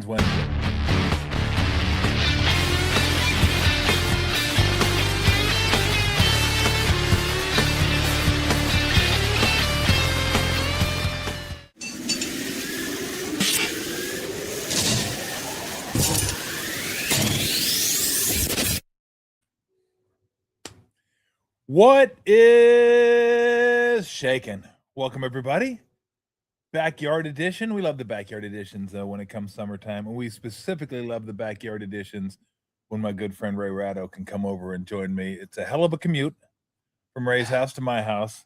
Wednesday. What is shaking? Welcome, everybody. Backyard edition. We love the backyard editions when it comes summertime, and we specifically love the backyard editions when my good friend Ray Ratto can come over and join me. It's a hell of a commute from Ray's house to my house.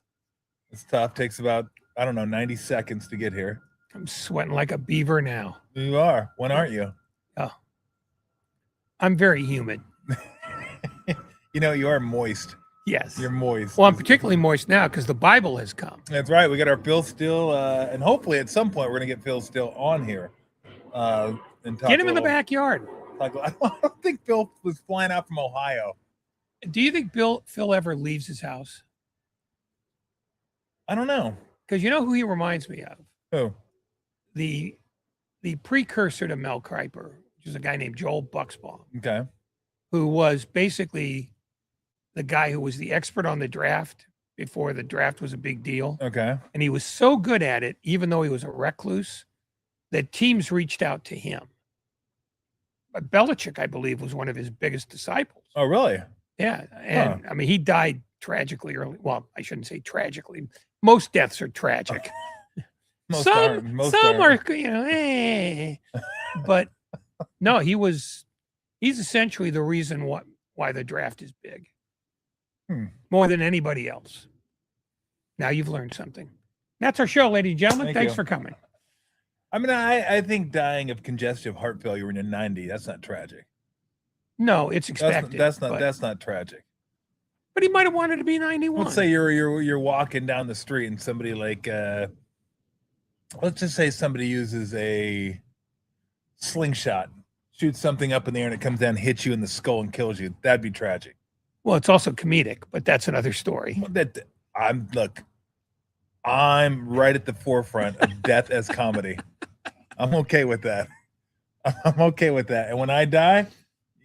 It's tough. Takes about, 90 seconds to get here. I'm sweating like a beaver now. You are. When aren't you? Oh, I'm very humid. You are moist. Yes. You're moist. Well, I'm particularly moist now because the Bible has come. That's right. We got our Phil Still, and hopefully at some point we're going to get Phil Still on here. And talk Get him in the backyard. I don't think Phil was flying out from Ohio. Do you think Phil ever leaves his house? I don't know. Because you know who he reminds me of? Who? The precursor to Mel Kiper, which is a guy named Joel Buxbaum. Okay. Who was basically the guy who was the expert on the draft before the draft was a big deal. Okay. And he was so good at it, even though he was a recluse, that teams reached out to him. But Belichick, I believe, was one of his biggest disciples. Oh, really? Yeah. And I mean, he died tragically early. Well, I shouldn't say tragically. Most deaths are tragic. Some are, but no, he's essentially the reason why the draft is big. More than anybody else. Now you've learned something. That's our show, ladies and gentlemen. Thanks for coming. I mean, I think dying of congestive heart failure when you're 90, that's not tragic. No, it's expected. That's not tragic. But he might have wanted to be 91. Let's say you're walking down the street and somebody let's just say somebody uses a slingshot, shoots something up in the air and it comes down, hits you in the skull and kills you. That'd be tragic. Well, it's also comedic, but that's another story. I'm right at the forefront of death as comedy. I'm okay with that. And when I die,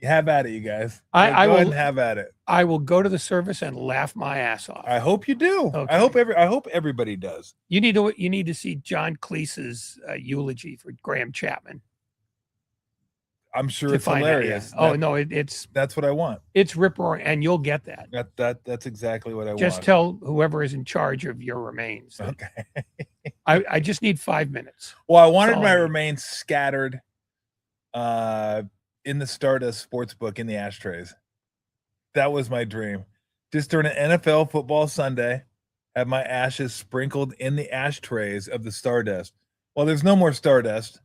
have at it, you guys. Go ahead and have at it. I will go to the service and laugh my ass off. I hope you do. Okay. I hope everybody does. You need to see John Cleese's eulogy for Graham Chapman. I'm sure it's hilarious. That's what I want. It's rip-roaring, and you'll get that. That's exactly what I want. Just tell whoever is in charge of your remains. Okay. I just need 5 minutes. Well, I wanted my remains scattered in the Stardust Sportsbook in the ashtrays. That was my dream. Just during an NFL football Sunday, have my ashes sprinkled in the ashtrays of the Stardust. Well, there's no more Stardust.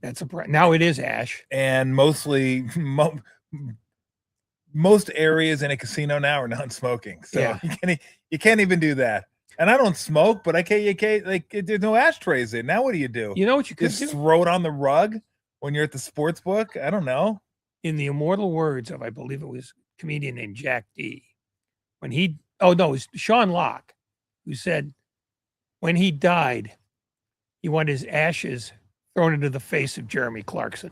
Now it is ash. And mostly, most areas in a casino now are non-smoking. So yeah. you can't even do that. And I don't smoke, but you can't, there's no ashtrays in. Now what do you do? You know what you could just throw it on the rug when you're at the sports book? I don't know. In the immortal words of, I believe it was a comedian named Jack D. It was Sean Locke, who said when he died, he wanted his ashes thrown into the face of Jeremy Clarkson.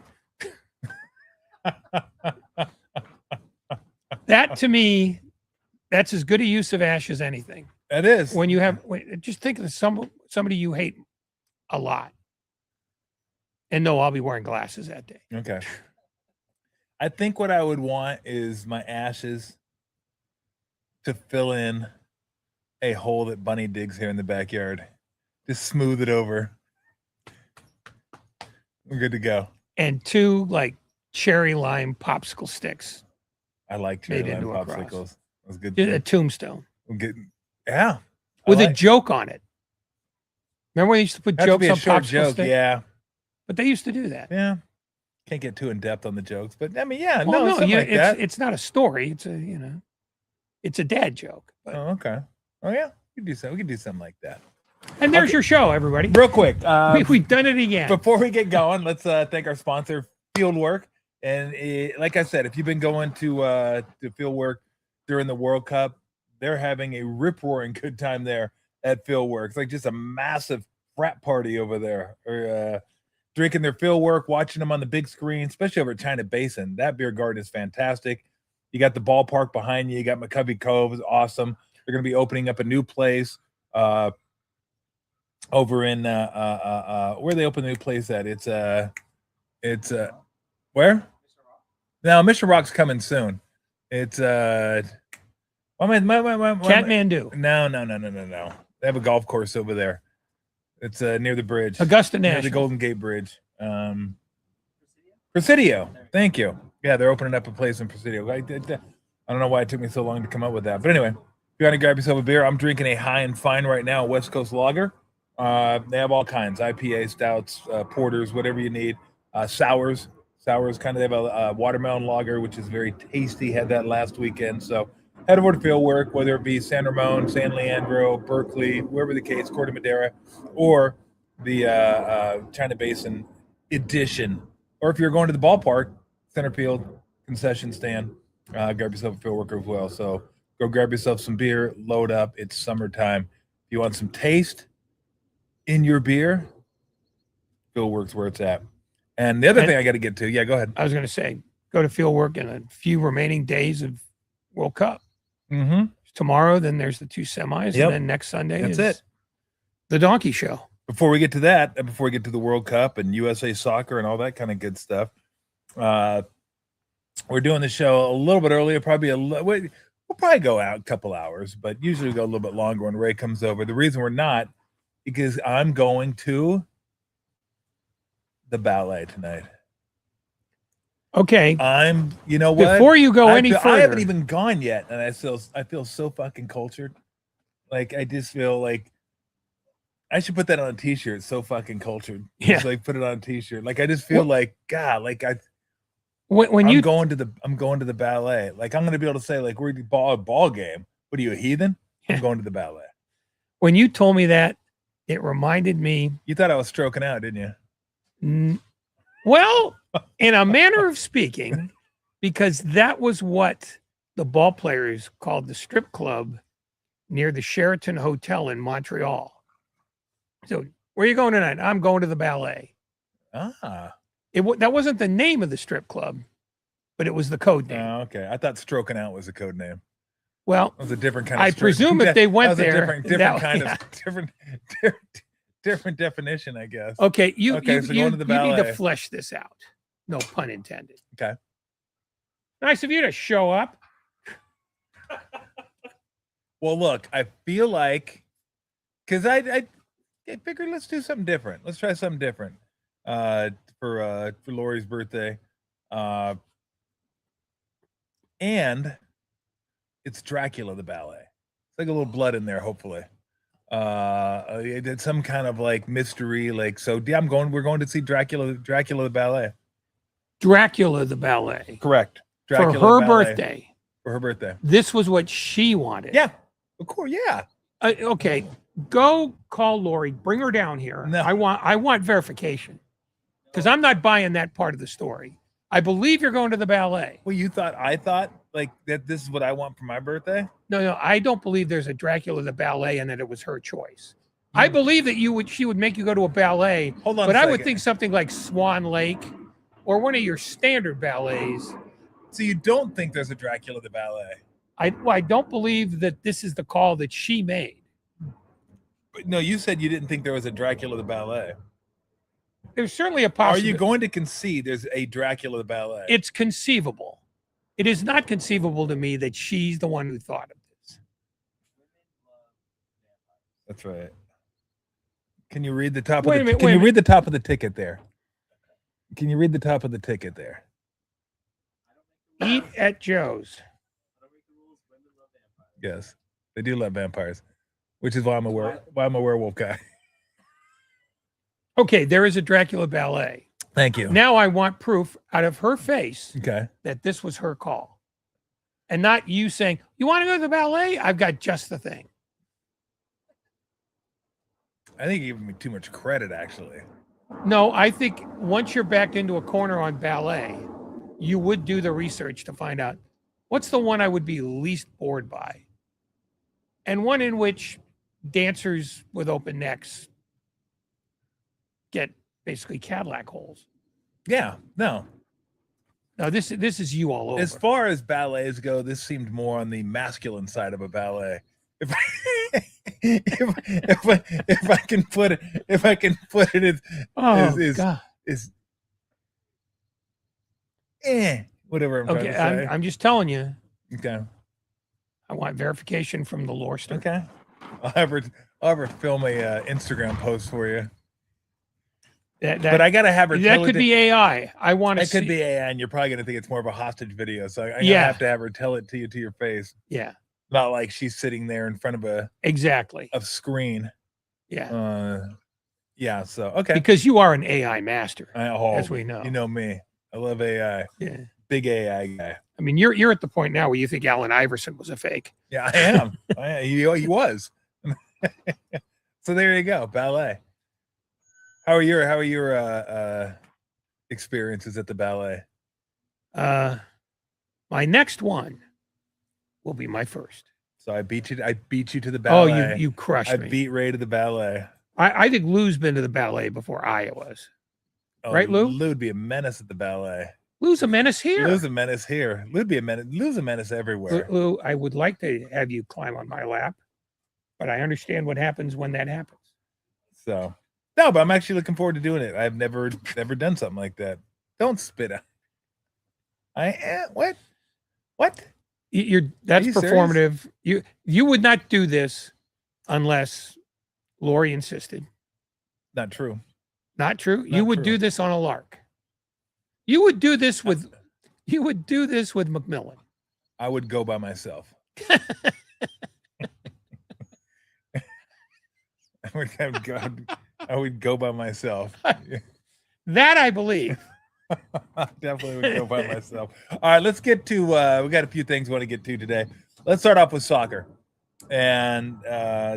That, to me, that's as good a use of ash as anything. It is. Just think of somebody you hate a lot. And no, I'll be wearing glasses that day. Okay. I think what I would want is my ashes to fill in a hole that Bunny digs here in the backyard. Just smooth it over. We're good to go. And 2 cherry lime popsicle sticks. I like cherry lime popsicles. That was good. A tombstone. Yeah. With a joke on it. Remember when they used to put jokes on popsicle sticks? Yeah. But they used to do that. Yeah. Can't get too in depth on the jokes, but I mean, yeah, it's not a story. It's a dad joke. But. Oh, okay. Oh yeah, we could do something like that. And there's your show, everybody. Real quick, we've done it again. Before we get going, let's thank our sponsor, Fieldwork. And like I said, if you've been going to Fieldwork during the World Cup, they're having a rip-roaring good time there at Fieldwork. It's like just a massive frat party over there. drinking their Fieldwork, watching them on the big screen, especially over at China Basin. That beer garden is fantastic. You got the ballpark behind you. You got McCovey Cove is awesome. They're going to be opening up a new place over in where they open the new place at. It's where? No, Mission Rock's coming soon. It's Kathmandu. No. They have a golf course over there. It's near the bridge. Augusta near National. the Golden Gate Bridge. Presidio. Thank you. Yeah, they're opening up a place in Presidio. I don't know why it took me so long to come up with that. But anyway, if you want to grab yourself a beer, I'm drinking a High and Fine right now, West Coast Lager. They have all kinds, IPA, stouts, porters, whatever you need. Sours. Sours kind of, they have a watermelon lager, which is very tasty. Had that last weekend. So head over to Fieldwork, whether it be San Ramon, San Leandro, Berkeley, wherever the case, Corte Madera, or the China Basin edition. Or if you're going to the ballpark, Centerfield concession stand, grab yourself a Fieldworker as well. So go grab yourself some beer, load up. It's summertime. If you want some taste in your beer, Fieldwork's where it's at. And the other thing I got to get to, go ahead. I was going to say, go to Fieldwork in a few remaining days of World Cup. Mm-hmm. Tomorrow, then there's the 2 semis, and then next Sunday is it. The Donkey Show. Before we get to that, and before we get to the World Cup and USA Soccer and all that kind of good stuff, we're doing the show a little bit earlier. We'll probably go out a couple hours, but usually we go a little bit longer when Ray comes over. The reason we're not, because I'm going to the ballet tonight. Okay. You know what? Before you go any further. I haven't even gone yet, and I feel so fucking cultured. Like, I just feel like I should put that on a t-shirt. So fucking cultured. Yeah. Just like put it on a t-shirt. Like, I just feel like, God, like I'm going to the ballet. Like, I'm going to be able to say, like, we're the ball game. What are you, a heathen? I'm going to the ballet. When you told me that, it reminded me. You thought I was stroking out, didn't you? Well, in a manner of speaking, because that was what the ball players called the strip club near the Sheraton Hotel in Montreal. So, where are you going tonight? I'm going to the ballet. Ah. That wasn't the name of the strip club, but it was the code name. Oh, okay. I thought stroking out was a code name. Well, it was a different kind of I presume if they went there, different definition, I guess. Okay, you going to the need ballet. to flesh this out. No pun intended. Okay. Nice of you to show up. Well, look, I feel like, because I figured let's do something different. Let's try something different for Lori's birthday. And it's Dracula the ballet. It's like a little blood in there, hopefully. It's some kind of like mystery, like, so yeah, we're going to see Dracula the ballet. Dracula the ballet. Correct. Dracula for her ballet. birthday. For her birthday. This was what she wanted. Yeah. Of course, yeah. Okay. Go call Lori, bring her down here. No. I want verification. Because I'm not buying that part of the story. I believe you're going to the ballet. Well, I thought like that this is what I want for my birthday. No, I don't believe there's a Dracula the ballet and that it was her choice. I believe that she would make you go to a ballet. Hold on, but I would think something like Swan Lake or one of your standard ballets. So you don't think there's a Dracula the ballet? I don't believe that this is the call that she made. But no, you said you didn't think there was a Dracula the ballet. There's certainly a possibility. Are you going to concede there's a Dracula the ballet? It's conceivable. It is not conceivable to me that she's the one who thought of this. That's right. Can you read the top Wait of a the minute, Can wait a you minute. read the top of the ticket there? Can you read the top of the ticket there? Eat at Joe's. Yes. They do love vampires, which is why I'm a werewolf guy. Okay, there is a Dracula ballet. Thank you. Now I want proof out of her face Okay. that this was her call. And not you saying, you want to go to the ballet? I've got just the thing. I think you give me too much credit, actually. No, I think once you're backed into a corner on ballet, you would do the research to find out what's the one I would be least bored by. And one in which dancers with open necks get basically Cadillac holes. Yeah, no. Now this is you all over. As far as ballets go, this seemed more on the masculine side of a ballet. If I can put it as God. Whatever I'm trying Okay, to say. I'm just telling you. Okay. I want verification from the lorester. Okay. I'll ever film a Instagram post for you. But I gotta have her. That could be AI. I want to. It could be AI, and you're probably gonna think it's more of a hostage video. So I'm gonna have to have her tell it to you to your face. Yeah. Not like she's sitting there in front of a screen. Yeah. Yeah. So okay. Because you are an AI master, as we know. You know me. I love AI. Yeah. Big AI guy. I mean, you're at the point now where you think Allen Iverson was a fake. Yeah, I am. He was. So there you go. Ballet. How are your experiences at the ballet? My next one will be my first. So I beat you to the ballet. Oh, you crushed me. I beat Ray to the ballet. I think Lou's been to the ballet before I was. Oh, right, Lou? Lou'd be a menace at the ballet. Lou's a menace here. Lou's a menace here. Lou'd be a menace. Lou's a menace everywhere. Lou, I would like to have you climb on my lap, but I understand what happens when that happens. So, no, but I'm actually looking forward to doing it. I've never done something like that. Don't spit out. What? That's performative. Serious? You would not do this unless Lori insisted. Not true. Not true. You would do this on a lark. You would do this with Macmillan. I would go by myself. I would go by myself. That I believe. I definitely would go by myself. All right, let's get to we got a few things we want to get to today. Let's start off with soccer. And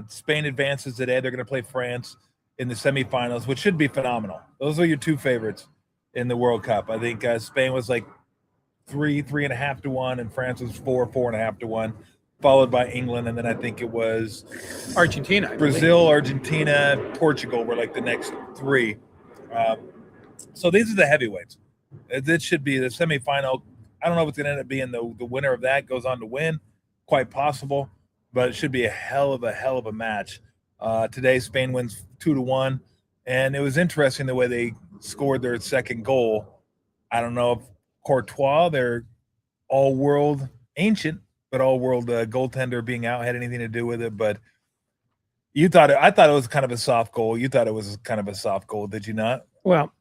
Spain advances today. They're going to play France in the semifinals, which should be phenomenal. Those are your two favorites in the World Cup. I think Spain was like 3.5 to 1, and France was 4.5 to 1, followed by England, and then I think it was Argentina, Brazil, Argentina, Portugal were like the next three. So these are the heavyweights. This should be the semifinal. I don't know if it's going to end up being the winner of that goes on to win. Quite possible, but it should be a hell of a match. Today, Spain wins 2-1, and it was interesting the way they scored their second goal. I don't know if Courtois, their all-world ancient, but all-world goaltender being out had anything to do with it. But I thought it was kind of a soft goal. You thought it was kind of a soft goal, did you not? Well,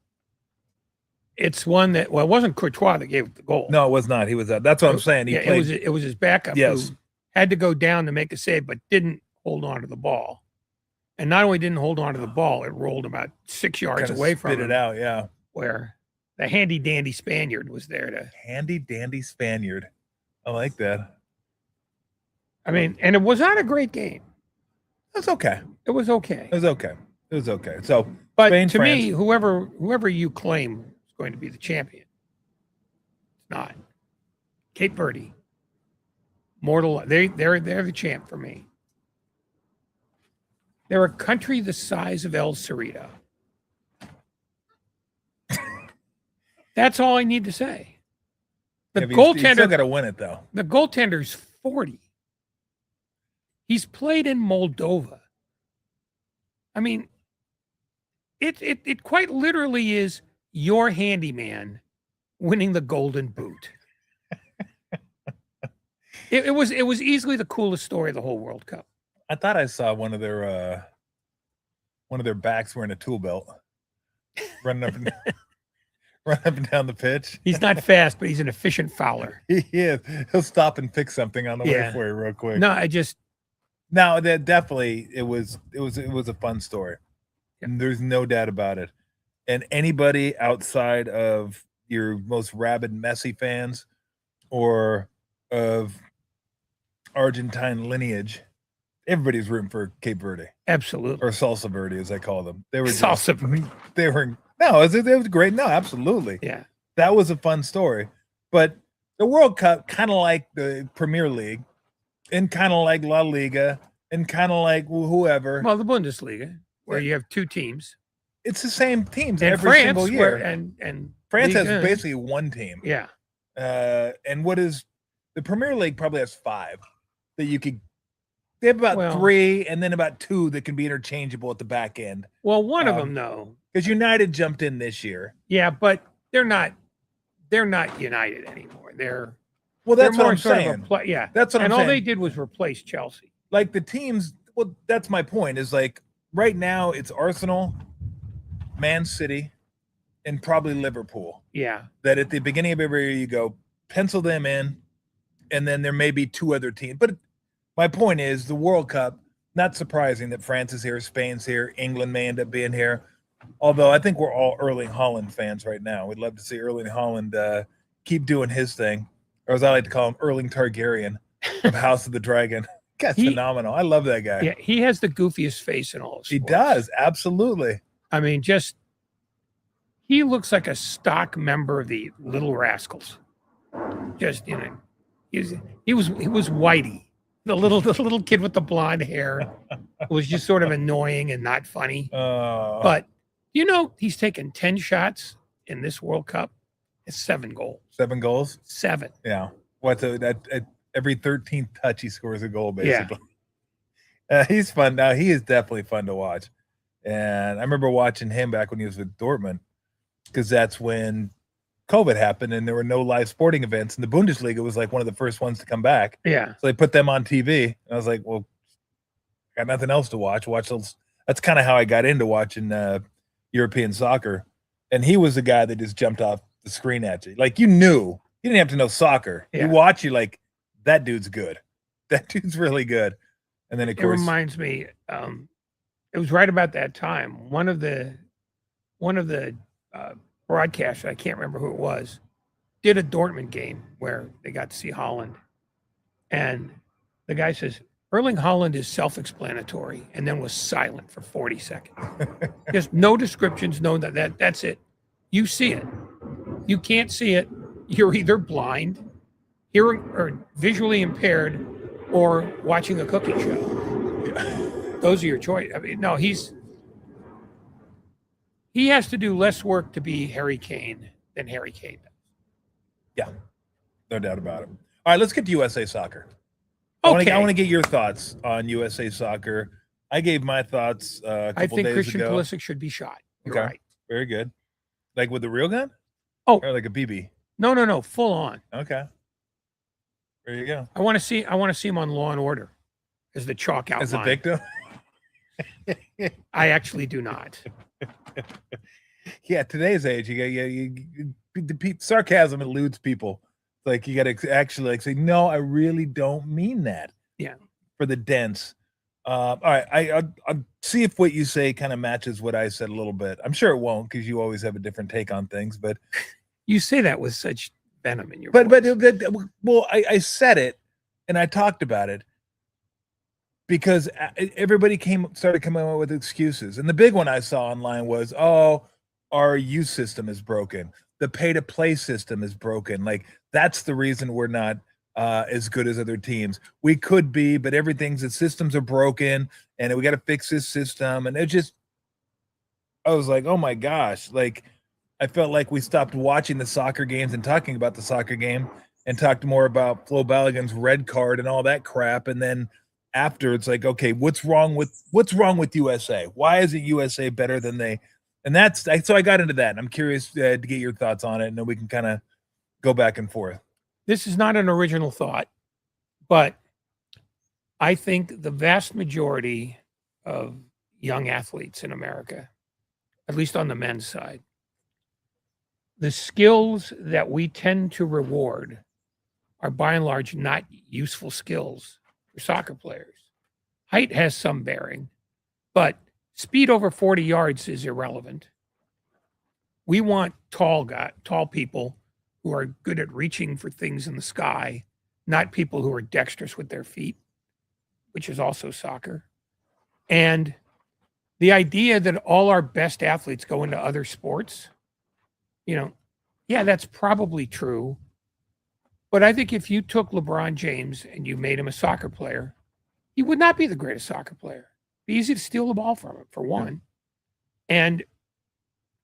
it's one that it wasn't Courtois that gave the goal. No, it was not. He was out. That's what I'm saying. It was his backup who had to go down to make a save, but didn't hold on to the ball. And not only didn't hold on to the ball, it rolled about 6 yards away from him. Spit it out, yeah. Where the handy dandy Spaniard was there to. Handy dandy Spaniard. I like that. I mean, and it was not a great game. It's okay. It was okay. It was okay. It was okay. So, but Spain, to France. me, whoever you claim is going to be the champion, it's not. Cape Verde. Mortal. They're the champ for me. They're a country the size of El Cerrito. That's all I need to say. The goaltender still got to win it though. The goaltender's 40. He's played in Moldova. I mean, it quite literally is your handyman winning the Golden Boot. It was easily the coolest story of the whole World Cup. I thought I saw one of their backs wearing a tool belt, running up and down the pitch. He's not fast, but he's an efficient fouler. He is. He'll stop and fix something on the way for you real quick. No, that definitely it was a fun story. And there's no doubt about it. And anybody outside of your most rabid Messi fans or of Argentine lineage, everybody's rooting for Cape Verde. Absolutely. Or Salsa Verde, as I call them. They were Salsa Verde. It was great. No, absolutely. Yeah. That was a fun story. But the World Cup, kind of like the Premier League, and kind of like La Liga, and kind of like whoever. Well, the Bundesliga, where you have two teams. it's the same teams And every France, single year. and France Ligue has 1, basically one team. yeah. And what is the Premier League probably has 5 that you could. They have about Well- 3, and then about 2 that can be interchangeable at the back end. Well, one of them though, Because United jumped in this year. yeah, but they're not United anymore. They're That's what more I'm sort saying. of a yeah. That's what and I'm all saying. they did was replace Chelsea. Like the teams, well, that's my point. Is like right now it's Arsenal, Man City, and probably Liverpool. Yeah. That at the beginning of every year you go pencil them in, and then there may be 2 other teams. But my point is the World Cup. Not surprising that France is here, Spain's here, England may end up being here. Although I think we're all Erling Haaland fans right now. We'd love to see Erling Haaland keep doing his thing, or as I like to call him, Erling Targaryen of House of the Dragon. Guy's phenomenal. I love that guy. Yeah, he has the goofiest face in all of sports. He does, absolutely. I mean, he looks like a stock member of the Little Rascals. Just he was Whitey, the little kid with the blonde hair, who was just sort of annoying and not funny. But he's taken 10 shots in this World Cup. It's 7 goals. 7 goals. 7. Yeah. Every 13th touch he scores a goal, basically. Yeah. He's fun. Now he is definitely fun to watch. And I remember watching him back when he was with Dortmund, because that's when COVID happened and there were no live sporting events. And the Bundesliga was like one of the first ones to come back. Yeah. So they put them on TV. And I was like, well, I got nothing else to watch. Watch those. That's kind of how I got into watching European soccer. And he was the guy that just jumped off the screen at you. Like, you didn't have to know soccer. Yeah. You watch, you're like, that dude's good. That dude's really good. And then, of course, it reminds me, it was right about that time. One of the broadcasters, I can't remember who it was, did a Dortmund game where they got to see Haaland. And the guy says, Erling Haaland is self-explanatory, and then was silent for 40 seconds. Just no descriptions, that's it. You see it. You can't see it. You're either blind, hearing or visually impaired, or watching a cooking show. Those are your choice. I mean, no, he has to do less work to be Harry Kane than Harry Kane does. Yeah, no doubt about it. All right, let's get to USA Soccer. Okay. I want to get your thoughts on USA Soccer. I gave my thoughts a couple days ago. I think Christian Pulisic should be shot. You're right. Very good. Like with the real gun? Oh. Or like a BB? No, full on. Okay. There you go. I want to see him on Law and Order as the chalk outline. As a victim? I actually do not. Yeah, today's age, sarcasm eludes people. Like, you got to actually say, no, I really don't mean that. Yeah. For the dense. All right, I'll see if what you say kind of matches what I said a little bit. I'm sure it won't, because you always have a different take on things. But you say that with such venom in your voice. Well, I said it and I talked about it because everybody started coming up with excuses. And the big one I saw online was, our youth system is broken. The pay-to-play system is broken. Like, that's the reason we're not as good as other teams. We could be, but the systems are broken and we got to fix this system. And I was like, oh my gosh. Like, I felt like we stopped watching the soccer games and talking about the soccer game and talked more about Flo Balogun's red card and all that crap. And then after, it's like, okay, what's wrong with USA? Why isn't USA better than they? And so I got into that. And I'm curious to get your thoughts on it, and then we can kind of go back and forth. This is not an original thought, but I think the vast majority of young athletes in America, at least on the men's side, the skills that we tend to reward are by and large not useful skills for soccer players. Height has some bearing, but speed over 40 yards is irrelevant. We want tall people who are good at reaching for things in the sky, not people who are dexterous with their feet, which is also soccer. And the idea that all our best athletes go into other sports, yeah, that's probably true. But I think if you took LeBron James and you made him a soccer player, he would not be the greatest soccer player. It'd be easy to steal the ball from him, for one. And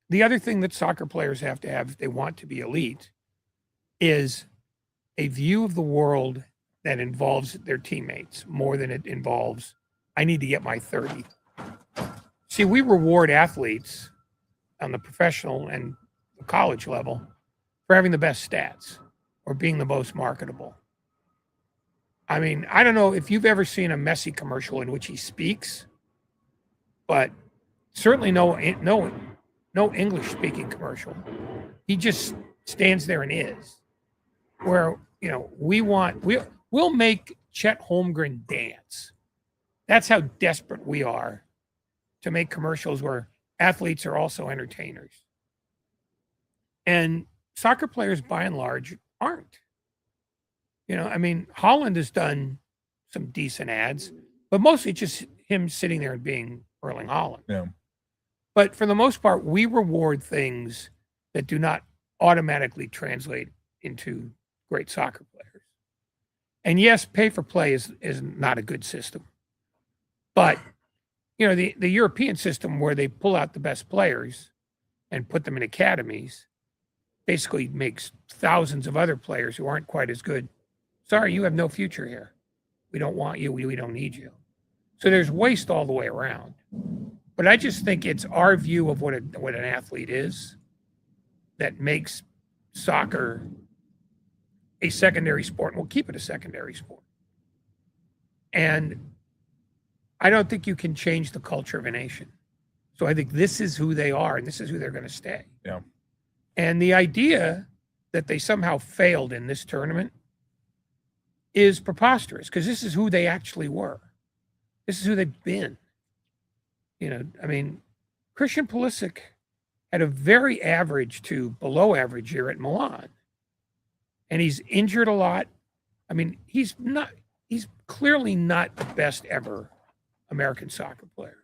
the other thing that soccer players have to have if they want to be elite is a view of the world that involves their teammates more than it involves, I need to get my 30. See, we reward athletes on the professional and the college level for having the best stats or being the most marketable. I mean, I don't know if you've ever seen a Messi commercial in which he speaks, but certainly no English speaking commercial. He just stands there and is. Where, you know, we'll make Chet Holmgren dance. That's how desperate we are to make commercials where athletes are also entertainers. And soccer players, by and large, aren't. You know, I mean, Holland has done some decent ads, but mostly just him sitting there and being Erling Haaland. Yeah. But for the most part, we reward things that do not automatically translate into great soccer players. And yes, pay for play is not a good system. But, you know, the European system where they pull out the best players and put them in academies basically makes thousands of other players who aren't quite as good. Sorry, you have no future here. We don't want you. We don't need you. So there's waste all the way around. But I just think it's our view of what an athlete is that makes soccer a secondary sport. And we'll keep it a secondary sport. And I don't think you can change the culture of a nation. So I think this is who they are, and this is who they're going to stay. Yeah. And the idea that they somehow failed in this tournament is preposterous because this is who they actually were. This is who they've been. You know, I mean, Christian Pulisic had a very average to below average year at Milan. And he's injured a lot. I mean, he's clearly not the best ever American soccer player.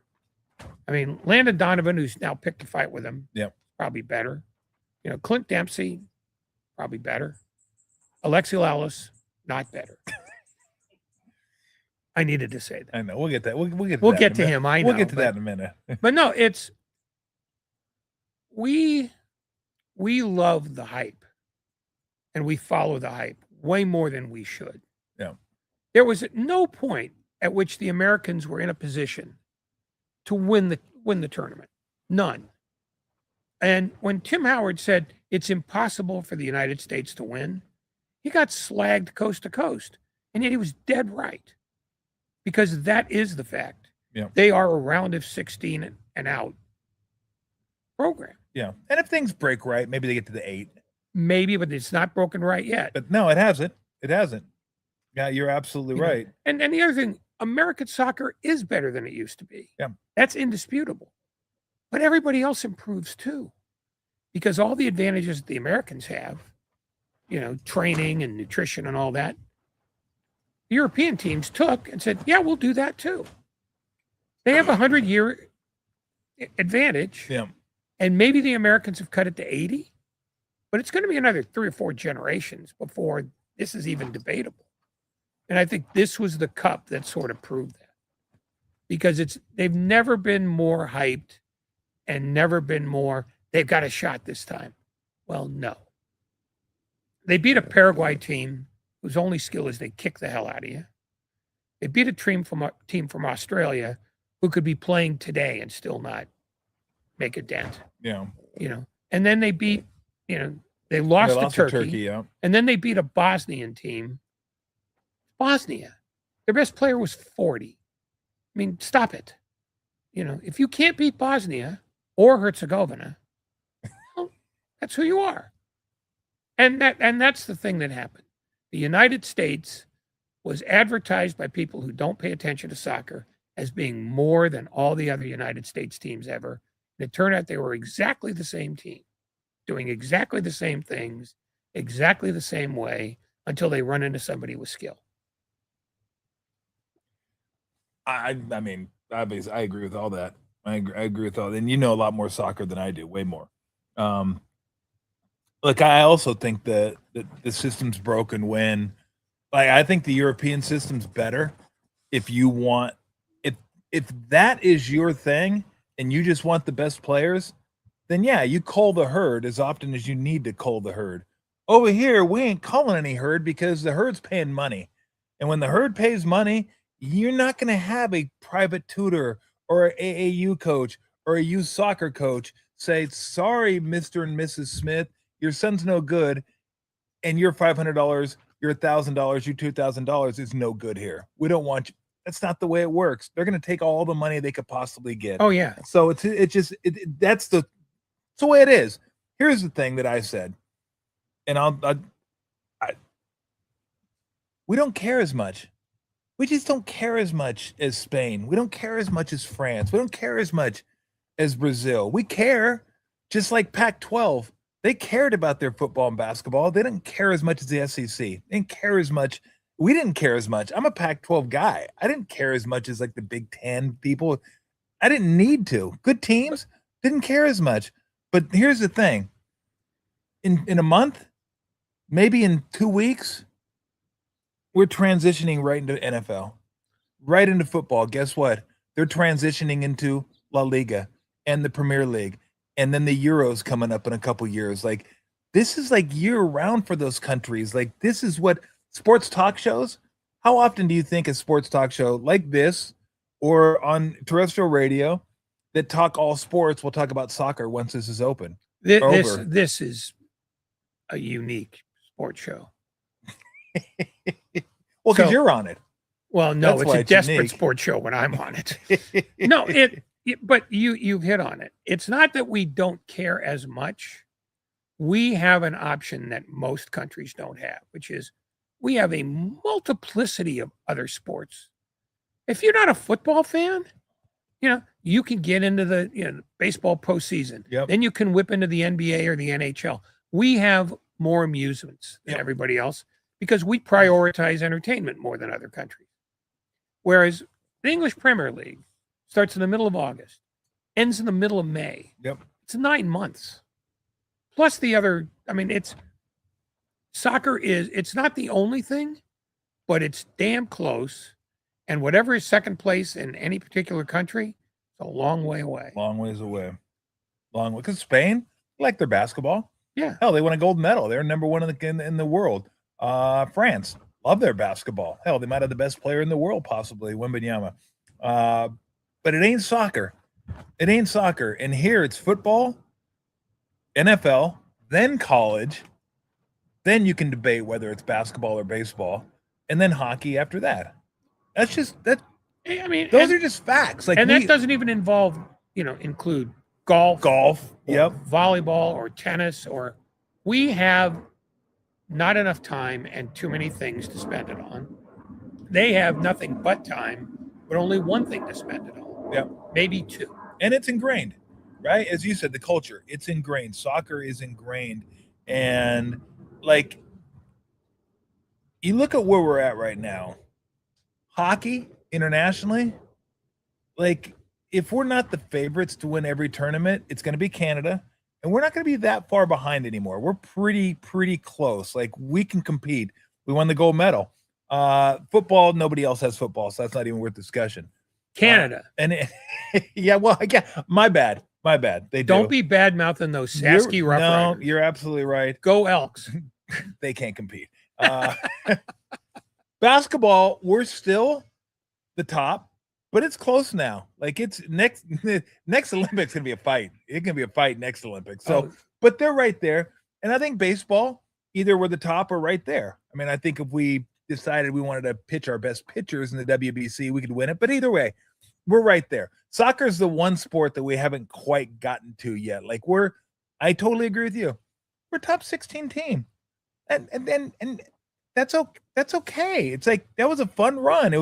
I mean, Landon Donovan, who's now picked a fight with him, probably better. You know, Clint Dempsey, probably better. Alexi Lalas, not better. I needed to say that. I know. We'll get that. We'll get to we'll that get to him. I know. We'll get to that in a minute. But no, it's we love the hype and we follow the hype way more than we should. Yeah. There was at no point at which the Americans were in a position to win the tournament. None. And when Tim Howard said it's impossible for the United States to win, he got slagged coast to coast. And yet he was dead right. Because that is the fact. Yeah. They are a round of 16 and out program. Yeah. And if things break right, maybe they get to the 8. Maybe, but it's not broken right yet. But no, it hasn't. It hasn't. Yeah, you're absolutely right. And the other thing, American soccer is better than it used to be. Yeah. That's indisputable. But everybody else improves too. Because all the advantages that the Americans have, you know, training and nutrition and all that, the European teams took and said, yeah, we'll do that too. They have a 100-year advantage. Yeah. And maybe the Americans have cut it to 80, but it's going to be another 3 or 4 generations before this is even debatable. And I think this was the cup that sort of proved that. Because they've never been more hyped and never been more, they've got a shot this time. Well, no. They beat a Paraguay team whose only skill is they kick the hell out of you. They beat a team from Australia who could be playing today and still not make a dent. Yeah. You know, and then they beat, you know, they lost to Turkey. Yeah. And then they beat a Bosnian team. Bosnia. Their best player was 40. I mean, stop it. You know, if you can't beat Bosnia or Herzegovina, well, that's who you are. And that's the thing that happened. The United States was advertised by people who don't pay attention to soccer as being more than all the other United States teams ever. And it turned out they were exactly the same team, doing exactly the same things, exactly the same way until they run into somebody with skill. I mean, obviously, I agree with all that. I agree with all that. And you know a lot more soccer than I do, way more. Look, I also think that the system's broken when, like, I think the European system's better if you want, if that is your thing and you just want the best players, then yeah, you cull the herd as often as you need to cull the herd. Over here, we ain't culling any herd because the herd's paying money. And when the herd pays money, you're not going to have a private tutor or an AAU coach or a youth soccer coach say, sorry, Mr. and Mrs. Smith, your son's no good. And your $500, your $1,000, your $2,000 is no good here. We don't want you. That's not the way it works. They're going to take all the money they could possibly get. Oh yeah. So that's the way it is. Here's the thing that I said, and we don't care as much. We just don't care as much as Spain. We don't care as much as France. We don't care as much as Brazil. We care, just like Pac-12. They cared about their football and basketball. They didn't care as much as the SEC. They didn't care as much. We didn't care as much. I'm a Pac-12 guy. I didn't care as much as like the Big Ten people. I didn't need to. Good teams didn't care as much. But here's the thing. In a month, maybe in 2 weeks, we're transitioning right into NFL, right into football. Guess what? They're transitioning into La Liga and the Premier League. And then the Euros coming up in a couple years. Like, this is like year round for those countries. Like, this is what sports talk shows. How often do you think a sports talk show like this or on terrestrial radio that talk all sports will talk about soccer once this is open? This is a unique sports show. Well, because you're on it. Well, no, it's a desperate sports show when I'm on it. No, but you've hit on it. It's not that we don't care as much. We have an option that most countries don't have, which is we have a multiplicity of other sports. If you're not a football fan, you can get into the baseball postseason. Yep. Then you can whip into the NBA or the NHL. We have more amusements than everybody else because we prioritize entertainment more than other countries. Whereas the English Premier League starts in the middle of August, ends in the middle of May. Yep. It's 9 months. Plus the other, soccer it's not the only thing, but it's damn close. And whatever is second place in any particular country, it's a long way away. Long ways away. Long way. Because Spain, like their basketball. Yeah. Hell, they won a gold medal. They're number one in the world. France, love their basketball. Hell, they might have the best player in the world, possibly, Wembanyama. But it ain't soccer. It ain't soccer. And here it's football, NFL, then college. Then you can debate whether it's basketball or baseball, and then hockey after that. That's just that. Those are just facts. Like, that doesn't even involve, include golf, yep, volleyball or tennis. Or we have not enough time and too many things to spend it on. They have nothing but time, but only one thing to spend it on. Yep, maybe two. And it's ingrained, right? As you said, the culture, it's ingrained. Soccer is ingrained. And like, you look at where we're at right now, hockey internationally, like, if we're not the favorites to win every tournament, it's going to be Canada. And we're not going to be that far behind anymore. We're pretty close. Like, we can compete. We won the gold medal. Football, nobody else has football, so that's not even worth discussion. Canada. My bad. They don't be bad mouthing those Sasky Rough Riders. No, you're absolutely right. Go Elks. They can't compete. Basketball, we're still the top, but it's close now. Like, it's next Olympics gonna be a fight. It's gonna be a fight next Olympics. So, but they're right there. And I think baseball, either we're the top or right there. I think if we decided we wanted to pitch our best pitchers in the WBC, we could win it. But either way, we're right there. Soccer is the one sport that we haven't quite gotten to yet. Like, I totally agree with you. We're top 16 team. And that's okay. It's like, that was a fun run.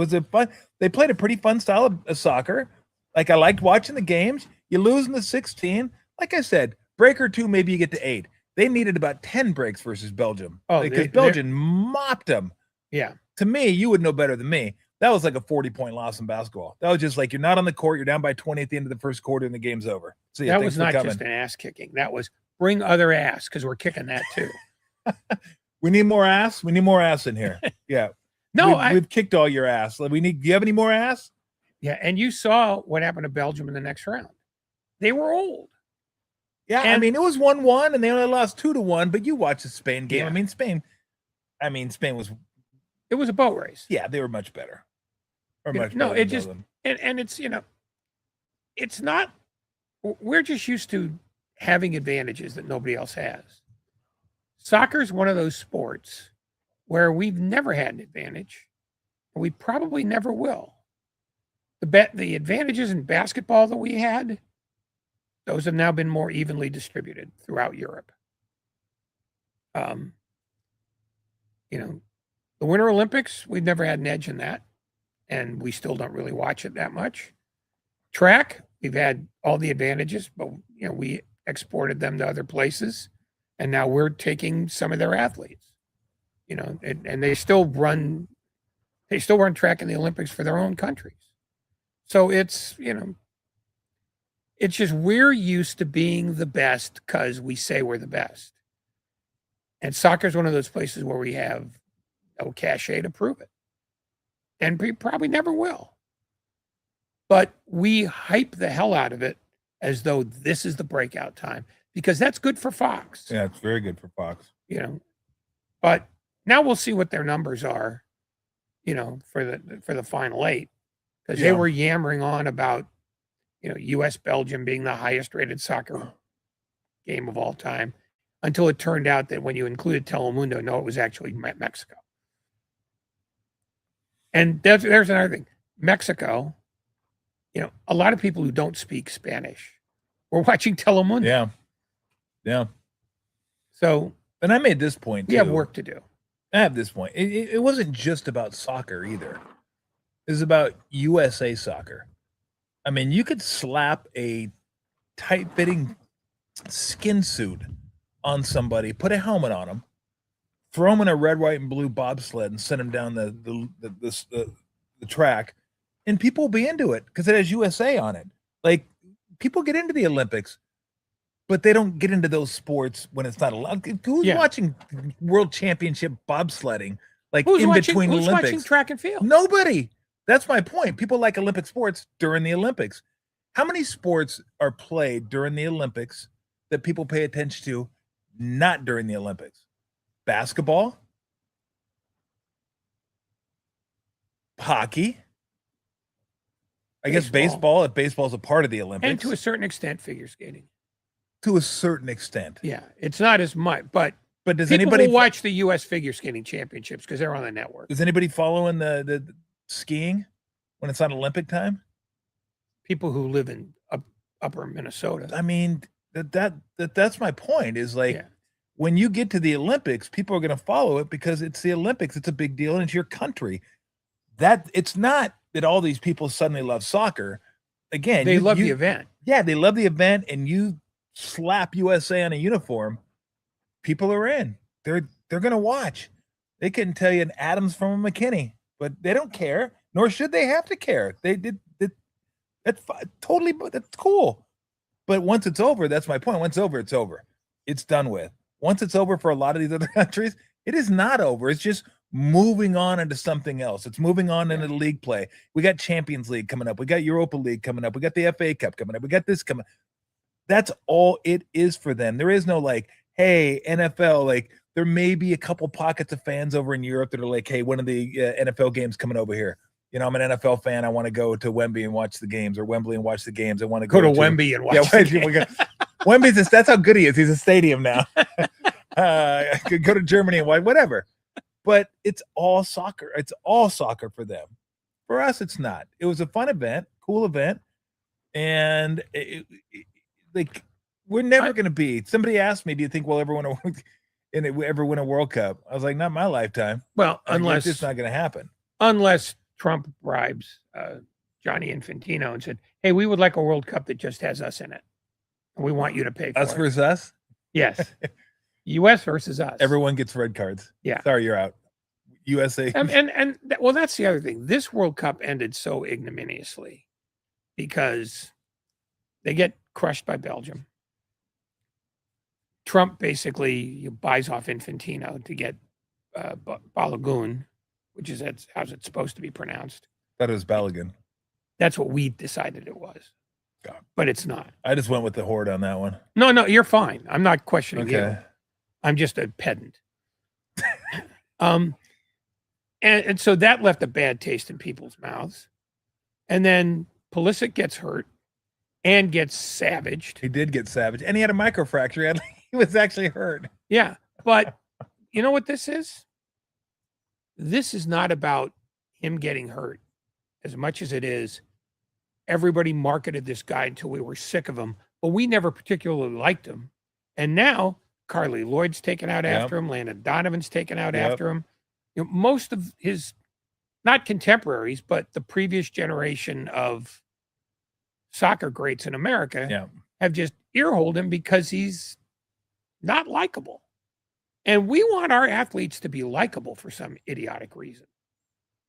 They played a pretty fun style of soccer. Like, I liked watching the games. You lose in the 16. Like I said, break or two, maybe you get to 8. They needed about 10 breaks versus Belgium. Because Belgium mopped them. Yeah. To me, you would know better than me. That was like a 40-point loss in basketball. That was just like, you're not on the court. You're down by 20 at the end of the first quarter and the game's over. So that was not just an ass kicking. That was bring other ass, because we're kicking that too. We need more ass. We need more ass in here. Yeah. No, we've kicked all your ass. Do you have any more ass? Yeah. And you saw what happened to Belgium in the next round. They were old. Yeah, I And- mean, it was 1-1, and they only lost 2-1. But you watch the Spain game. Yeah. I mean, Spain was. It was a boat race. Yeah, they were much better. Or You know, much no, better it than just Belgium. and it's it's not. We're just used to having advantages that nobody else has. Soccer is one of those sports where we've never had an advantage, and we probably never will. The advantages in basketball that we had, those have now been more evenly distributed throughout Europe. The Winter Olympics, we've never had an edge in that, and we still don't really watch it that much. Track, we've had all the advantages, but we exported them to other places, and now we're taking some of their athletes. And they still run track in the Olympics for their own countries. So it's just we're used to being the best because we say we're the best. And soccer is one of those places where we have no cachet to prove it. And we probably never will. But we hype the hell out of it as though this is the breakout time because that's good for Fox. Yeah, it's very good for Fox. But now we'll see what their numbers are, for the final 8. Because they were yammering on about, U.S. Belgium being the highest rated soccer game of all time until it turned out that when you included Telemundo, no, it was actually Mexico. And there's another thing. Mexico, a lot of people who don't speak Spanish were watching Telemundo. Yeah. Yeah. So, and I made this point too. We have work to do. I have this point. It wasn't just about soccer either. It was about USA soccer. I mean, you could slap a tight-fitting skin suit on somebody, put a helmet on them, throw them in a red, white, and blue bobsled, and send them down the track, and people will be into it because it has USA on it. Like, people get into the Olympics, but they don't get into those sports when it's not allowed. Who's watching World Championship bobsledding? Like who's between Olympics? Who's watching track and field? Nobody. That's my point. People like Olympic sports during the Olympics. How many sports are played during the Olympics that people pay attention to not during the Olympics? Basketball, hockey, I guess baseball, if baseball's a part of the Olympics. And to a certain extent, figure skating. To a certain extent. Yeah, it's not as much, but does people anybody will watch the U.S. figure skating championships because they're on the network. Is anybody following the skiing when it's on Olympic time? People who live in upper Minnesota. I mean, that's my point is like when you get to the Olympics, people are going to follow it because it's the Olympics. It's a big deal and it's your country. That it's not that all these people suddenly love soccer. Again, they love the event. Yeah, they love the event, and you slap USA on a uniform, people are in. They're going to watch. They couldn't tell you an Adams from a McKinney, but they don't care, nor should they have to care. They did. That's totally. That's cool. But once it's over, that's my point. Once it's over, it's over. It's done with. Once it's over for a lot of these other countries, it is not over. It's just moving on into something else. It's moving on into the league play. We got Champions League coming up. We got Europa League coming up. We got the FA Cup coming up. We got this coming. That's all it is for them. There is no like, hey, NFL, like there may be a couple pockets of fans over in Europe that are like, hey, one of the NFL games coming over here. You know, I'm an NFL fan. I want to go to Wembley and watch the games, or Wembley and watch the games. I want to go to Wembley and watch the games. Wembley's just, that's how good he is. He's a stadium now. Could go to Germany and watch whatever. But it's all soccer. It's all soccer for them. For us, it's not. It was a fun event, cool event, and like we're never going to be. Somebody asked me, "Do you think we'll ever win a World Cup?" I was like, "Not my lifetime." Well, unless it's not going to happen. Unless Trump bribes Johnny Infantino and said, "Hey, we would like a World Cup that just has us in it, and we want you to pay for it." Us versus us. Yes. U.S. versus us. Everyone gets red cards. Yeah. Sorry, you're out. USA. Well, that's the other thing. This World Cup ended so ignominiously because they get crushed by Belgium. Trump basically buys off Infantino to get Balogun, which is how it's supposed to be pronounced. That was Balogun. That's what we decided it was. but it's not. I just went with the horde on that one. No, you're fine. I'm not questioning you. Okay. I'm just a pedant. And so that left a bad taste in people's mouths. And then Pulisic gets hurt and gets savaged. He did get savaged, and he had a microfracture. He was actually hurt. Yeah, but you know what this is? This is not about him getting hurt as much as it is everybody marketed this guy until we were sick of him, but we never particularly liked him. And now Carly Lloyd's taken out after him. Landon Donovan's taken out after him. You know, most of his, not contemporaries, but the previous generation of soccer greats in America have just earholed him because he's not likable. And we want our athletes to be likable for some idiotic reason.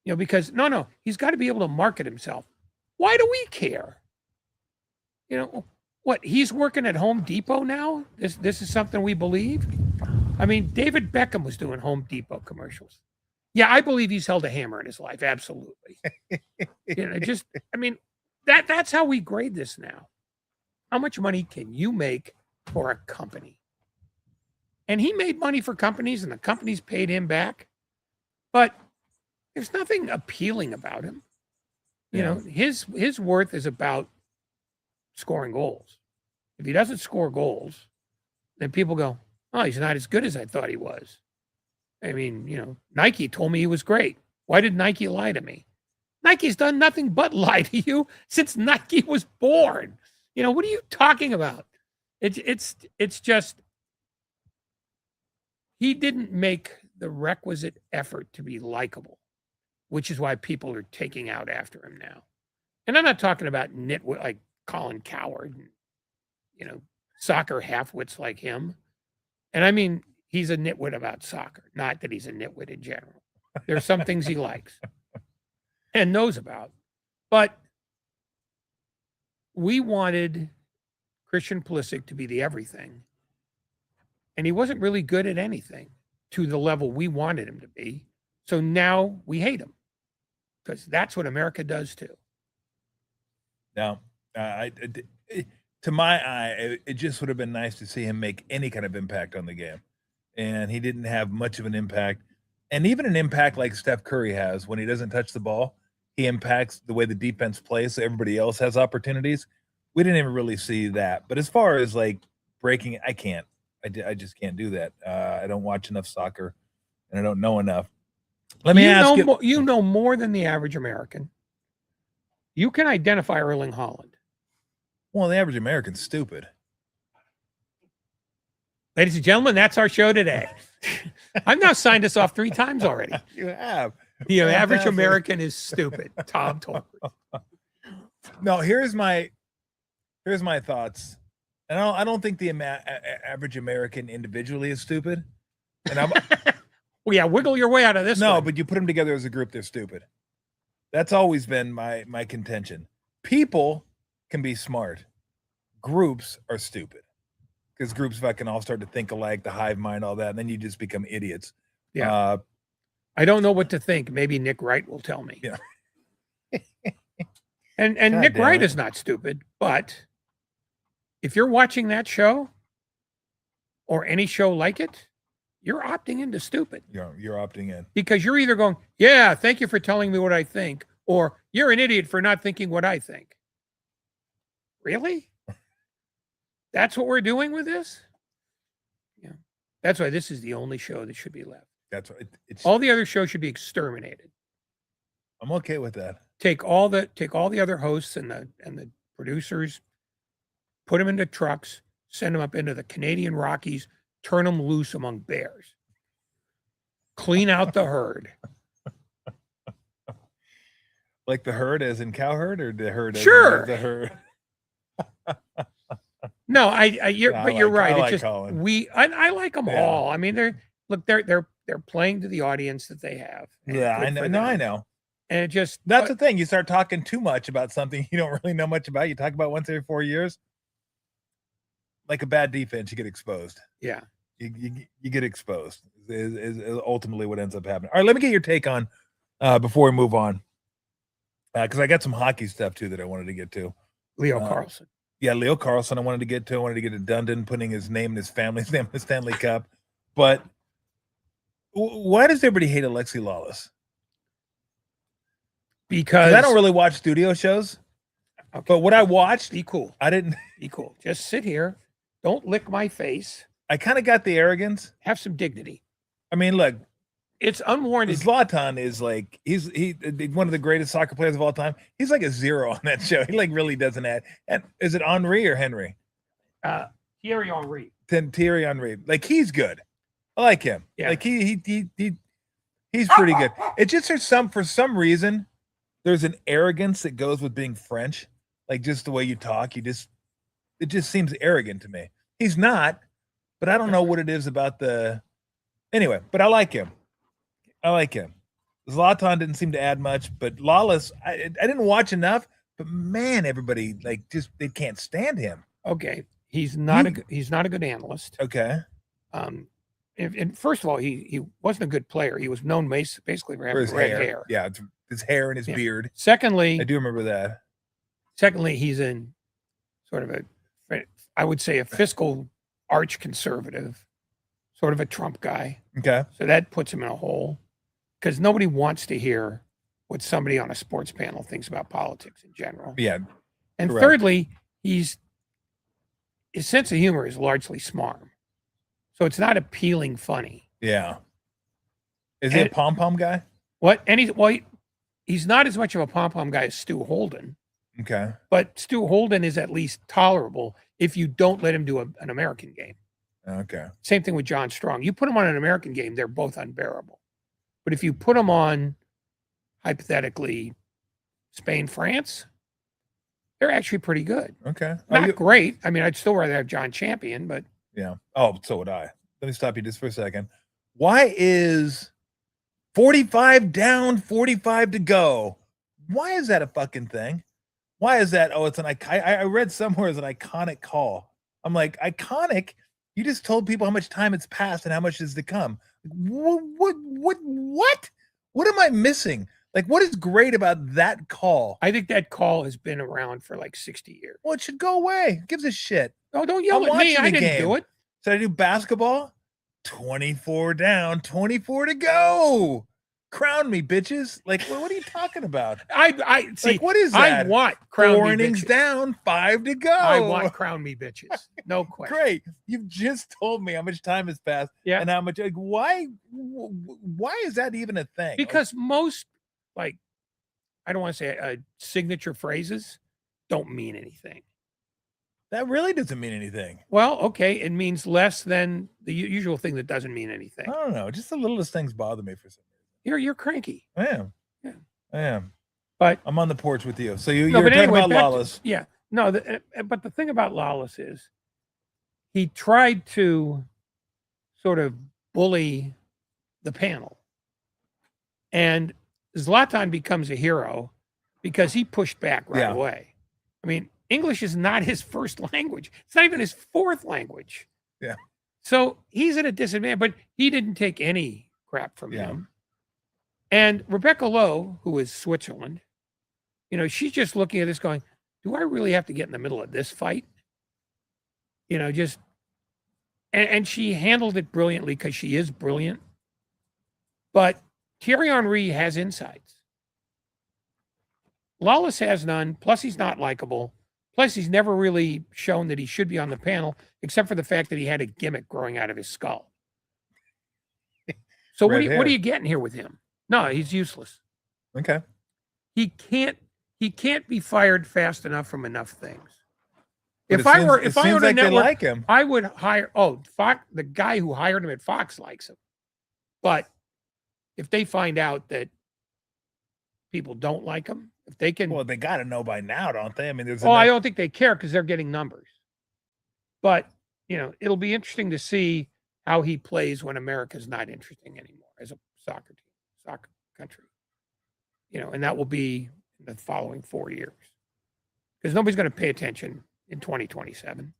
You know, because no, he's got to be able to market himself. Why do we care? You know, what, he's working at Home Depot now? This is something we believe? I mean, David Beckham was doing Home Depot commercials. Yeah, I believe he's held a hammer in his life. Absolutely. You know, just, I mean, that's how we grade this now. How much money can you make for a company? And he made money for companies, and the companies paid him back. But there's nothing appealing about him. You know, his worth is about scoring goals. If he doesn't score goals, then people go, oh, he's not as good as I thought he was. I mean, you know, Nike told me he was great. Why did Nike lie to me? Nike's done nothing but lie to you since Nike was born. You know, what are you talking about? It's just, he didn't make the requisite effort to be likable, which is why people are taking out after him now. And I'm not talking about nitwit like Colin Coward, and, you know, soccer halfwits like him. And I mean, he's a nitwit about soccer, not that he's a nitwit in general. There are some things he likes and knows about. But we wanted Christian Pulisic to be the everything. And he wasn't really good at anything to the level we wanted him to be. So now we hate him because that's what America does too. Now, to my eye, it just would have been nice to see him make any kind of impact on the game. And he didn't have much of an impact. And even an impact like Steph Curry has when he doesn't touch the ball, he impacts the way the defense plays so everybody else has opportunities. We didn't even really see that. But as far as like breaking, I can't. I just can't do that. I don't watch enough soccer, and I don't know enough. Let me ask you. You know more than the average American. You can identify Erling Haaland. Well, the average American's stupid. Ladies and gentlemen, that's our show today. I've now signed us off 3 times already. You have. The average American is stupid. Tom Tolbert. No, here's my thoughts. And I don't think the average American individually is stupid. And I'm well, yeah, wiggle your way out of this. No, one. But you put them together as a group, they're stupid. That's always been my contention. People can be smart. Groups are stupid. Because groups fucking all start to think alike, the hive mind, all that, and then you just become idiots. Yeah. I don't know what to think. Maybe Nick Wright will tell me. Yeah. and Nick Wright is not stupid, but if you're watching that show or any show like it, you're opting into stupid. You're opting in. Because you're either going, yeah, thank you for telling me what I think, or you're an idiot for not thinking what I think. Really? That's what we're doing with this? Yeah. That's why this is the only show that should be left. That's right. All the other shows should be exterminated. I'm okay with that. Take all the other hosts and the producers, put them into trucks, send them up into the Canadian Rockies, turn them loose among bears. Clean out the herd. Like the herd as in cow herd, or the herd as in the herd? No, you're right. I it's just I like them all. I mean, they're playing to the audience that they have. Yeah, I know. No, I know. And that's the thing. You start talking too much about something you don't really know much about. You talk about once every 4 years. Like a bad defense, you get exposed. Yeah. You get exposed is ultimately what ends up happening. All right, let me get your take on before we move on. Because I got some hockey stuff too that I wanted to get to. Leo Carlson. Yeah, Leo Carlson. I wanted to get to Dundon putting his name and his family's name in the Stanley Cup. But why does everybody hate Alexi Lawless? Because I don't really watch studio shows. Okay. But what I watched, be cool. I didn't be cool. Just sit here. Don't lick my face. I kind of got the arrogance. Have some dignity. I mean, look, it's unwarranted. Zlatan is like he's one of the greatest soccer players of all time. He's like a zero on that show. He like really doesn't add. And is it Henry or Henry? Thierry Henry. Thierry Henry. Like he's good. I like him. Yeah. Like he's pretty good. It just for some reason there's an arrogance that goes with being French. Like just the way you talk, it just seems arrogant to me. He's not, but I don't know what it is about anyway, but I like him. Zlatan didn't seem to add much, but Lawless, I didn't watch enough, but man, everybody like just they can't stand him. Okay. He's not a good analyst. Okay. And first of all, he wasn't a good player. He was known basically for having red hair. Yeah, his hair and his beard. Secondly, I do remember that. Secondly, he's in sort of I would say a fiscal arch conservative, sort of a Trump guy. Okay. So that puts him in a hole because nobody wants to hear what somebody on a sports panel thinks about politics in general. Yeah. And thirdly, his sense of humor is largely smarm. So it's not appealing funny. Yeah. Is he a pom-pom guy? What? And he's not as much of a pom-pom guy as Stu Holden. Okay. But Stu Holden is at least tolerable if you don't let him do an American game. Okay. Same thing with John Strong. You put him on an American game, they're both unbearable. But if you put him on, hypothetically, Spain, France, they're actually pretty good. Okay. Not great. I mean, I'd still rather have John Champion, but. Yeah. Oh, so would I. Let me stop you just for a second. Why is 45 down, 45 to go? Why is that a fucking thing? Why is that? Oh, it's I read somewhere as an iconic call. I'm like, iconic? You just told people how much time it's passed and how much is to come. What? What am I missing? Like, what is great about that call? I think that call has been around for like 60 years. Well, it should go away. Who gives a shit? Oh, don't yell at me. I didn't do it. Did I do basketball? 24 down, 24 to go. Crown me, bitches. Like, what are you talking about? I see. Like, what is that? I want crown 4 me innings bitches. Down, 5 to go. I want crown me bitches. No question. Great. You've just told me how much time has passed. Yeah. And how much, like, why is that even a thing? Because most, like, I don't want to say signature phrases don't mean anything. That really doesn't mean anything. Well, okay. It means less than the usual thing that doesn't mean anything. I don't know. Just the littlest things bother me for some reason. You're cranky. I am. Yeah. I am. But I'm on the porch with you. So you're talking anyway, about Lawless. Yeah. No, but the thing about Lawless is he tried to sort of bully the panel. And Zlatan becomes a hero because he pushed back right away. I mean, English is not his first language. It's not even his fourth language. Yeah. So he's at a disadvantage, but he didn't take any crap from him. And Rebecca Lowe, who is Switzerland, she's just looking at this going, do I really have to get in the middle of this fight? And she handled it brilliantly because she is brilliant. But Thierry Henry has insights. Lawless has none. Plus, he's not likable. Plus, he's never really shown that he should be on the panel, except for the fact that he had a gimmick growing out of his skull. So what are you getting here with him? No, he's useless. Okay. He can't be fired fast enough from enough things. But if I owned a network, like him. I would hire. Oh, Fox, the guy who hired him at Fox likes him, but if they find out that people don't like him, if they can, well, they got to know by now, don't they? I mean, I don't think they care because they're getting numbers. But it'll be interesting to see how he plays when America's not interesting anymore as a soccer country. And that will be in the following 4 years because nobody's going to pay attention in 2027.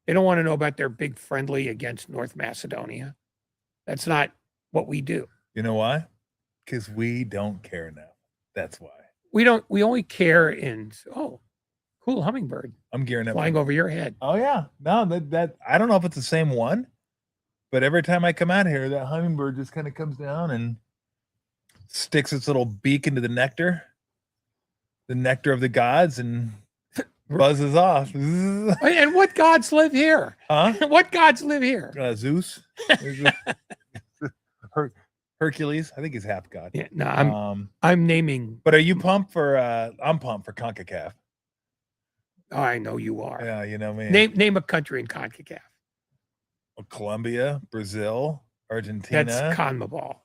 They don't want to know about their big friendly against North Macedonia. That's not what we do. You know why? Because we don't care enough. That's why. We only care in, Cool hummingbird I'm gearing up. flying over your head. Oh yeah, no, that I don't know if it's the same one, but every time I come out here, that hummingbird just kind of comes down and sticks its little beak into the nectar of the gods, and buzzes off. And what gods live here? Huh? What gods live here? Zeus, Hercules. I think he's half god. Yeah, no, I'm naming. But are you pumped for? I'm pumped for CONCACAF. Oh, I know you are. Yeah, you know me. Name a country in CONCACAF. Colombia, Brazil, Argentina. That's CONMEBOL.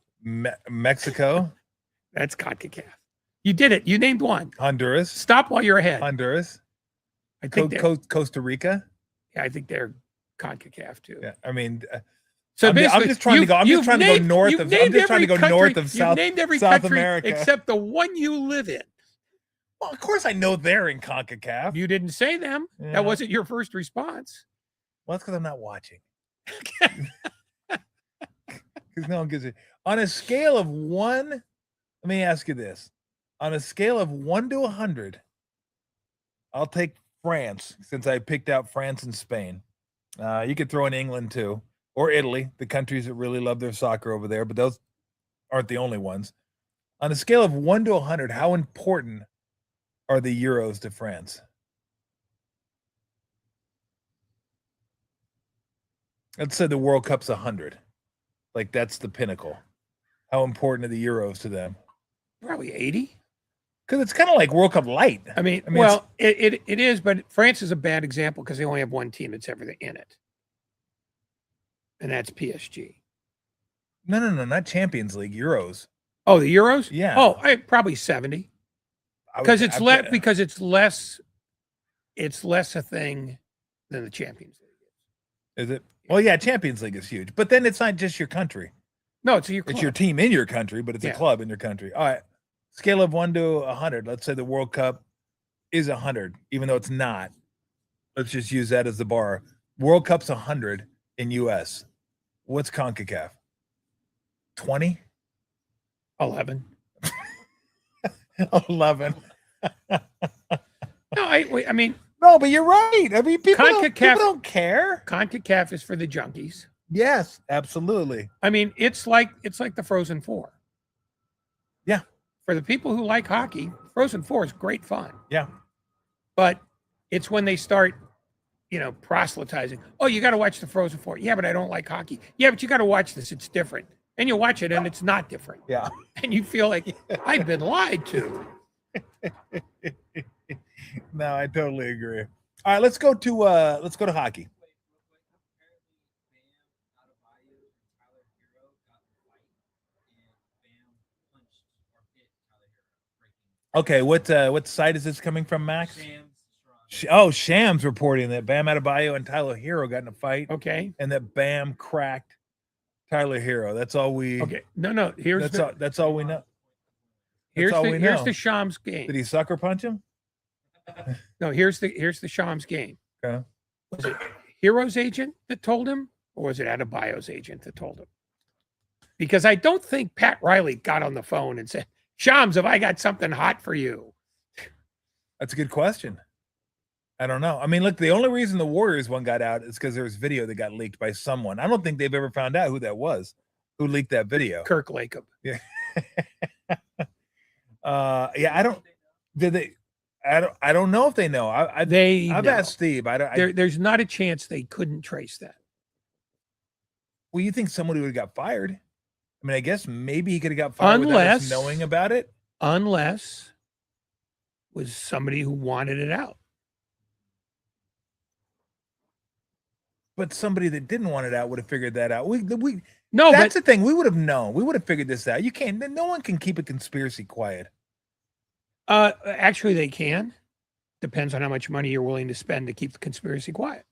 Mexico. That's CONCACAF. You did it. You named one. Honduras. Stop while you're ahead. Honduras. I think Costa Rica. Yeah, I think they're CONCACAF too. Yeah, I mean, so I'm just trying to go. I'm just trying to go north of. I'm just trying to go north of South. You've named every South country America except the one you live in. Well, of course I know they're in CONCACAF. You didn't say them. Yeah. That wasn't your first response. Well, that's because I'm not watching. Because no one gives it. On a scale of 1, let me ask you this: on a scale of 1 to 100, I'll take France, since I picked out France and Spain. You could throw in England too, or Italy, the countries that really love their soccer over there, but those aren't the only ones. On a scale of 1 to 100, how important are the Euros to France? Let's say the World Cup's 100. Like, that's the pinnacle. How important are the Euros to them? Probably 80. Because it's kind of like World Cup light. I mean well, it is, but France is a bad example because they only have one team that's ever in it. And that's PSG. No, not Champions League, Euros. Oh, the Euros? Yeah. Oh, probably 70. Because it's less a thing than the Champions League. Is it? Well, yeah, Champions League is huge. But then it's not just your country. No, it's your club. It's your team in your country, but it's a club in your country. All right. Scale of 1 to 100. Let's say the World Cup is 100, even though it's not. Let's just use that as the bar. World Cup's 100 in U.S. What's CONCACAF? 20? 11. 11. No, I mean. No, but you're right. I mean, people don't care. CONCACAF is for the junkies. Yes, absolutely. I mean, it's like the Frozen Four. Yeah. For the people who like hockey, Frozen Four is great fun. Yeah. But it's when they start, proselytizing. Oh, you got to watch the Frozen Four. Yeah, but I don't like hockey. Yeah, but you got to watch this. It's different. And you watch it and it's not different. Yeah. And you feel like I've been lied to. No, I totally agree. All right, let's go to hockey. Okay, what site is this coming from, Max? Shams reporting that Bam Adebayo and Tyler Hero got in a fight. Okay. And that Bam cracked Tyler Hero. That's all we. Okay. No. That's all we know. Here's the Shams game. Did he sucker punch him? No. Here's the Shams game. Okay. Was it Hero's agent that told him, or was it Adebayo's agent that told him? Because I don't think Pat Riley got on the phone and said, "Shams, have I got something hot for you?" That's a good question. I don't know. I mean, look, the only reason the Warriors one got out is because there was video that got leaked by someone. I don't think they've ever found out who that was, who leaked that video. Kirk Lacob. Yeah. I don't. Did they? I don't know if they know. I've asked Steve. There's not a chance they couldn't trace that. Well, you think somebody would have got fired? I mean, I guess maybe he could have got fired without us knowing about it. Unless was somebody who wanted it out. But somebody that didn't want it out would have figured that out. That's the thing. We would have known. We would have figured this out. You can't. No one can keep a conspiracy quiet. Actually, they can. Depends on how much money you're willing to spend to keep the conspiracy quiet.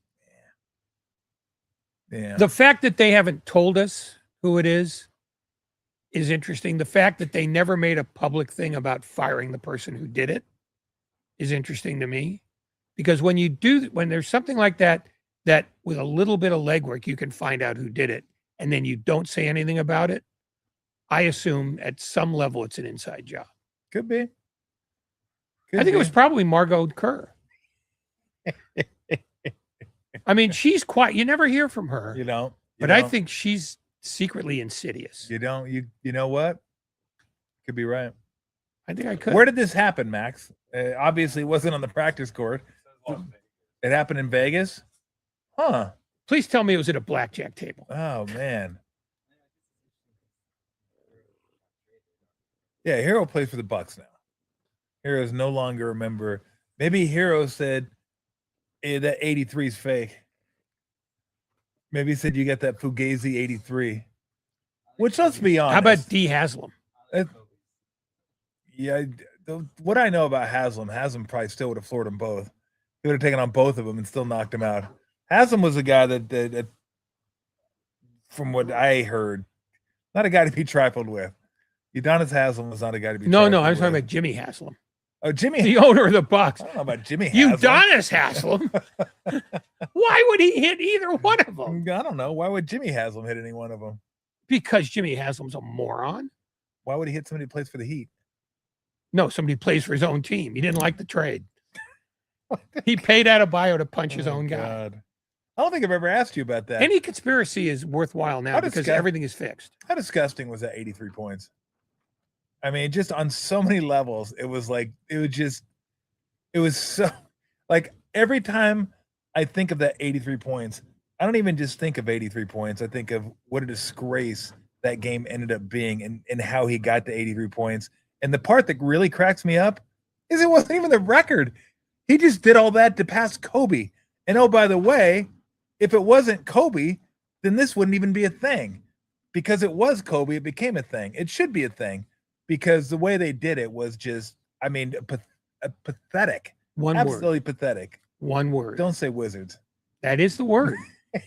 Yeah. The fact that they haven't told us who it is interesting. The fact that they never made a public thing about firing the person who did it is interesting to me. Because when there's something like that with a little bit of legwork, you can find out who did it, and then you don't say anything about it, I assume at some level it's an inside job. Could be. I think it was probably Margot Kerr. I mean, she's quiet. You never hear from her. You don't. But I think she's secretly insidious. You don't. You know what? Could be right. I think I could. Where did this happen, Max? Obviously, it wasn't on the practice court. It happened in Vegas? Huh. Please tell me it was at a blackjack table. Oh, man. Yeah, Hero plays for the Bucks now. Hero is no longer a member. Maybe Hero said that 83 is fake. Maybe he said you got that Fugazi 83. Which, let's be honest. How about D. Haslam? Yeah, what I know about Haslam probably still would have floored them both. He would have taken on both of them and still knocked him out. Haslam was a guy that from what I heard, not a guy to be trifled with. Udonis Haslam was not a guy to be trifled with. No, I was talking about Jimmy Haslam. Oh, Jimmy. The owner of the Bucks. I don't know about Jimmy Haslam. Udonis Haslam? Why would he hit either one of them? I don't know. Why would Jimmy Haslam hit any one of them? Because Jimmy Haslam's a moron. Why would he hit somebody who plays for the Heat? No, somebody plays for his own team. He didn't like the trade. He paid Adebayo to punch his own guy. I don't think I've ever asked you about that. Any conspiracy is worthwhile now because everything is fixed. How disgusting was that 83 points? I mean, just on so many levels, it was so, like, every time I think of that 83 points, I don't even just think of 83 points. I think of what a disgrace that game ended up being and how he got to 83 points. And the part that really cracks me up is it wasn't even the record. He just did all that to pass Kobe. And oh, by the way, if it wasn't Kobe, then this wouldn't even be a thing. Because it was Kobe, it became a thing. It should be a thing. Because the way they did it was just, I mean, pathetic. Absolutely pathetic. One word. Don't say Wizards. That is the word. I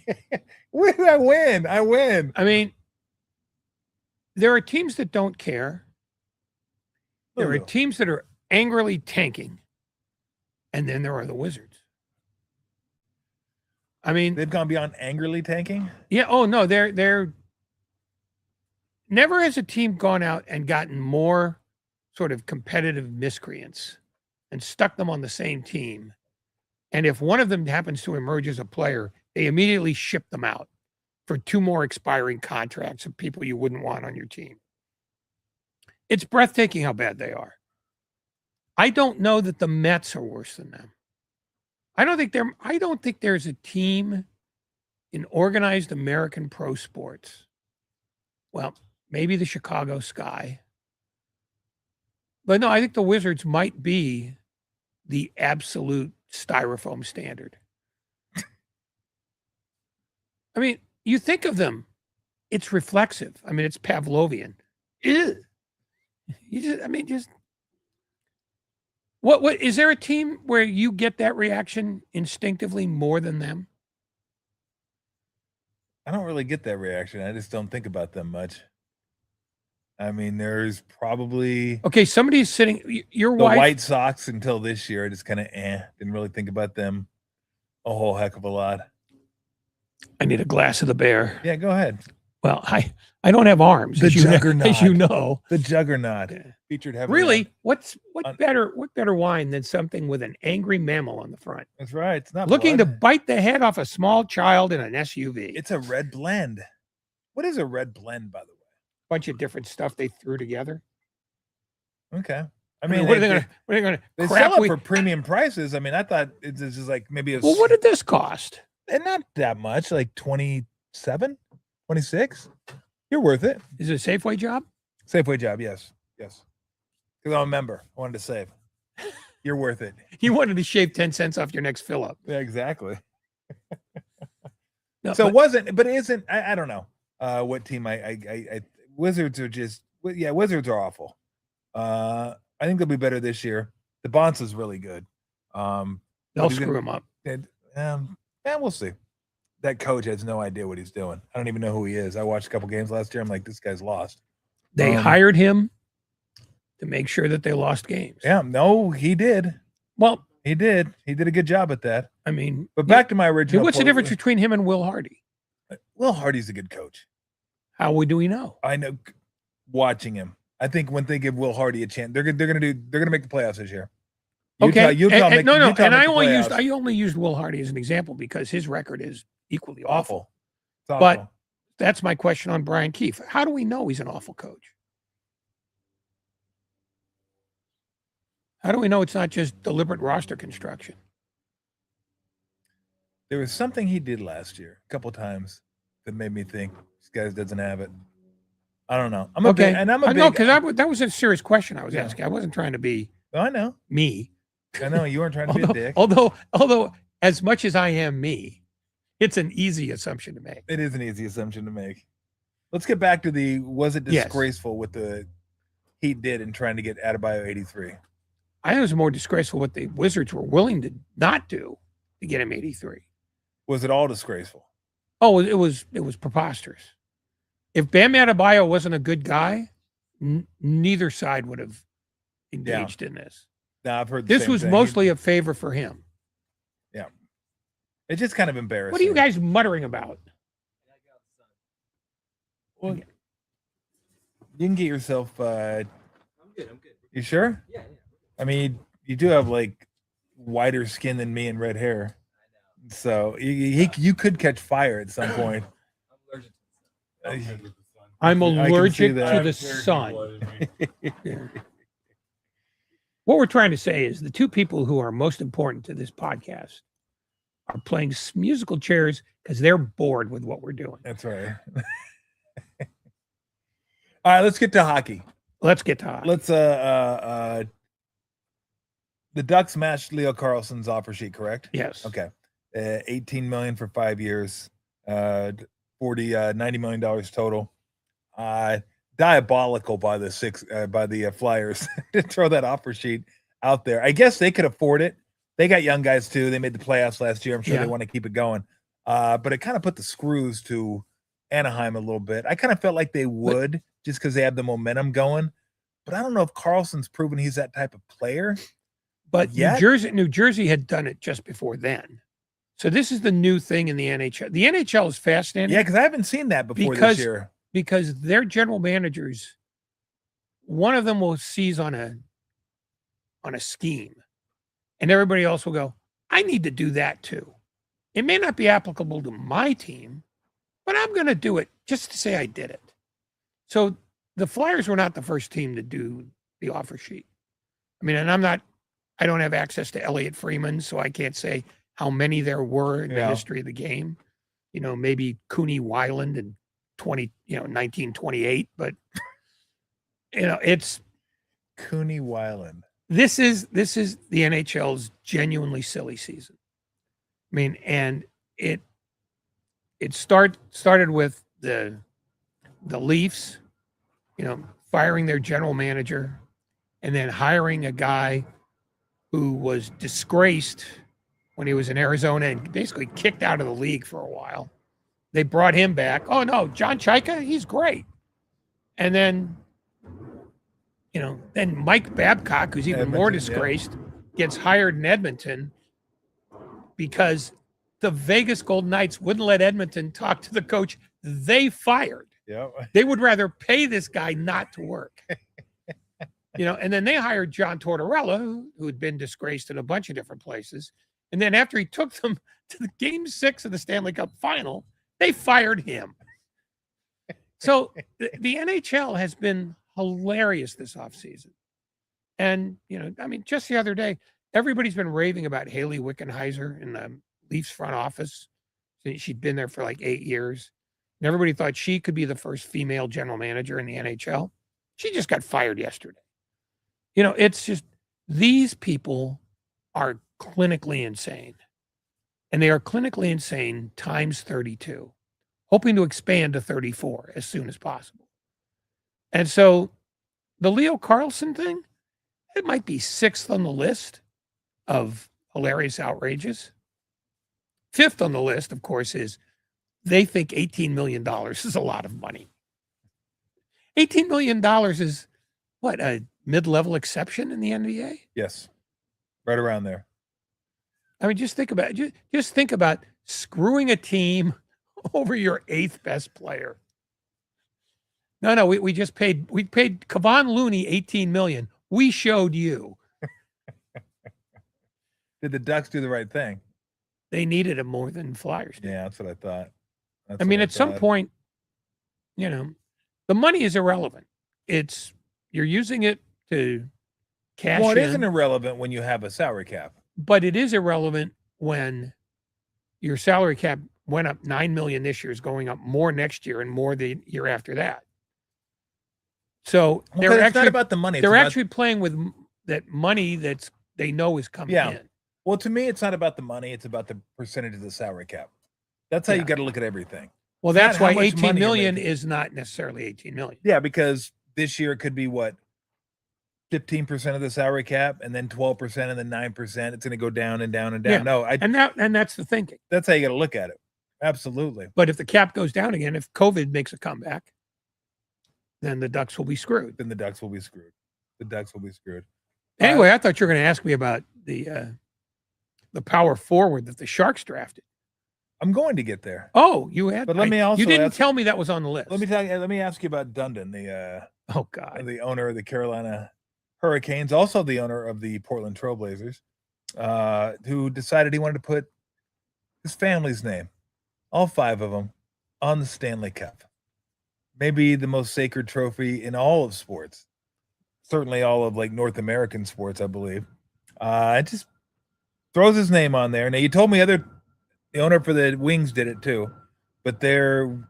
win. I mean, there are teams that don't care. There are teams that are angrily tanking. And then there are the Wizards. I mean, they've gone beyond angrily tanking? Yeah. Oh, no, they're never has a team gone out and gotten more sort of competitive miscreants and stuck them on the same team. And if one of them happens to emerge as a player, they immediately ship them out for 2 more expiring contracts of people you wouldn't want on your team. It's breathtaking how bad they are. I don't know that the Mets are worse than them. I don't think there's a team in organized American pro sports. Well, maybe the Chicago Sky. But no, I think the Wizards might be the absolute styrofoam standard. I mean, you think of them, it's reflexive. I mean, it's Pavlovian. Ew. What is there a team where you get that reaction instinctively more than them? I don't really get that reaction. I just don't think about them much. I mean, there's probably somebody's sitting. Your the wife, White Sox until this year. I just kind of didn't really think about them a whole heck of a lot. I need a glass of the bear. Yeah, go ahead. Well, I don't have arms. The juggernaut, as you know. The juggernaut featured heavily. Really, what better wine than something with an angry mammal on the front? That's right. It's not looking blood. to bite the head off a small child in an SUV. It's a red blend. What is a red blend, by the way? Bunch of different stuff they threw together. Okay. I mean, what are they going to? They sell it for premium prices. I mean, I thought it's just like maybe. Well, what did this cost? And not that much, like 27, 26. You're worth it. Is it a Safeway job? Safeway job, yes. Because I'm a member. I wanted to save. You're worth it. You wanted to shave 10 cents off your next fill up. Yeah, exactly. No, so it wasn't, but it isn't. I don't know what team I Wizards are just. Yeah, Wizards are awful. I think they'll be better this year. The Bonds is really good. They'll screw him up. Yeah, we'll see. That coach has no idea what he's doing. I don't even know who he is. I watched a couple games last year. I'm like, this guy's lost. They hired him to make sure that they lost games. Yeah, no, he did. Well, he did. He did a good job at that. I mean, but back to my original. What's the difference between him and Will Hardy? Will Hardy's a good coach. How do we know? I know. Watching him, I think when they give Will Hardy a chance, they're gonna make the playoffs this year. Okay. Utah make no. Utah And make the playoffs. I only used Will Hardy as an example because his record is equally awful. It's awful. But that's my question on Brian Keefe. How do we know he's an awful coach? How do we know it's not just deliberate roster construction? There was something he did last year, a couple times, that made me think this guy doesn't have it. I don't know. I'm a big. No, because that was a serious question I was asking. I wasn't trying to be. I know. Me. I know you weren't trying to be a dick. Although, as much as I am me, it's an easy assumption to make. It is an easy assumption to make. Let's get back to was it disgraceful what the Heat did in trying to get Adebayo 83? I think it was more disgraceful what the Wizards were willing to not do to get him 83. Was it all disgraceful? Oh, it was preposterous. If Bam Adebayo wasn't a good guy, neither side would have engaged in this. Now I've heard this was mostly a favor for him. Yeah, it's just kind of embarrassing. What are you guys muttering about? Well, you can get yourself. I'm good. You sure? Yeah. I mean, you do have like whiter skin than me and red hair, so you could catch fire at some point. I'm allergic to the sun. Yeah. What we're trying to say is the two people who are most important to this podcast are playing musical chairs because they're bored with what we're doing. That's right. All right, let's get to hockey. Let's the Ducks matched Leo Carlsson's offer sheet, correct? Yes. Okay. $18 million for 5 years, $90 million total. Diabolical by the Flyers to throw that offer sheet out there. I guess they could afford it. They got young guys too. They made the playoffs last year. I'm sure they want to keep it going. But it kind of put the screws to Anaheim a little bit. I kind of felt like they would just because they have the momentum going. But I don't know if Carlson's proven he's that type of player. But New Jersey had done it just before then. So this is the new thing in the NHL. The NHL is fascinating. Yeah, because I haven't seen that before this year. Because their general managers, one of them will seize on a scheme, and everybody else will go, I need to do that too. It may not be applicable to my team, but I'm going to do it just to say I did it. So the Flyers were not the first team to do the offer sheet. I mean, and I don't have access to Elliot Freeman, so I can't say how many there were in the history of the game. You know, maybe Cooney Weiland and 1928, but it's Cooney Weiland. This is the NHL's genuinely silly season. I mean, and it started with the Leafs, firing their general manager and then hiring a guy who was disgraced when he was in Arizona and basically kicked out of the league for a while. They brought him back. Oh no, John Chaika, he's great. And then, then Mike Babcock, who's even more disgraced, gets hired in Edmonton because the Vegas Golden Knights wouldn't let Edmonton talk to the coach they fired. Yep. They would rather pay this guy not to work. And then they hired John Tortorella, who had been disgraced in a bunch of different places. And then after he took them to the Game 6 of the Stanley Cup Final, they fired him. So the NHL has been hilarious this offseason. And, just the other day, everybody's been raving about Haley Wickenheiser in the Leafs front office. She'd been there for like 8 years. And everybody thought she could be the first female general manager in the NHL. She just got fired yesterday. It's just these people are clinically insane. And they are clinically insane times 32, hoping to expand to 34 as soon as possible. And so the Leo Carlsson thing, it might be 6th on the list of hilarious outrages. 5th on the list, of course, is they think $18 million is a lot of money. $18 million is what, a mid-level exception in the NBA? Yes. Right around there. I mean, just think about screwing a team over your 8th best player. No, we paid Kevon Looney $18 million. We showed you. Did the Ducks do the right thing? They needed him more than Flyers did. Yeah, that's what I thought. I mean, at some point, the money is irrelevant. You're using it to cash Well, it in. isn't irrelevant when you have a salary cap. But it is irrelevant when your salary cap went up $9 million this year, is going up more next year and more the year after that. So it's not about the money. They're actually playing with that money they know is coming in. Well, to me, it's not about the money. It's about the percentage of the salary cap. That's how you got to look at everything. Well, that's why 18 million is not necessarily 18 million. Yeah, because this year it could be what? 15% of the salary cap, and then 12%, and then 9%. It's going to go down and down and down. Yeah. And that's the thinking. That's how you got to look at it. Absolutely. But if the cap goes down again, if COVID makes a comeback, then the Ducks will be screwed. Then the Ducks will be screwed. The Ducks will be screwed. Anyway, I thought you were going to ask me about the power forward that the Sharks drafted. I'm going to get there. Oh, you had. But let me also. You didn't tell me that was on the list. Let me ask you about Dundon, the owner of the Carolina Hurricanes, also the owner of the Portland Trailblazers, who decided he wanted to put his family's name, all 5 of them, on the Stanley Cup. Maybe the most sacred trophy in all of sports. Certainly all of North American sports, I believe. It just throws his name on there. Now, you told me the owner for the Wings did it too, but there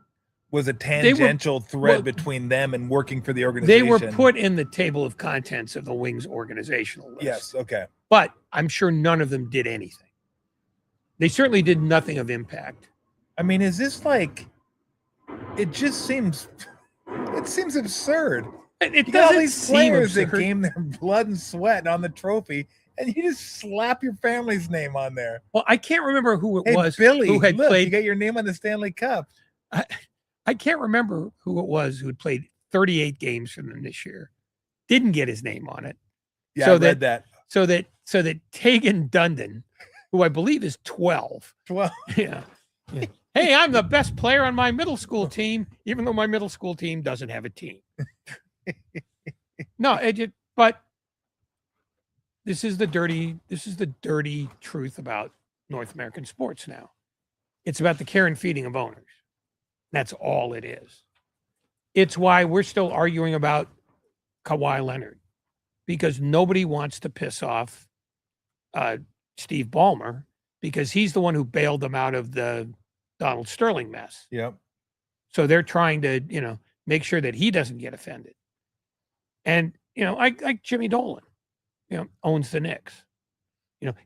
was a tangential thread between them and working for the organization. They were put in the table of contents of the Wings organizational list. Yes, okay. But I'm sure none of them did anything. They certainly did nothing of impact. I mean, is this it just seems absurd. It you doesn't got all these seem players absurd. that came their blood and sweat on the trophy, and you just slap your family's name on there. Well, I can't remember who it was. Billy, who had played. You got your name on the Stanley Cup. I can't remember who it was who had played 38 games for them this year. Didn't get his name on it. Yeah, I read that. So that Tegan Dundon, who I believe is 12. 12. Yeah. Hey, I'm the best player on my middle school team, even though my middle school team doesn't have a team. No, but this is the dirty truth about North American sports now. It's about the care and feeding of owners. That's all it is. It's why we're still arguing about Kawhi Leonard, because nobody wants to piss off Steve Ballmer, because he's the one who bailed them out of the Donald Sterling mess. Yep. So they're trying to, make sure that he doesn't get offended. And, like Jimmy Dolan, owns the Knicks.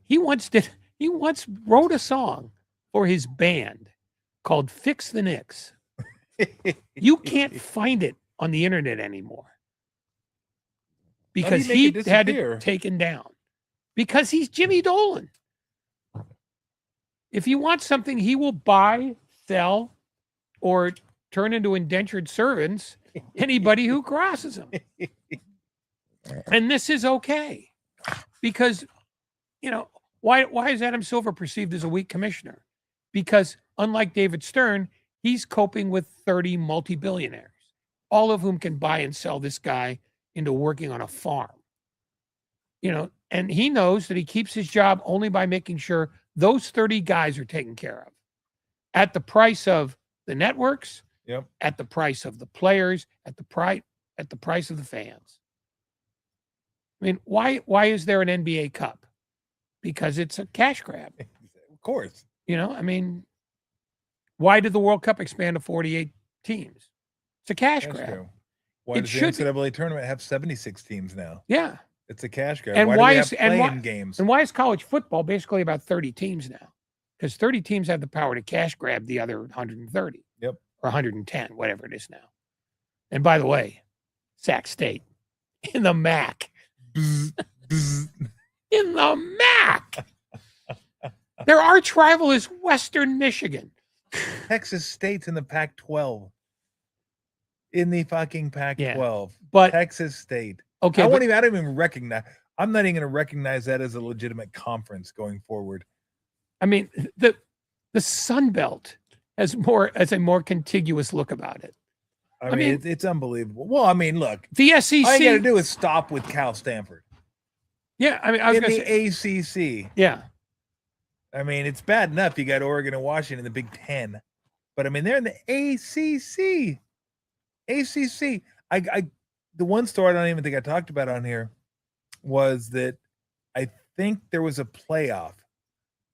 He once wrote a song for his band called Fix the Knicks. You can't find it on the internet anymore because he had it taken down because he's Jimmy Dolan. If he wants something, he will buy, sell, or turn into indentured servants anybody who crosses him. And this is okay because, why is Adam Silver perceived as a weak commissioner? Because unlike David Stern, he's coping with 30 multi-billionaires, all of whom can buy and sell this guy into working on a farm. And he knows that he keeps his job only by making sure those 30 guys are taken care of at the price of the networks, at the price of the players, at the price of the fans. I mean, why is there an NBA Cup? Because it's a cash grab. Of course. Why did the World Cup expand to 48 teams? It's a cash grab. Why does the NCAA tournament have 76 teams now? Yeah. It's a cash grab. And why do we have play-in games? And why is college football basically about 30 teams now? Because 30 teams have the power to cash grab the other 130. Yep. Or 110, whatever it is now. And by the way, Sac State in the MAC. In the MAC. Their arch rival is Western Michigan. Texas State's in the Pac-12. In the fucking Pac-12. But Texas State. Okay. I'm not even recognize. I'm not even going to recognize that as a legitimate conference going forward. I mean, the Sun Belt has a more contiguous look about it. I mean, it's unbelievable. Well, I mean, look, the SEC. All you got to do is stop with Cal Stanford. Yeah, I mean, I was in going the ACC. Yeah, I mean, it's bad enough you got Oregon and Washington in the Big Ten, but I mean they're in the ACC. ACC. The one story I don't even think I talked about on here was that I think there was a playoff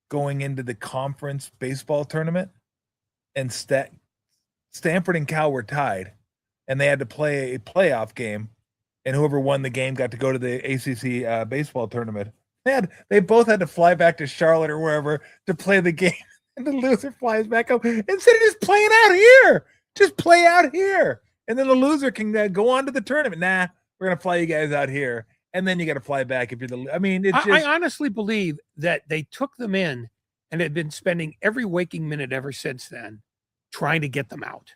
going into the conference baseball tournament, and Stanford and Cal were tied, and they had to play a playoff game, and whoever won the game got to go to the ACC baseball tournament. They both had to fly back to Charlotte or wherever to play the game, and the loser flies back up instead of just playing out here. Just play out here, and then the loser can go on to the tournament. Nah, we're gonna fly you guys out here, and then you got to fly back if you're the. I mean, I honestly believe that they took them in and had been spending every waking minute ever since then trying to get them out.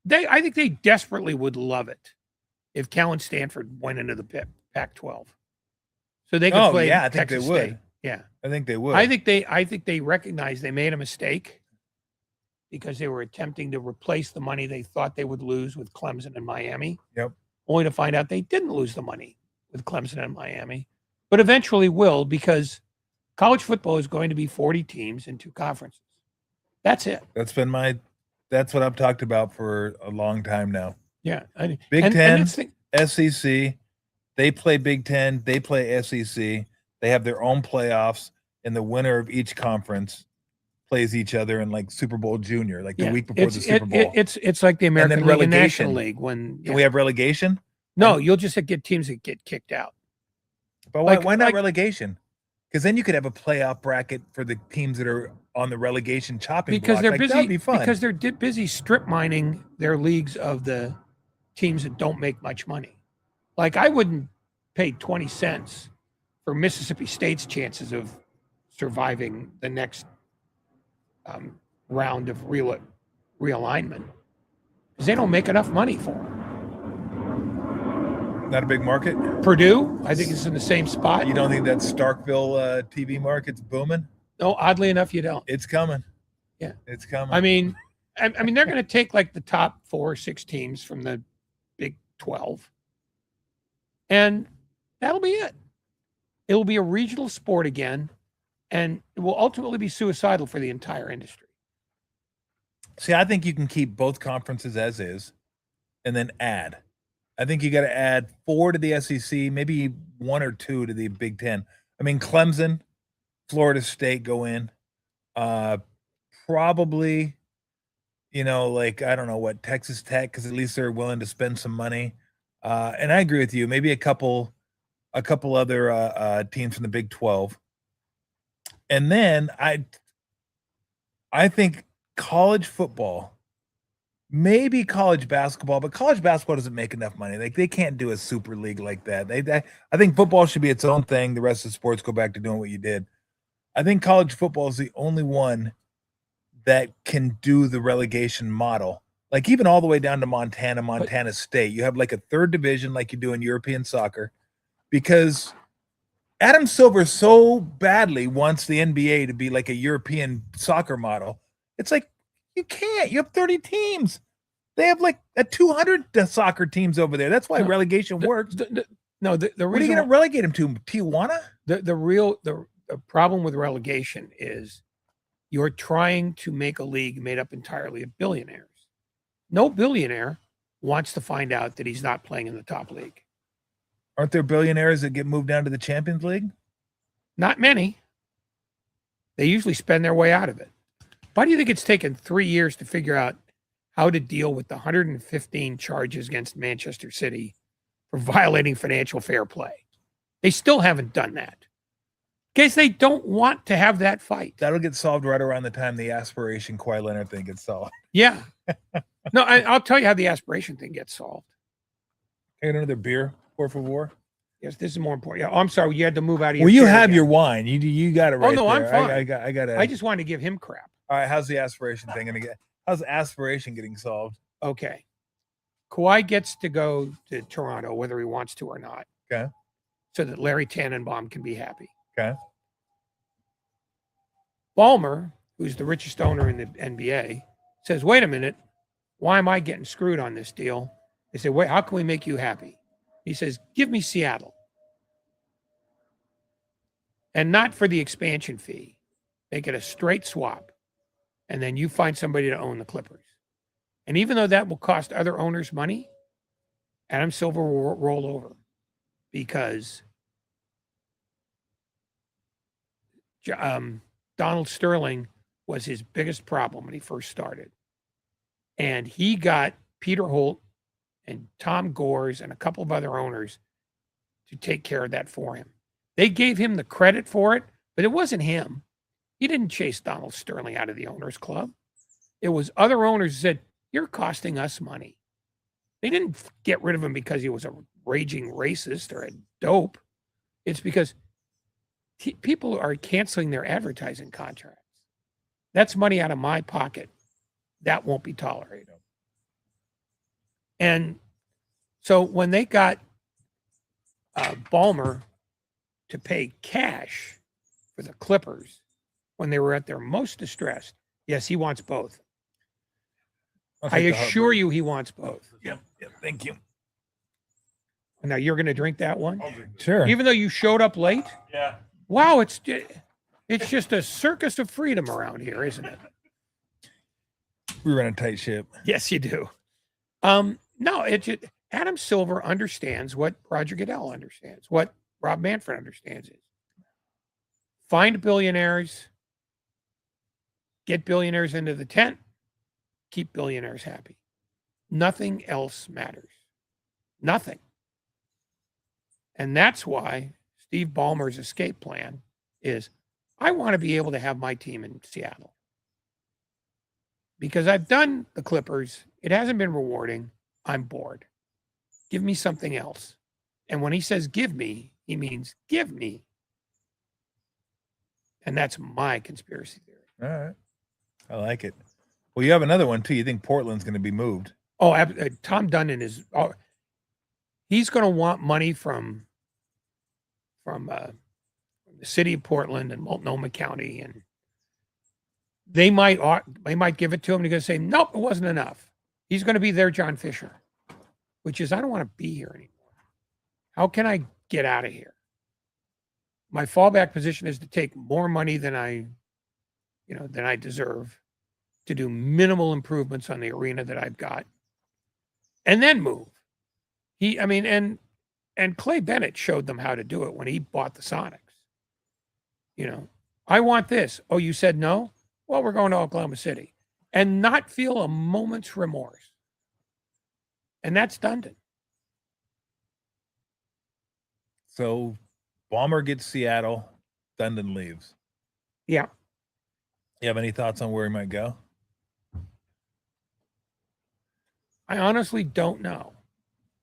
I think they desperately would love it if Cal and Stanford went into the Pac-12, so they could play. Yeah, I think Texas they would. State. Yeah, I think they would. I think they recognize they made a mistake because they were attempting to replace the money they thought they would lose with Clemson and Miami. Yep. Only to find out they didn't lose the money with Clemson and Miami, but eventually will, because college football is going to be 40 teams in 2 conferences. That's it. That's what I've talked about for a long time now. Yeah. Big Ten, SEC, they play Big Ten, they play SEC. They have their own playoffs, and the winner of each conference plays each other in like Super Bowl Junior, like the week before the Super Bowl. It's like the American League and National League. Can we have relegation? No, you'll just get teams that get kicked out. But why not relegation? Because then you could have a playoff bracket for the teams that are on the relegation chopping block. They're busy. That'd be fun. Because they're busy strip mining their leagues of the teams that don't make much money. Like, I wouldn't pay 20 cents for Mississippi State's chances of surviving the next round of realignment, because they don't make enough money for them. Not a big market. Purdue, I think, is in the same spot. You don't think that Starkville TV market's booming? No, oddly enough, you don't. It's coming. Yeah, it's coming. I mean, they're going to take like the top 4 or 6 teams from the Big 12, and that'll be it. It will be a regional sport again, and it will ultimately be suicidal for the entire industry. See, I think you can keep both conferences as is, and then add. I think you got to add 4 to the SEC, maybe 1 or 2 to the Big Ten. I mean, Clemson, Florida State go in. Probably, I don't know what, Texas Tech, because at least they're willing to spend some money. And I agree with you. Maybe a couple other teams from the Big 12. And then I think college football, maybe college basketball, but college basketball doesn't make enough money. Like, they can't do a super league like that. I think football should be its own thing. The rest of the sports go back to doing what you did. I think college football is the only one that can do the relegation model. Like, even all the way down to Montana State, you have like a 3rd division like you do in European soccer, because Adam Silver so badly wants the NBA to be like a European soccer model. It's like, you can't. You have 30 teams. They have like a 200 soccer teams over there. That's why relegation works. The reason, what are you going to relegate them to? Tijuana? The problem with relegation is you're trying to make a league made up entirely of billionaires. No billionaire wants to find out that he's not playing in the top league. Aren't there billionaires that get moved down to the Champions League? Not many. They usually spend their way out of it. Why do you think it's taken 3 years to figure out how to deal with the 115 charges against Manchester City for violating financial fair play? They still haven't done that, because they don't want to have that fight. That'll get solved right around the time the aspiration Kawhi Leonard thing gets solved. Yeah. No, I'll tell you how the aspiration thing gets solved. Get another beer, por favor. Yes, this is more important. Yeah, I'm sorry, you had to move out of your. Well, you have your wine. You got it right. Oh no, there. I'm fine. I got it. I just wanted to give him crap. All right, how's the aspiration thing gonna get? How's aspiration getting solved? Okay, Kawhi gets to go to Toronto whether he wants to or not. Okay. So that Larry Tannenbaum can be happy. Okay. Ballmer, who's the richest owner in the NBA, says, "Wait a minute, why am I getting screwed on this deal?" They say, "Wait, how can we make you happy?" He says, "Give me Seattle, and not for the expansion fee, make it a straight swap, and then you find somebody to own the Clippers. And even though that will cost other owners money, Adam Silver will roll over because Donald Sterling was his biggest problem when he first started. And he got Peter Holt and Tom Gores and a couple of other owners to take care of that for him. They gave him the credit for it, but it wasn't him. He didn't chase Donald Sterling out of the owners club. It was other owners who said, "You're costing us money." They didn't get rid of him because he was a raging racist or a dope. It's because people are canceling their advertising contracts. That's money out of my pocket. That won't be tolerated. And so when they got Ballmer to pay cash for the Clippers when they were at their most distressed, yes, he wants both. I assure you he wants both. Yep, thank you. Now you're going to drink that one? Sure. Even though you showed up late? Yeah. Wow, it's just a circus of freedom around here, isn't it? We run a tight ship. Yes, you do. No, Adam Silver understands what Roger Goodell understands, what Rob Manfred understands is find billionaires, get billionaires into the tent, keep billionaires happy. Nothing else matters. Nothing. And that's why Steve Ballmer's escape plan is, I want to be able to have my team in Seattle. Because I've done the Clippers. It hasn't been rewarding. I'm bored. Give me something else. And when he says give me, he means give me. And that's my conspiracy theory. All right. I like it. Well, you have another one too. You think Portland's going to be moved? Oh, Tom Dundon is. He's going to want money from the city of Portland and Multnomah County, and they might give it to him. And he's going to say, nope, it wasn't enough. He's going to be their John Fisher, which is, I don't want to be here anymore. How can I get out of here? My fallback position is to take more money than I deserve, to do minimal improvements on the arena that I've got, and then move. And Clay Bennett showed them how to do it when he bought the Sonics. I want this. Oh, you said no? Well, we're going to Oklahoma City. And not feel a moment's remorse. And that's Dundon. So Ballmer gets Seattle, Dundon leaves. Yeah. You have any thoughts on where he might go? I honestly don't know,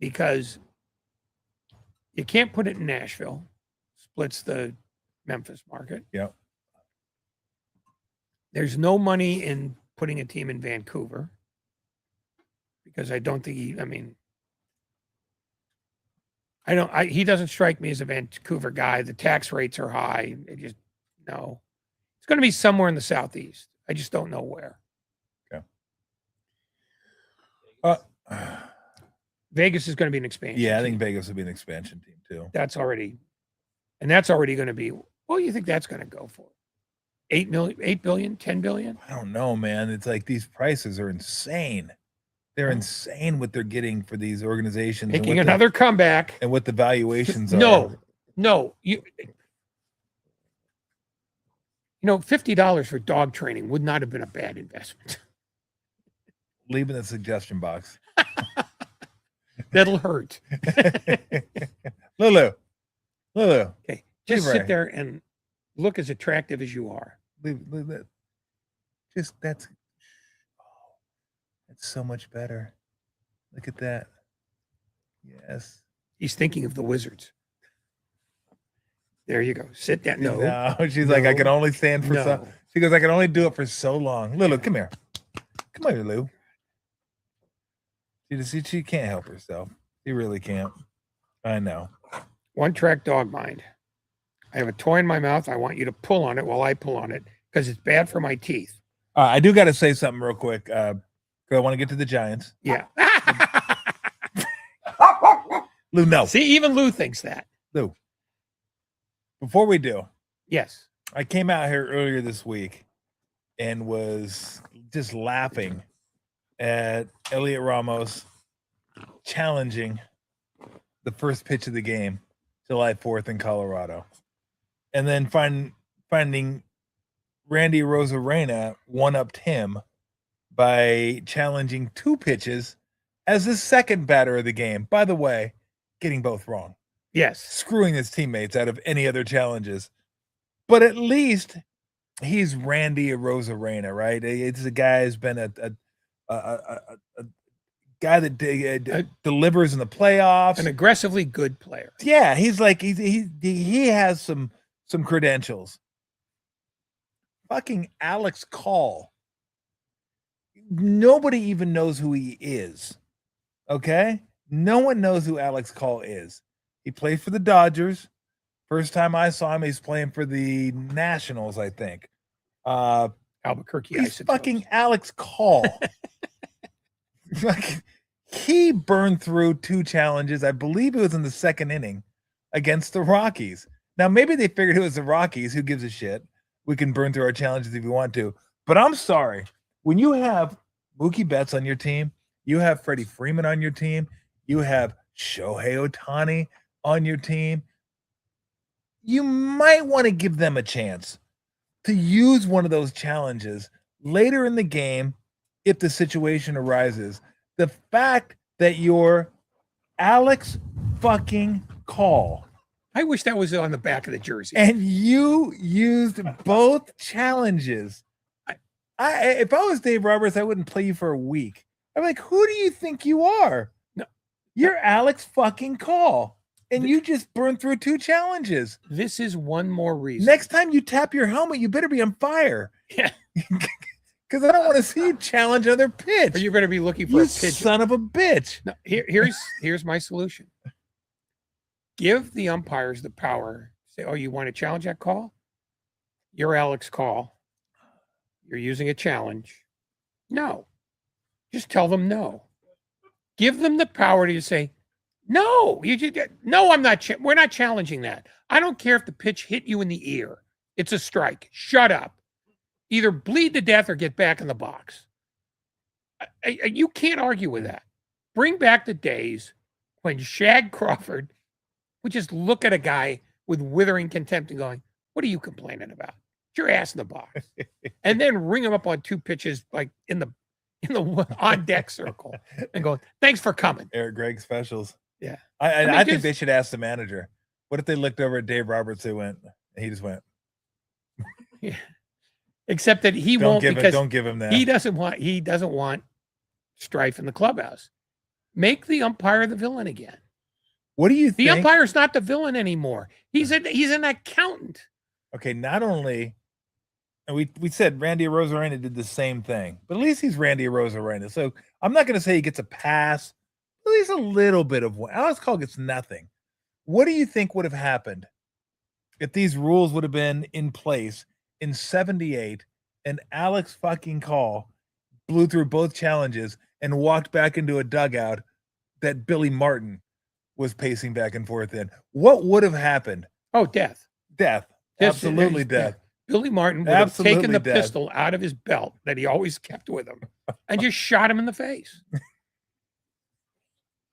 because you can't put it in Nashville. Splits the Memphis market. Yep. There's no money in putting a team in Vancouver, because I don't think he doesn't strike me as a Vancouver guy. The tax rates are high. No. It's going to be somewhere in the Southeast. I just don't know where. Okay. Vegas is going to be an expansion. Yeah, I team. think Vegas will be an expansion team too. That's already going to be. What do you think that's going to go for? 8 billion, 10 billion? I don't know, man. It's like these prices are insane. They're insane what they're getting for these organizations. Making another comeback. And what the valuations are. No. $50 for dog training would not have been a bad investment. Leave in the suggestion box. That'll hurt. Lulu. Okay. Just sit there and look as attractive as you are. Leave that. That's so much better. Look at that. Yes. He's thinking of the Wizards. There you go. Sit down. No. She's like, I can only stand for so. She goes, I can only do it for so long. Lulu, come here. Come here, Lulu. She can't help herself. She really can't. I know. One track dog mind. I have a toy in my mouth. I want you to pull on it while I pull on it, because it's bad for my teeth. I do got to say something real quick. Because I want to get to the Giants. Yeah. Lou, no. See, even Lou thinks that. Lou, before we do. Yes. I came out here earlier this week and was just laughing at Elliot Ramos challenging the first pitch of the game, July 4th in Colorado. And then finding Randy Rosarena one-upped him by challenging 2 pitches as the second batter of the game. By the way, getting both wrong. Yes. Screwing his teammates out of any other challenges. But at least he's Randy Rosarena, right? It's a guy who's been a guy that delivers in the playoffs. An aggressively good player. Yeah, he's like he has some credentials. Fucking Alex Call. Nobody even knows who he is. Okay? No one knows who Alex Call is. He played for the Dodgers. First time I saw him, he's playing for the Nationals, I think. Albuquerque. He's fucking Alex Call. He burned through 2 challenges. I believe it was in the second inning against the Rockies. Now, maybe they figured it was the Rockies. Who gives a shit? We can burn through our challenges if we want to. But I'm sorry. When you have Mookie Betts on your team, you have Freddie Freeman on your team, you have Shohei Ohtani on your team, you might want to give them a chance to use one of those challenges later in the game if the situation arises. The fact that you're Alex fucking Call. I wish that was on the back of the jersey. And you used both challenges. If I was Dave Roberts, I wouldn't play you for a week. I'm like, who do you think you are? No, you're Alex fucking Call. And you just burned through 2 challenges. This is one more reason. Next time you tap your helmet, you better be on fire. Yeah. Because I don't want to see you challenge another pitch. Or you better be looking for you a pitch. Son of a bitch. No, here's my solution. Give the umpires the power. Say, oh, you want to challenge that call? You're Alex Call. You're using a challenge. No. Just tell them no. Give them the power to say, no, no, I'm not. We're not challenging that. I don't care if the pitch hit you in the ear. It's a strike. Shut up. Either bleed to death or get back in the box. You can't argue with that. Bring back the days when Shag Crawford would just look at a guy with withering contempt and going, what are you complaining about? Get your ass in the box. And then ring him up on 2 pitches, like in the on deck circle and go, thanks for coming. Eric Gregg specials. Yeah. I think they should ask the manager. What if they looked over at Dave Roberts and he just went. Yeah. Except that he won't, because don't give him that. He doesn't want strife in the clubhouse. Make the umpire the villain again. What do you think? The umpire's not the villain anymore. He's an accountant. Okay, not only, and we said Randy Rosarena did the same thing, but at least he's Randy Rosarena. So I'm not going to say he gets a pass. At least a little bit of one. Alex Call gets nothing. What do you think would have happened if these rules would have been in place in 78 and Alex fucking Call blew through both challenges and walked back into a dugout that Billy Martin was pacing back and forth in? What would have happened? Oh, death. Absolutely death. Billy Martin would have taken the pistol out of his belt that he always kept with him and just shot him in the face.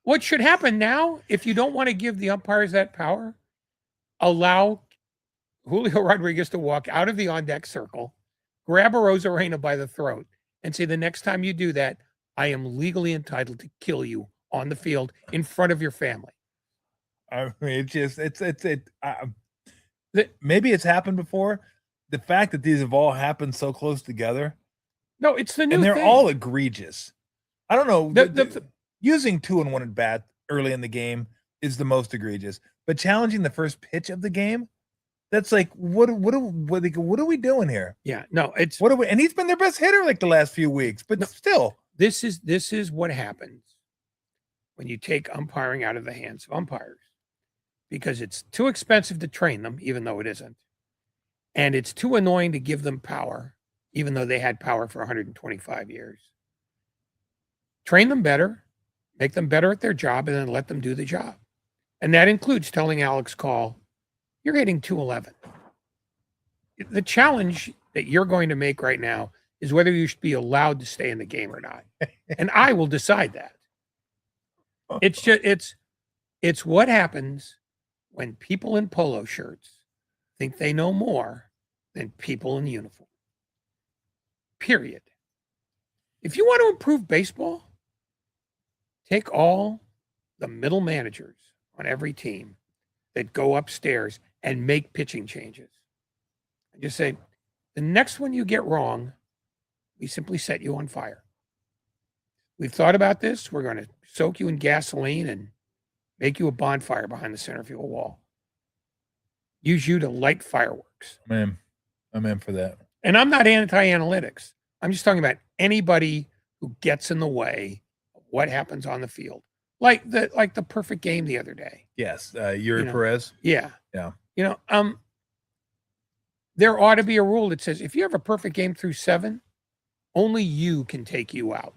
What should happen now, if you don't want to give the umpires that power, allow Julio Rodriguez to walk out of the on-deck circle, grab a Rosarena by the throat, and say, the next time you do that, I am legally entitled to kill you on the field in front of your family. I mean, maybe it's happened before. The fact that these have all happened so close together. No, it's the new thing. And they're all egregious. I don't know. Using 2-1 at bat early in the game is the most egregious. But challenging the first pitch of the game, that's like, what are we doing here? Yeah, no, it's what are we? And he's been their best hitter like the last few weeks, but still, this is what happens when you take umpiring out of the hands of umpires, because it's too expensive to train them, even though it isn't, and it's too annoying to give them power, even though they had power for 125 years. Train them better, make them better at their job, and then let them do the job. And that includes telling Alex Call, you're hitting 211. the challenge that you're going to make right now is whether you should be allowed to stay in the game or not. And I will decide that. It's just it's what happens when people in polo shirts think they know more than people in uniform. Period. If you want to improve baseball, take all the middle managers on every team that go upstairs and make pitching changes. And just say, the next one you get wrong, we simply set you on fire. We've thought about this. We're going to soak you in gasoline and make you a bonfire behind the center field wall. Use you to light fireworks. I'm in for that. And I'm not anti-analytics. I'm just talking about anybody who gets in the way of what happens on the field. Like the perfect game the other day. Yes. Yuri Perez. Yeah. Yeah. There ought to be a rule that says if you have a perfect game through 7, only you can take you out.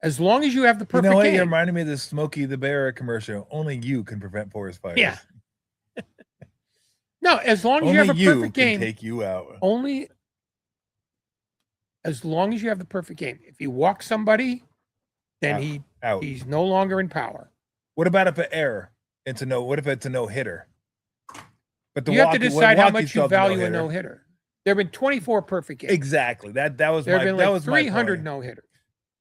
As long as you have the perfect game. You're reminding me of the Smokey the Bear commercial. Only you can prevent forest fires. Yeah. No, as long as you have a perfect game. Take you out. Only as long as you have the perfect game. If you walk somebody, then he's no longer in power. What about if an error? What if it's a no-hitter? But you have to decide how much you value a no-hitter. There have been 24 perfect games. Exactly. That was there have been that was 300 no-hitters.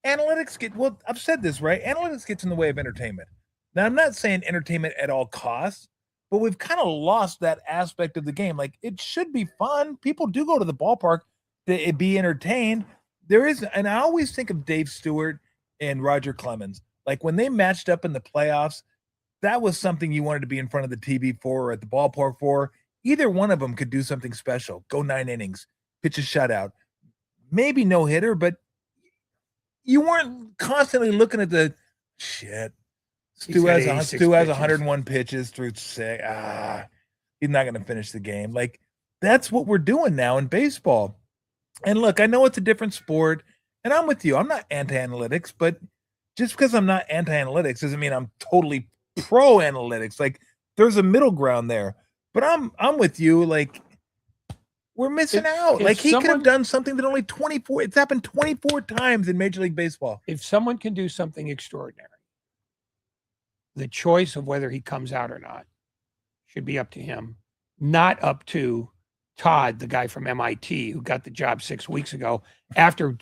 Analytics I've said this, right? Analytics gets in the way of entertainment. Now, I'm not saying entertainment at all costs, but we've kind of lost that aspect of the game. Like, it should be fun. People do go to the ballpark to be entertained. And I always think of Dave Stewart and Roger Clemens. Like, when they matched up in the playoffs, that was something you wanted to be in front of the TV for or at the ballpark for. Either one of them could do something special. Go 9 innings, pitch a shutout. Maybe no hitter, but you weren't constantly looking at the shit. Stu has 101 pitches through 6. He's not going to finish the game. Like, that's what we're doing now in baseball. And look, I know it's a different sport, and I'm with you. I'm not anti-analytics, but just because I'm not anti-analytics doesn't mean I'm totally pro-analytics. Like, there's a middle ground there. But I'm with you. Like, we're missing out. Like, he could have done something that only 24. It's happened 24 times in Major League Baseball. If someone can do something extraordinary, the choice of whether he comes out or not should be up to him, not up to Todd, the guy from MIT who got the job 6 weeks ago after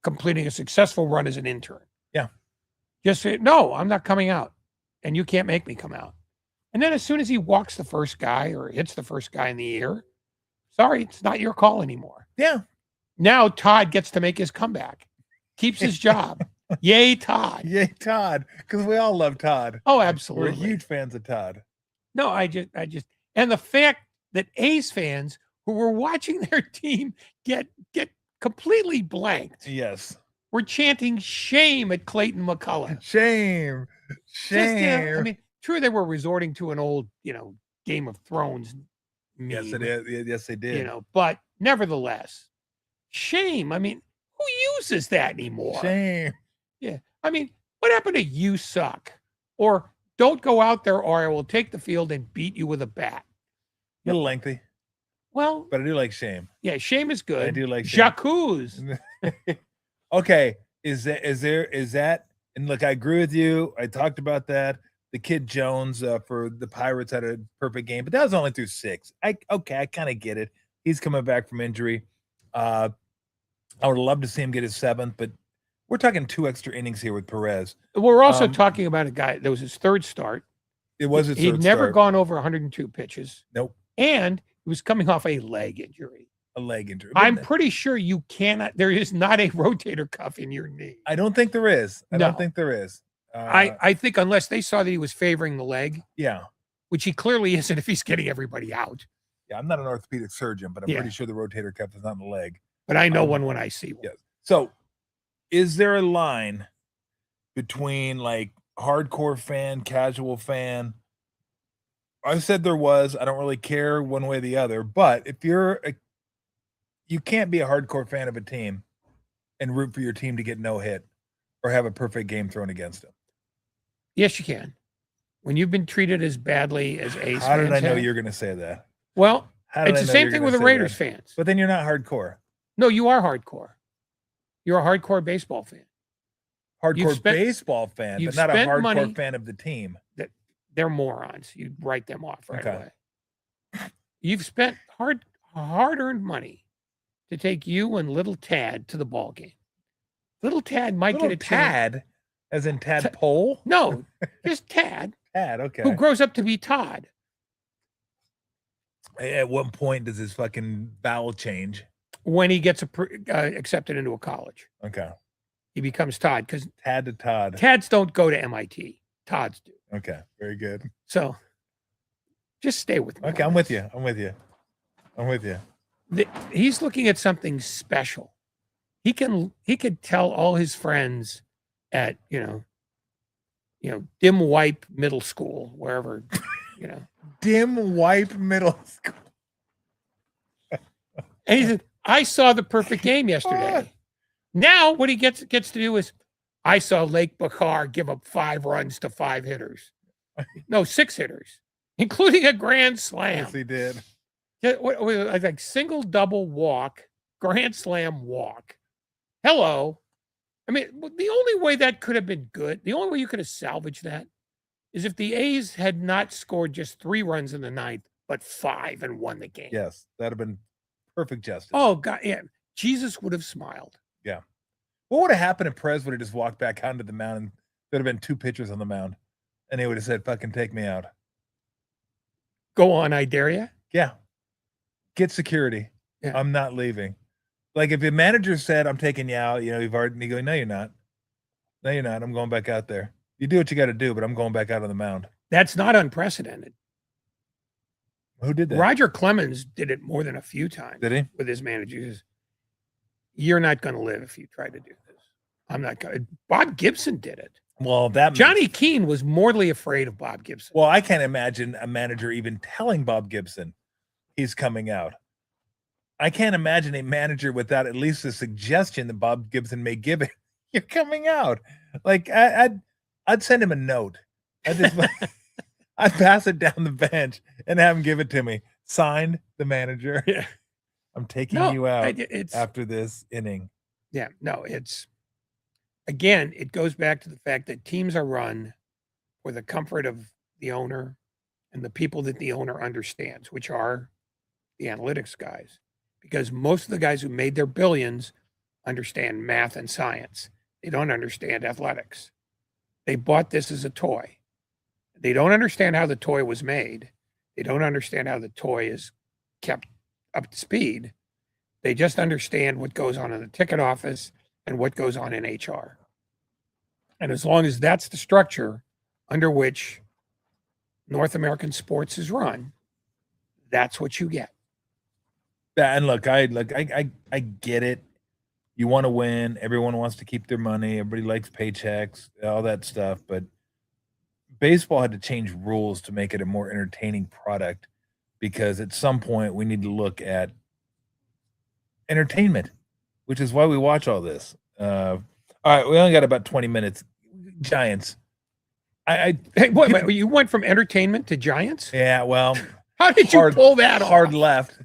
completing a successful run as an intern. Yeah. Just say, no, I'm not coming out, and you can't make me come out. And then as soon as he walks the first guy or hits the first guy in the ear, sorry, it's not your call anymore. Yeah. Now Todd gets to make his comeback, keeps his job. Yay, Todd. Yay, Todd. Because we all love Todd. Oh, absolutely. We're huge fans of Todd. No, I just, and the fact that A's fans who were watching their team get completely blanked. Yes. Were chanting shame at Clayton McCullough. Shame. I mean, true, they were resorting to an old, Game of Thrones meme. Yes, it is. Yes, they did. But nevertheless, shame. I mean, who uses that anymore? Shame. Yeah. I mean, what happened to you suck? Or don't go out there or I will take the field and beat you with a bat. A little lengthy. Well, but I do like shame. Yeah, shame is good. I do like shame. J'accuse. Okay. Is that, and look, I agree with you. I talked about that. The kid Jones for the Pirates had a perfect game, but that was only through 6. I kind of get it. He's coming back from injury. I would love to see him get his 7th, but we're talking 2 extra innings here with Perez. We're also talking about a guy that was his 3rd start. It was his 3rd He'd never gone over 102 pitches. Nope. And he was coming off a leg injury. A leg injury. I'm pretty sure there is not a rotator cuff in your knee. I don't think there is. I don't think there is. I think unless they saw that he was favoring the leg. Yeah. Which he clearly isn't if he's getting everybody out. Yeah, I'm not an orthopedic surgeon, but I'm pretty sure the rotator cuff is not in the leg. But I know one when I see one. Yes. So is there a line between like hardcore fan, casual fan? I said there was. I don't really care one way or the other. But if you can't be a hardcore fan of a team and root for your team to get no hit or have a perfect game thrown against them. Yes, you can. When you've been treated as badly as A's How did I know have, you're going to say that? Well, How did It's I the know same you're thing gonna with the say Raiders that? fans. But then you're not hardcore. No, you are hardcore. You're a hardcore baseball fan. Hardcore baseball fan, but you've not a spent hardcore money fan of the team. that they're morons. You write them off right Okay. away. You've spent hard-earned money to take you and little Tad to the ball game. Little Tad might Little get a chance. Tad, as in tadpole? No, just Tad, Tad, who okay. grows up to be Todd. At what point does his fucking vowel change? When he gets accepted into a college. Okay. He becomes Todd because Tad to Todd. Tads don't go to MIT. Todds do. Okay, very good. So just stay with me. Okay, I'm with you. I'm with you. I'm with you. He's looking at something special. He could tell all his friends at Dim Wipe Middle School, wherever, Dim Wipe Middle School. And he said, I saw the perfect game yesterday. Now what he gets to do is, I saw Lake Bakar give up 5 runs to 5 hitters. No, 6 hitters, including a grand slam. Yes, he did. Like single, double, walk, grand slam, walk. Hello. I mean, the only way that could have been good, the only way you could have salvaged that is if the A's had not scored just 3 runs in the 9th, but 5 and won the game. Yes, that'd have been perfect justice. Oh, God. Yeah. Jesus would have smiled. Yeah. What would have happened if Perez would have just walked back onto the mound and there'd have been 2 pitchers on the mound and he would have said, fucking take me out? Go on, I dare you. Yeah. Get security. Yeah. I'm not leaving. Like if the manager said, I'm taking you out, you've already, and you go, no, you're not. No, you're not. I'm going back out there. You do what you got to do, but I'm going back out on the mound. That's not unprecedented. Who did that? Roger Clemens did it more than a few times. Did he? With his managers. You're not going to live if you try to do this. I'm not going to. Bob Gibson did it. Well, Johnny Keane was mortally afraid of Bob Gibson. Well, I can't imagine a manager even telling Bob Gibson he's coming out. I can't imagine a manager without at least a suggestion that Bob Gibson may give it. You're coming out. Like I'd send him a note. I'd pass it down the bench and have him give it to me. Signed, the manager. Yeah. I'm taking you out after this inning. Yeah, no, again, it goes back to the fact that teams are run for the comfort of the owner and the people that the owner understands, which are the analytics guys. Because most of the guys who made their billions understand math and science. They don't understand athletics. They bought this as a toy. They don't understand how the toy was made. They don't understand how the toy is kept up to speed. They just understand what goes on in the ticket office and what goes on in HR. And as long as that's the structure under which North American sports is run, that's what you get. Yeah, and look, I get it. You want to win. Everyone wants to keep their money. Everybody likes paychecks, all that stuff. But baseball had to change rules to make it a more entertaining product, because at some point we need to look at entertainment, which is why we watch all this. All right, we only got about 20 minutes. Giants. Hey, you went from entertainment to Giants? Yeah, well. How did you pull that off? Hard left.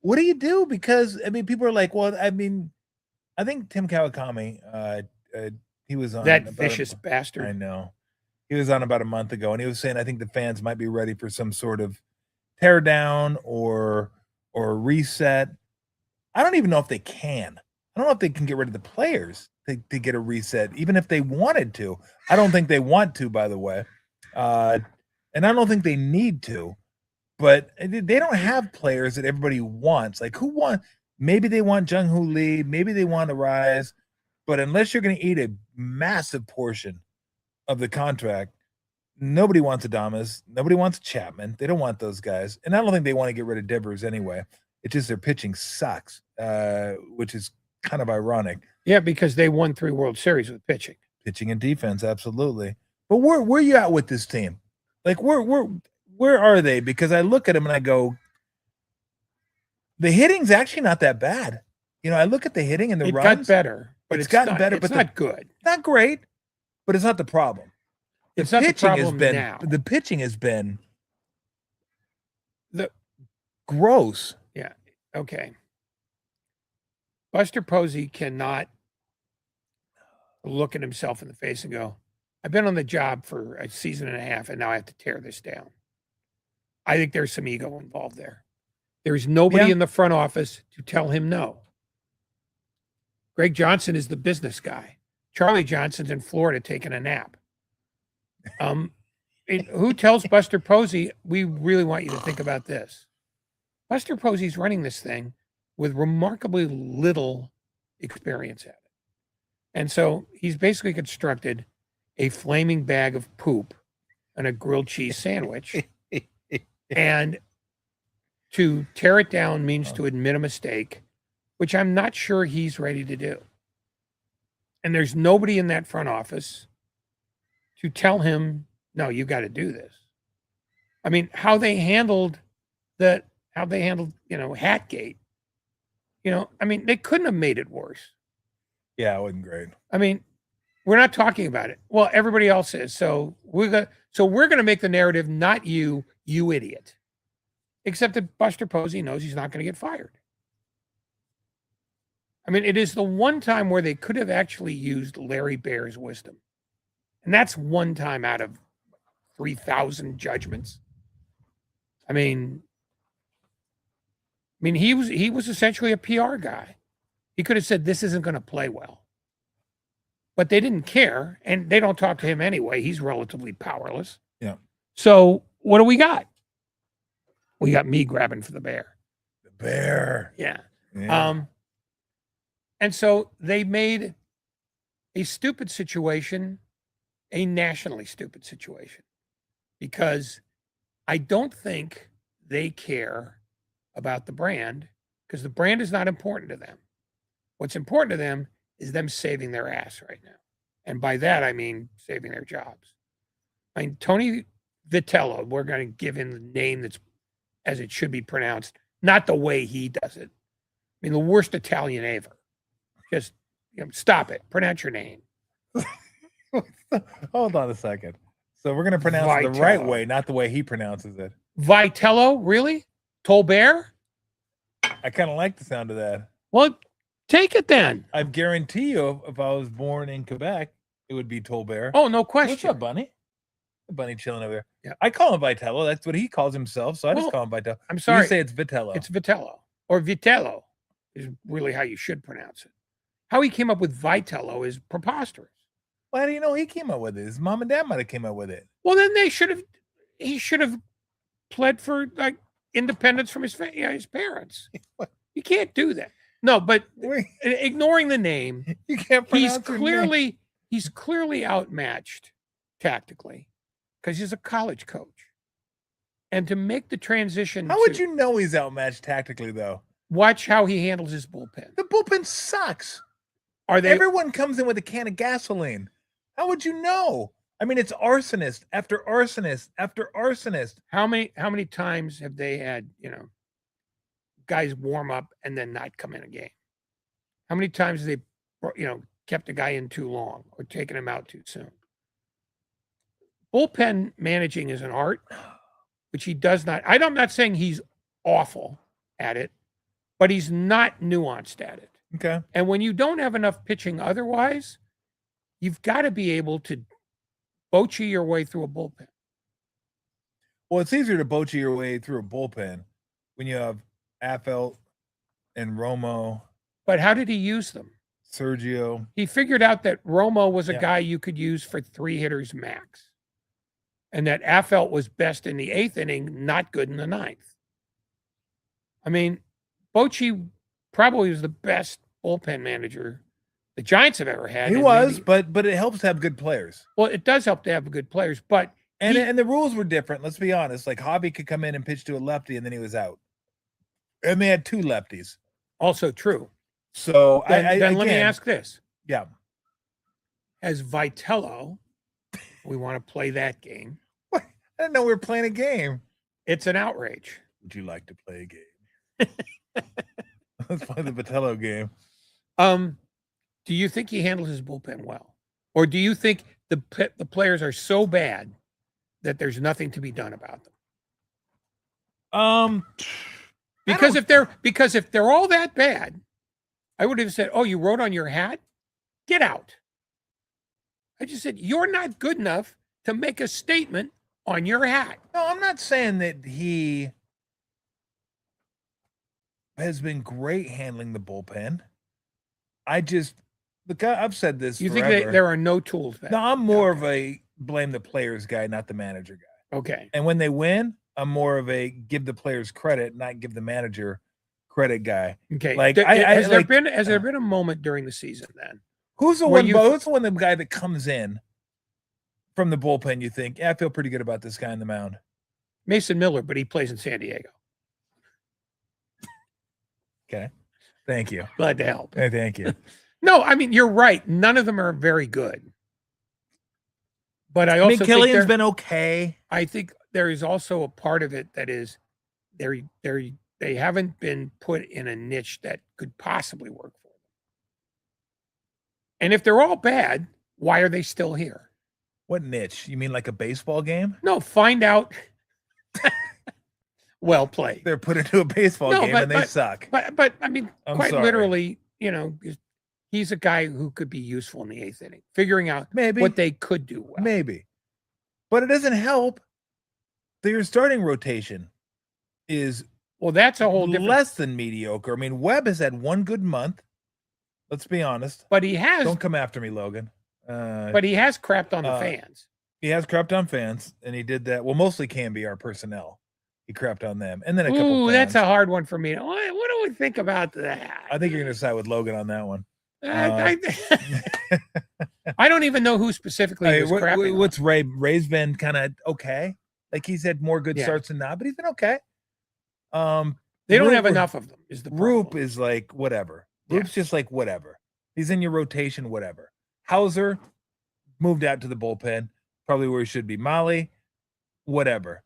What do you do? Because, people are like, well, I think Tim Kawakami, he was on. That vicious bastard. I know. He was on about a month ago, and he was saying, I think the fans might be ready for some sort of tear down or reset. I don't even know if they can. I don't know if they can get rid of the players to get a reset, even if they wanted to. I don't think they want to, by the way. And I don't think they need to. But they don't have players that everybody wants. Like, who wants? Maybe they want Jung Hoo Lee. Maybe they want to rise. But unless you're going to eat a massive portion of the contract, nobody wants Adames. Nobody wants Chapman. They don't want those guys. And I don't think they want to get rid of Devers anyway. It's just their pitching sucks, which is kind of ironic. Yeah, because they won 3 World Series with pitching. Pitching and defense, absolutely. But where you at with this team? Like, where are they? Because I look at them and I go, the hitting's actually not that bad. I look at the hitting and the runs. It got better, but it's gotten better. It's but not good. Not great, but it's not the problem. It's not the problem now. The pitching has been gross. Yeah. Okay. Buster Posey cannot look at himself in the face and go, I've been on the job for a season and a half and now I have to tear this down. I think there's some ego involved there. There's nobody in the front office to tell him no. Greg Johnson is the business guy. Charlie Johnson's in Florida taking a nap. Who tells Buster Posey, we really want you to think about this? Buster Posey's running this thing with remarkably little experience at it. And so he's basically constructed a flaming bag of poop and a grilled cheese sandwich. And to tear it down means to admit a mistake, which I'm not sure he's ready to do. And there's nobody in that front office to tell him, no, you got to do this. I mean, how they handled, Hatgate, I mean, they couldn't have made it worse. Yeah, it wasn't great. I mean, we're not talking about it. Well, everybody else is. So we're going to make the narrative, not you, you idiot. Except that Buster Posey knows he's not going to get fired. I mean, it is the one time where they could have actually used Larry Baer's wisdom. And that's one time out of 3,000 judgments. I mean, he was essentially a PR guy. He could have said, this isn't going to play well. But they didn't care, and they don't talk to him anyway. He's relatively powerless. Yeah. So what do we got? We got me grabbing for the bear. The bear. Yeah. And so they made a stupid situation a nationally stupid situation, because I don't think they care about the brand, because the brand is not important to them. What's important to them is them saving their ass right now. And by that, I mean saving their jobs. I mean, Tony Vitello, we're going to give him the name that's as it should be pronounced, not the way he does it. I mean, the worst Italian ever. Just stop it. Pronounce your name. Hold on a second. So we're going to pronounce it the right way, not the way he pronounces it. Vitello, really? Tolbert? I kind of like the sound of that. Well, take it then. I guarantee you, if I was born in Quebec, it would be Tolbert. Oh, no question. What's up, Bunny? Bunny chilling over there. Yeah. I call him Vitello. That's what he calls himself. So I just call him Vitello. I'm sorry. You say it's Vitello. It's Vitello. Or Vitello is really how you should pronounce it. How he came up with Vitello is preposterous. Well, how do you know he came up with it? His mom and dad might have came up with it. Well, then he should have pled for like independence from his parents. You can't do that. No, but ignoring the name, you can't pronounce he's clearly outmatched tactically because he's a college coach. And to make the transition, how would you know he's outmatched tactically, though? Watch how he handles his bullpen. The bullpen sucks. Everyone comes in with a can of gasoline. How would you know? I mean, it's arsonist after arsonist after arsonist. How many times have they had, guys warm up and then not come in a game? How many times have they, kept a guy in too long or taken him out too soon? Bullpen managing is an art, which he does not. I'm not saying he's awful at it, but he's not nuanced at it. Okay. And when you don't have enough pitching otherwise, you've got to be able to bocce your way through a bullpen. Well, it's easier to bocce your way through a bullpen when you have Affelt and Romo. But how did he use them? Sergio. He figured out that Romo was a guy you could use for 3 hitters max. And that Affelt was best in the 8th inning, not good in the 9th. I mean, Bochy probably was the best bullpen manager the Giants have ever had. He was, but it helps to have good players. Well, it does help to have good players, but and the rules were different. Let's be honest. Like Hobby could come in and pitch to a lefty, and then he was out. And they had 2 lefties. Also true. So then let me ask this. Yeah. As Vitello, we want to play that game. What? I didn't know we were playing a game. It's an outrage. Would you like to play a game? Let's play the Vitello game. Do you think he handles his bullpen well? Or do you think the players are so bad that there's nothing to be done about them? Because if they're all that bad, I would have said, "Oh, you wrote on your hat? Get out." I just said, "You're not good enough to make a statement on your hat." No, I'm not saying that he has been great handling the bullpen. I just look. I've said this. You forever. think there are no tools? No, I'm more of a blame the players guy, not the manager guy. Okay. And when they win, I'm more of a give the players credit, not give the manager credit guy. Okay. Like, has there been a moment during the season then? Who's the one guy that comes in from the bullpen? You think, yeah, I feel pretty good about this guy on the mound. Mason Miller, but he plays in San Diego. Okay. Thank you. Glad to help. Hey, thank you. No, I mean, you're right. None of them are very good. But I also Killian's been okay. I think there is also a part of it that is they haven't been put in a niche that could possibly work for them. And if they're all bad, why are they still here? What niche? You mean like a baseball game? No, find out. Well played. They're put into a baseball game and they suck. But I mean, quite sorry. literally, he's a guy who could be useful in the eighth inning, figuring out what they could do well. Maybe. But it doesn't help that your starting rotation is that's a whole different less than mediocre. I mean, Webb has had one good month. Let's be honest. But he has. Don't come after me, Logan. But he has crapped on the fans. He has crapped on fans, and he did that. Well, mostly can be our personnel. He crapped on them, and then a couple. That's a hard one for me. What do we think about that? I think you're going to side with Logan on that one. I don't even know who specifically was crapping. What's Ray? Ray's been kind of okay. Like he's had more good starts than not, but he's been okay. They don't have enough of them. Is the problem. Roop is like whatever. Roop's just like whatever. He's in your rotation, whatever. Hauser moved out to the bullpen, probably where he should be. Molly, whatever.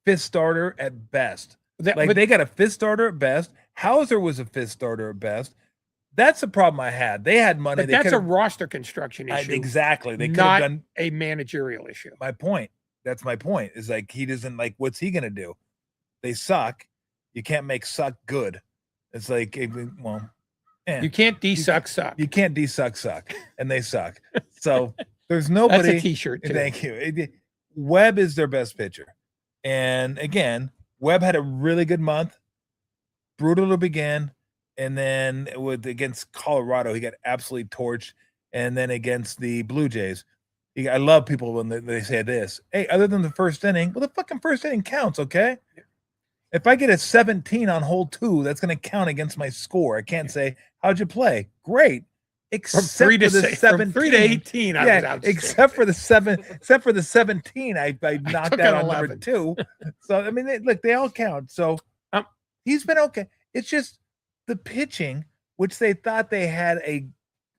Fifth starter at best. They got a fifth starter at best. Hauser was a fifth starter at best. That's the problem I had. They had money. But that's a roster construction issue. Exactly. They could have done a managerial issue. My point. That's my point. Is like he doesn't like. What's he gonna do? They suck. You can't make suck good. It's like you can't de-suck suck. You can't de-suck suck, and they suck. So there's nobody. That's a T-shirt too. Thank you. Webb is their best pitcher, and again, Webb had a really good month. Brutal to begin. And then against Colorado, he got absolutely torched. And then against the Blue Jays, I love people when they say this. Hey, other than the first inning, well, the fucking first inning counts, okay? If I get a 17 on hole 2, that's going to count against my score. I can't say, how'd you play? Great. Except for the 17. From 3 to 18, I was out. Except for the 17, I knocked out on 11. Number 2. So, I mean, they all count. So he's been okay. It's just the pitching, which they thought they had a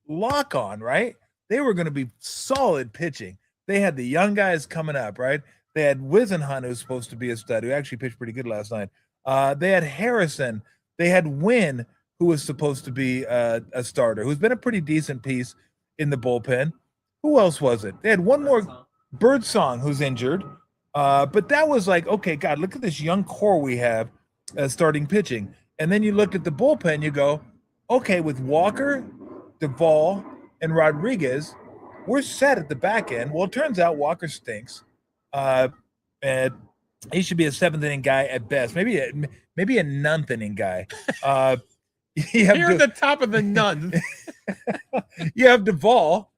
lock on, right? They were going to be solid pitching. They had the young guys coming up, right? They had Wisenhunt, who's supposed to be a stud, who actually pitched pretty good last night. They had Harrison. They had Wynn, who was supposed to be a starter, who's been a pretty decent piece in the bullpen. Who else was it? They had one more, Birdsong, who's injured. But that was like, okay, God, look at this young core we have starting pitching. And then you look at the bullpen, you go, okay, with Walker, Duvall, and Rodriguez, we're set at the back end. Well, it turns out Walker stinks. And he should be a 7th inning guy at best, maybe a 9th inning guy. You're at the top of the none. You have Duvall,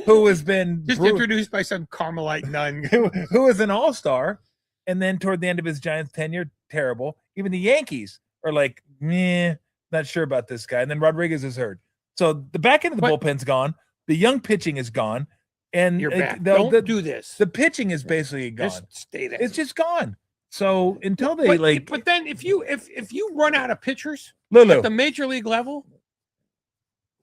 who has been just introduced by some Carmelite nun, who is an all-star, and then toward the end of his Giants tenure, terrible. Even the Yankees are like, not sure about this guy. And then Rodriguez is hurt. So the back end of the bullpen's gone. The young pitching is gone. And you're back. Don't do this. The pitching is basically gone. Just stay there. It's just gone. So until they but then if you run out of pitchers Lulu at the major league level,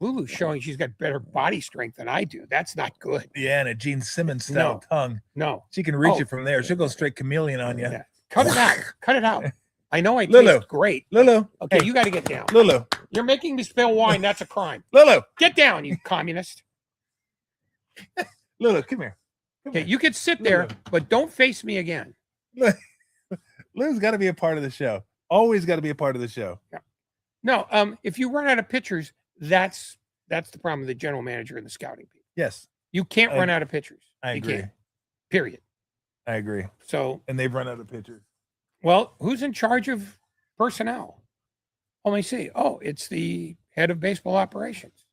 Lulu's showing she's got better body strength than I do. That's not good. Yeah, and a Gene Simmons style tongue. No. She can reach it from there. She'll go straight chameleon on you. Yeah. Cut it out. Cut it out. I know I taste great. Lulu. Okay, you got to get down. Lulu. You're making me spill wine. That's a crime. Lulu. Get down, you communist. Lulu, come here. Okay, you could sit there, but don't face me again. Lulu's got to be a part of the show. Always got to be a part of the show. No, if you run out of pitchers, that's the problem with the general manager and the scouting people. Yes, You can't run out of pitchers. I agree. You can't. Period. I agree. So, and they've run out of pitchers. Well, who's in charge of personnel? Let me see. Oh, it's the head of baseball operations.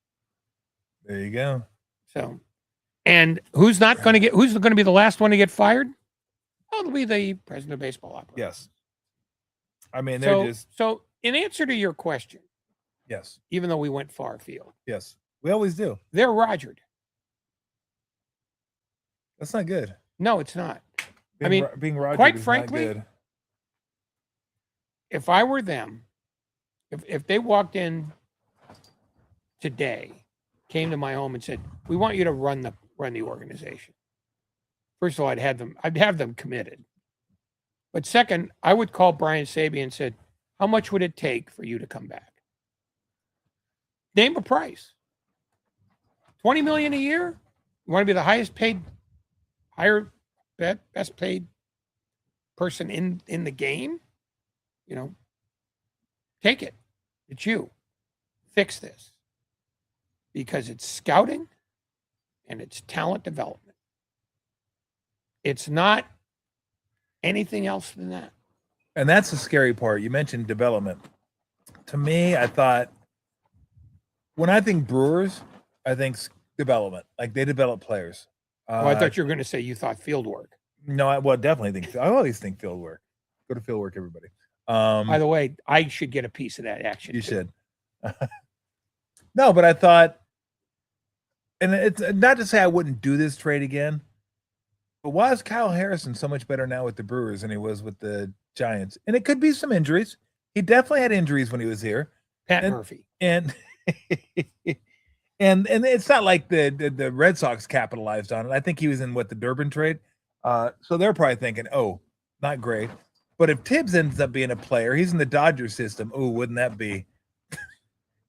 There you go. So, and who's going to be the last one to get fired? Oh, it'll be the president of baseball operations. Yes. I mean, they're So, in answer to your question, yes, even though we went far afield, yes, we always do. they're Rogered. That's not good. No, it's not. Being Rogered, quite is frankly, not good. If I were them, if they walked in today, came to my home and said, "We want you to run the organization," first of all, I'd have them committed. But second, I would call Brian Sabian and said, "How much would it take for you to come back? Name a price. $20 million a year? You want to be the best paid person in the game? Take it. It's you. Fix this. Because it's scouting and it's talent development. It's not anything else than that. And that's the scary part. You mentioned development. To me, I thought, when I think Brewers, I think development. Like, they develop players. I thought you were going to say you thought field work. No, I definitely think. I always think field work. Go to field work, everybody. By the way, I should get a piece of that action. You should. No, but I thought, and it's not to say I wouldn't do this trade again, but why is Kyle Harrison so much better now with the Brewers than he was with the Giants? And it could be some injuries. He definitely had injuries when he was here. Pat Murphy. And and it's not like the Red Sox capitalized on it. I think he was in the Durbin trade. So they're probably thinking, oh, not great. But if Tibbs ends up being a player, he's in the Dodger system. Oh, wouldn't that be?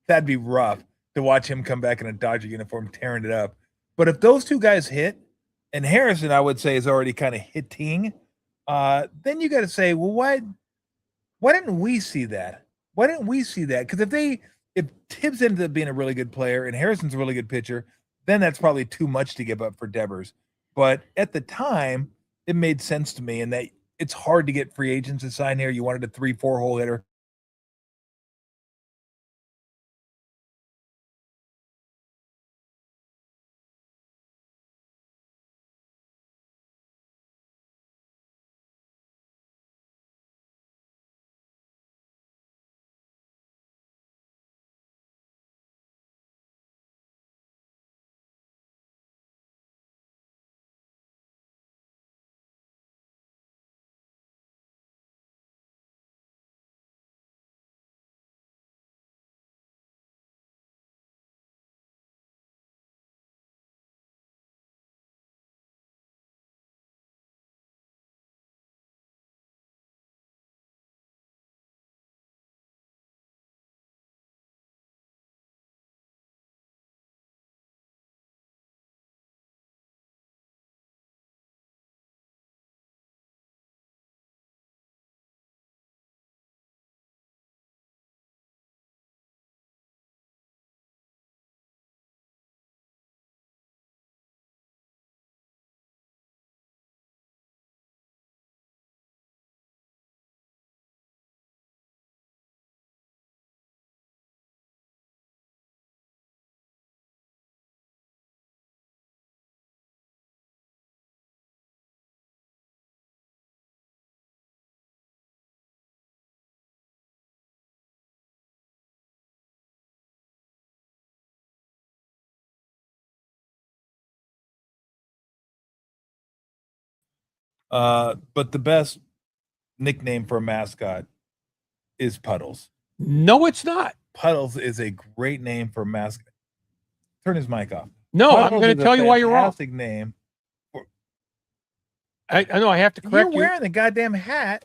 That'd be rough to watch him come back in a Dodger uniform, tearing it up. But if those two guys hit, and Harrison, I would say, is already kind of hitting, then you got to say, well, why didn't we see that? Why didn't we see that? Because if Tibbs ends up being a really good player and Harrison's a really good pitcher, then that's probably too much to give up for Devers. But at the time, it made sense to me, and that it's hard to get free agents to sign here. You wanted a 3-4 hole hitter. But the best nickname for a mascot is Puddles. No, it's not. Puddles is a great name for a mascot. Turn his mic off. No, Puddles I'm going to tell you why you're wrong. Fantastic name. I know I have to correct you. You're wearing the goddamn hat,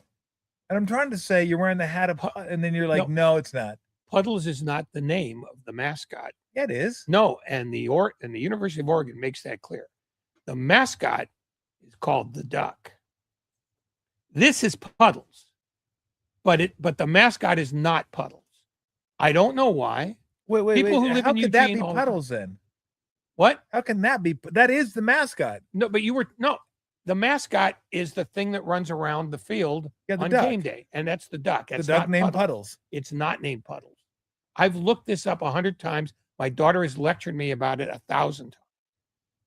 and I'm trying to say you're wearing the hat of, and then you're like, no, it's not. Puddles is not the name of the mascot. Yeah, it is. No, and the University of Oregon makes that clear. The mascot is called the duck. This is Puddles. but the mascot is not Puddles. I don't know why. Wait. People who live How in could that Eugene be all- Puddles then? What? How can that be? That is the mascot. No, but the mascot is the thing that runs around the field Yeah, the on duck. game day, and that's the duck. The That's duck not named Puddles. Puddles. It's not named Puddles. I've looked this up 100 times. My daughter has lectured me about it 1,000 times.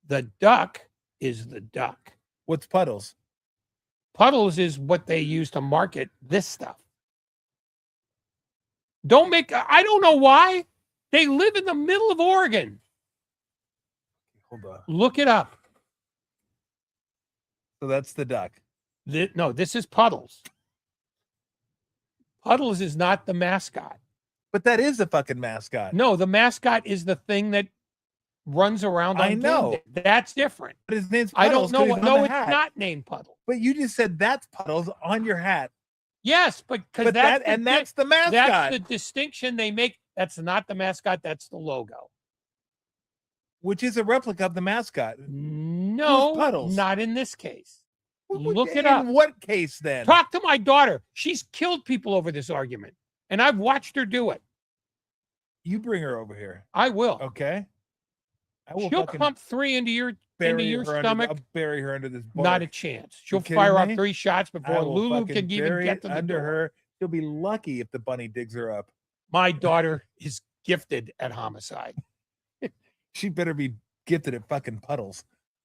The duck is the duck. What's Puddles? Puddles is what they use to market this stuff. I don't know why. They live in the middle of Oregon. Hold on. Look it up. So that's the duck. No, this is Puddles. Puddles is not the mascot. But that is the fucking mascot. No, the mascot is the thing that runs around on I know. game day. That's different. But his name's I Puddles. don't know 'cause what. he's on No, the it's hat. not named Puddles. But you just said that's Puddles on your hat. Yes, but because But that's the mascot. that's the distinction they make. That's not the mascot. That's the logo. Which is a replica of the mascot. No, Who's Puddles? not in this case. What- Look it in up. what case then? Talk to my daughter. She's killed people over this argument, and I've watched her do it. You bring her over here. I will. Okay. I will She'll fucking pump 3 into your bury her stomach. I'll bury her under this bar. Not a chance. She'll kidding fire off me? 3 shots I before will Lulu fucking can even bury get it to the under door. her. She'll be lucky if the bunny digs her up. My daughter is gifted at homicide. She better be gifted at fucking Puddles.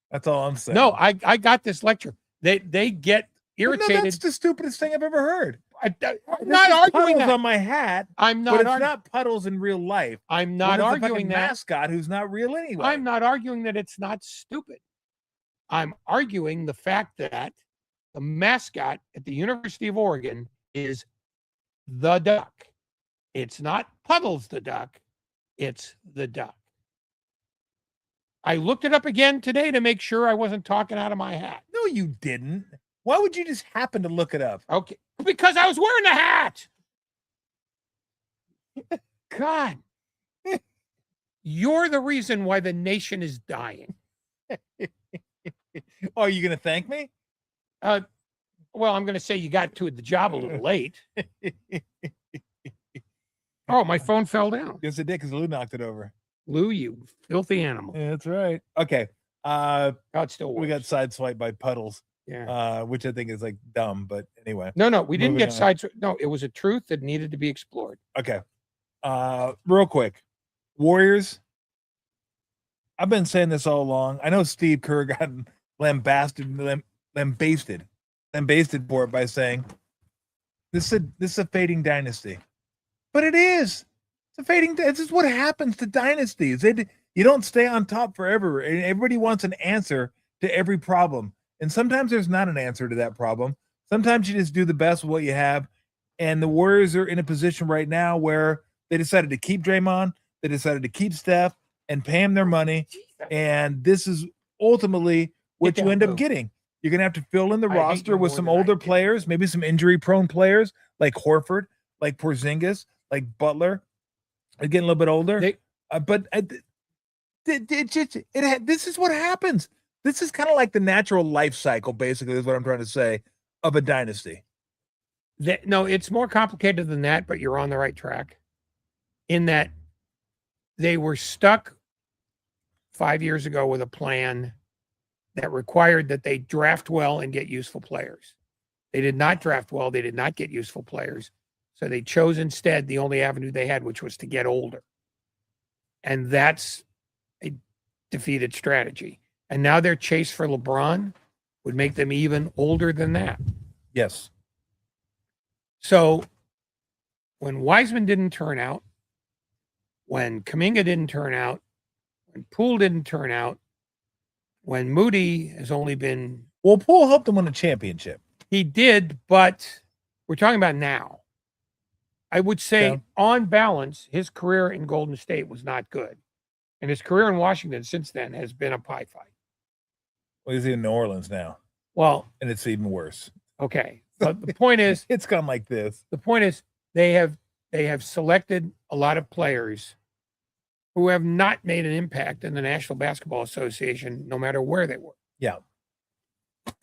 That's all I'm saying. No, I got this lecture. They get But no, irritated. that's the stupidest thing I've ever heard. I'm This not is arguing Puddles that. on my hat, I'm but not it's arguing. not Puddles in real life. I'm When not it's a fucking arguing that. mascot who's not real anyway. I'm not arguing that it's not stupid. I'm arguing the fact that the mascot at the University of Oregon is the duck. It's not Puddles the duck. It's the duck. I looked it up again today to make sure I wasn't talking out of my hat. No, you didn't. Why would you just happen to look it up? Okay. Because I was wearing the hat. God. You're the reason why the nation is dying. Oh, are you going to thank me? Well, I'm going to say you got to the job a little late. Oh, my phone fell down. Yes, it did because Lou knocked it over. Lou, you filthy animal. Yeah, that's right. Okay. Oh, it's still We got works. sideswiped by Puddles, Yeah. which I think is like dumb, but anyway. No, we didn't moving get on. sides. No, it was a truth that needed to be explored. Okay. Real quick. Warriors. I've been saying this all along. I know Steve Kerr got lambasted for it by saying this is a fading dynasty. But it is. It's a fading. This is what happens to dynasties. You don't stay on top forever. And everybody wants an answer to every problem. And sometimes there's not an answer to that problem. Sometimes you just do the best with what you have. And the Warriors are in a position right now where they decided to keep Draymond. They decided to keep Steph and pay him their money. And this is ultimately what Get you down, end up Lou. getting. You're going to have to fill in the I hate roster you with more some than I older do. players, maybe some injury-prone players like Horford, like Porzingis, like Butler. They're getting a little bit older. This is what happens. This is kind of like the natural life cycle, basically, is what I'm trying to say, of a dynasty. No, it's more complicated than that, but you're on the right track. In that they were stuck 5 years ago with a plan that required that they draft well and get useful players. They did not draft well. They did not get useful players. So they chose instead the only avenue they had, which was to get older. And that's a defeated strategy. And now their chase for LeBron would make them even older than that. Yes. So when Wiseman didn't turn out, when Kuminga didn't turn out, when Poole didn't turn out, when Moody has only been... Well, Poole helped them win a championship. He did, but we're talking about now. I would say, on balance, his career in Golden State was not good. And his career in Washington since then has been a pie fight. Well, he's in New Orleans now, Well, and it's even worse. okay. But the point is, It's gone like this. the point is they have selected a lot of players who have not made an impact in the National Basketball Association, no matter where they were. Yeah.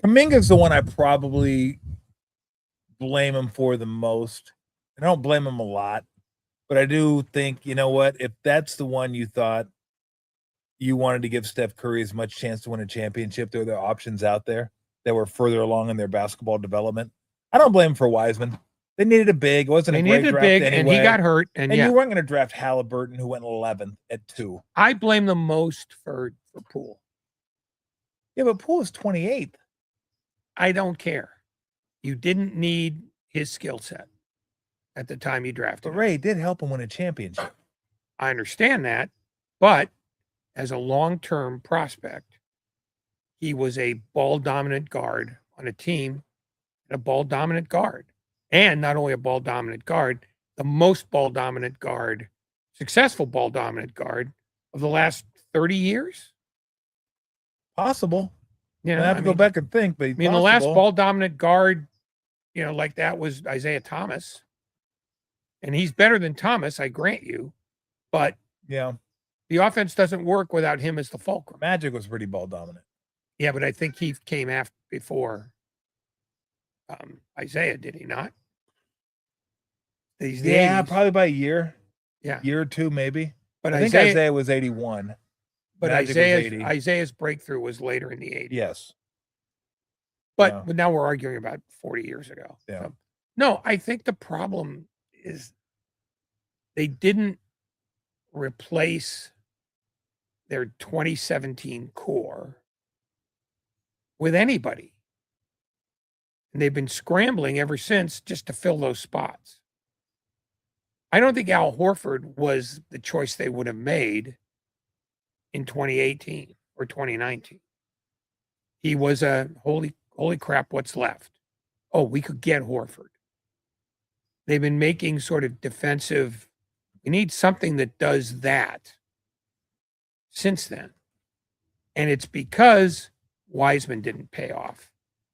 Kuminga's the one I probably blame him for the most. I don't blame him a lot, but I do think, you know what? If that's the one you thought you wanted to give Steph Curry as much chance to win a championship, there are options out there that were further along in their basketball development. I don't blame him for Wiseman. They needed a big. It wasn't They a great needed a draft big, anyway. and he got hurt. And you weren't going to draft Halliburton, who went 11th at 2. I blame them most for Poole. Yeah, but Poole is 28th. I don't care. You didn't need his skill set at the time you drafted But Ray did help him win a championship. I understand that, but as a long-term prospect, he was a ball-dominant guard on a team, and a ball-dominant guard. And not only a ball-dominant guard, the most ball-dominant guard, successful ball-dominant guard of the last 30 years. Possible. You know, I have to go back and think, but the last ball-dominant guard, like that was Isaiah Thomas. And he's better than Thomas, I grant you. But yeah, the offense doesn't work without him as the fulcrum. Magic was pretty ball-dominant. Yeah, but I think he came before Isaiah, did he not? Yeah, probably by a year. Yeah. Year or two, maybe. But I think Isaiah was 81. But Isaiah's breakthrough was later in the 80s. Yes. But now we're arguing about 40 years ago. Yeah. So, no, I think the problem is they didn't replace their 2017 core with anybody. And they've been scrambling ever since just to fill those spots. I don't think Al Horford was the choice they would have made in 2018 or 2019. He was a holy crap, what's left? Oh, we could get Horford. They've been making sort of defensive, we need something that does that since then. And it's because Wiseman didn't pay off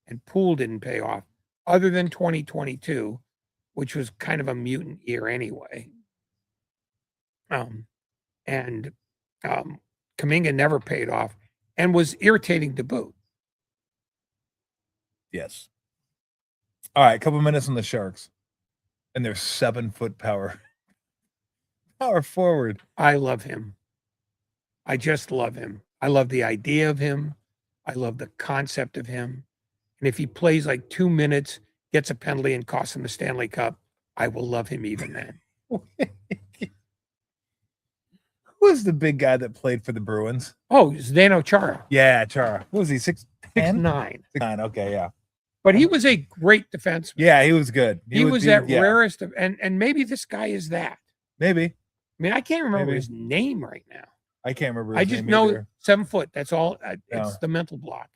and Poole didn't pay off, other than 2022, which was kind of a mutant year anyway. And Kuminga never paid off and was irritating to boot. Yes. All right, a couple minutes on the Sharks. And their 7-foot power forward. I love him. I just love him. I love the idea of him. I love the concept of him. And if he plays like 2 minutes, gets a penalty, and costs him the Stanley Cup, I will love him even then. Who was the big guy that played for the Bruins? Oh, Zdeno Chara. Yeah, Chara. What was he, 6'9"? 6'9". Okay, yeah. But he was a great defenseman. Yeah, he was good. He was that rarest of, and maybe this guy is that. Maybe. I mean, I can't remember his name right now. I can't remember his name. I just know either. 7 foot. That's all. It's the mental block.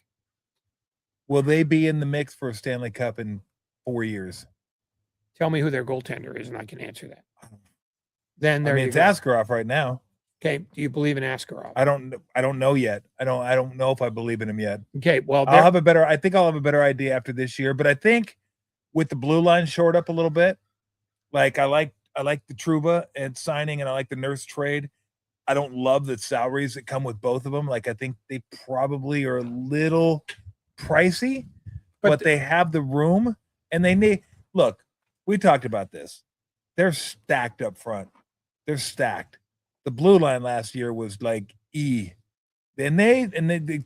Will they be in the mix for a Stanley Cup in 4 years? Tell me who their goaltender is, and I can answer that. Then it's Askarov right now. Okay. Do you believe in Askarov? I don't know yet. I don't know if I believe in him yet. Okay. Well, I think I'll have a better idea after this year. But I think with the blue line shored up a little bit, like I like the Trouba and signing, and I like the Nurse trade. I don't love the salaries that come with both of them. Like, I think they probably are a little pricey, but they have the room, and they need. Look, we talked about this. They're stacked up front. They're stacked. The blue line last year was like E. And they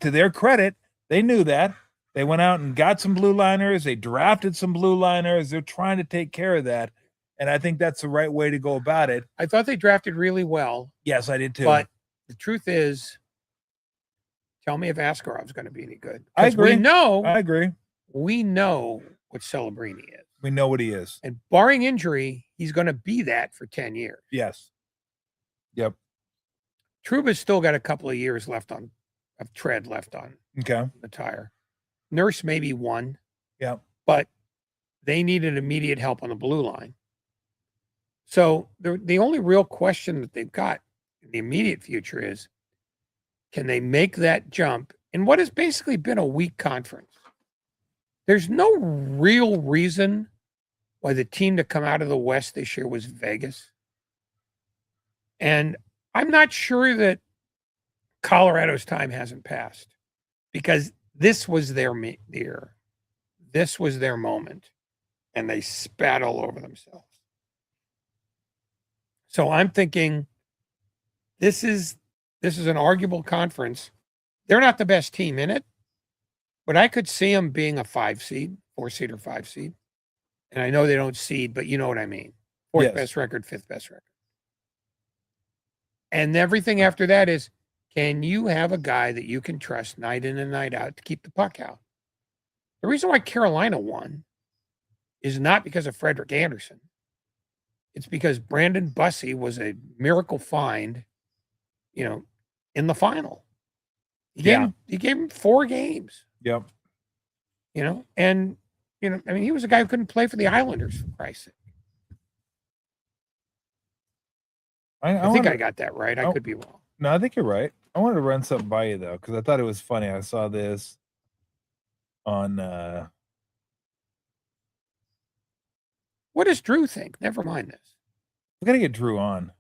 to their credit, they knew that. They went out and got some blue liners. They drafted some blue liners. They're trying to take care of that. And I think that's the right way to go about it. I thought they drafted really well. Yes, I did too. But the truth is, tell me if Askarov's going to be any good. I agree. I agree. We know what Celebrini is. We know what he is. And barring injury, he's going to be that for 10 years. Yes. Yep. Trouba's still got a couple of years left of tread left on the tire. Nurse maybe 1. Yep. But they needed immediate help on the blue line. So the only real question that they've got in the immediate future is, can they make that jump in what has basically been a weak conference? There's no real reason why the team to come out of the West this year was Vegas. And I'm not sure that Colorado's time hasn't passed, because this was their year. This was their moment. and they spat all over themselves. So I'm thinking this is an arguable conference. They're not the best team in it, but I could see them being a 4 seed or 5 seed. And I know they don't seed, but you know what I mean. Fourth best record, fifth best record. And everything after that is, can you have a guy that you can trust night in and night out to keep the puck out? The reason why Carolina won is not because of Frederick Anderson. It's because Brandon Bussey was a miracle find, in the final. He gave him 4 games. Yep. And he was a guy who couldn't play for the Islanders, for Christ's sake. I think I got that right. I could be wrong. No, I think you're right. I wanted to run something by you though, because I thought it was funny. I saw this on what does Drew think? Never mind this. We gotta get Drew on.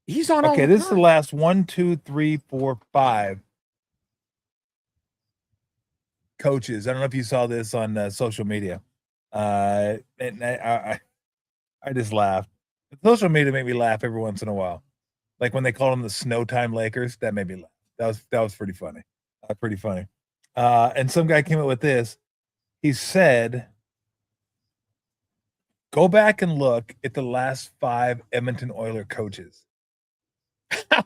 He's on. Okay, this is the last 1, 2, 3, 4, 5 coaches. I don't know if you saw this on social media. And I just laughed. Social media made me laugh every once in a while. Like when they called them the Snow Time Lakers, that made me laugh. That was pretty funny. Pretty funny. And some guy came up with this. He said, go back and look at the last 5 Edmonton Oilers coaches.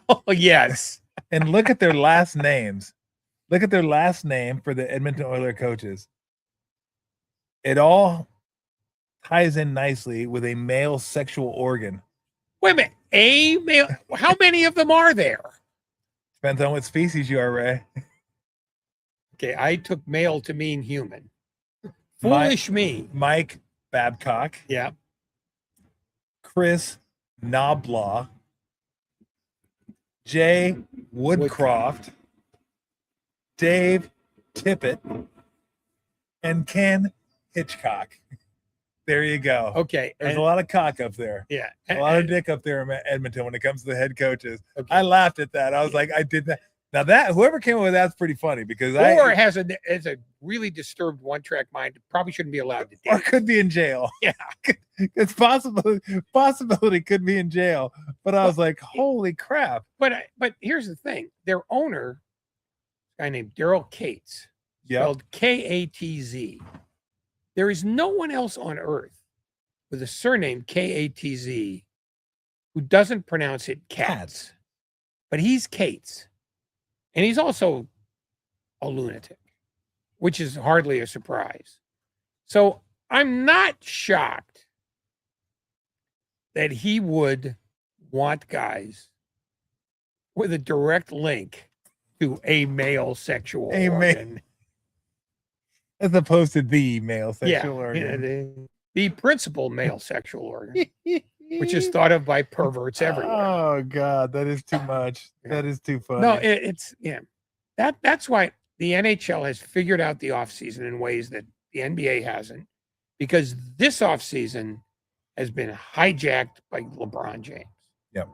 Oh, yes. And look at their last names. Look at their last name for the Edmonton Oilers coaches. It all ties in nicely with a male sexual organ. Wait a minute. A male? How many of them are there? Depends on what species you are, Ray. Okay, I took male to mean human. Foolish me. Mike Babcock. Yeah. Chris Knoblaw. Jay Woodcroft. Dave Tippett. And Ken Hitchcock. There you go. Okay. There's a lot of cock up there. Yeah. A lot of dick up there in Edmonton when it comes to the head coaches. Okay. I laughed at that. I was like, I did that. Now that whoever came up with that's pretty funny because has a really disturbed one-track mind. Probably shouldn't be allowed to date. Or could be in jail. Yeah. It's possibility could be in jail. But I was like, holy crap. But here's the thing. Their owner, a guy named Daryl Katz, spelled Katz. There is no one else on earth with a surname Katz who doesn't pronounce it Katz. But he's Katz. And he's also a lunatic, which is hardly a surprise. So I'm not shocked that he would want guys with a direct link to a male sexual organ. As opposed to the male sexual organ. Yeah, the principal male sexual organ, which is thought of by perverts everywhere. Oh, God, that is too much. That is too funny. No, it's that's why the NHL has figured out the offseason in ways that the NBA hasn't, because this offseason has been hijacked by LeBron James. Yep.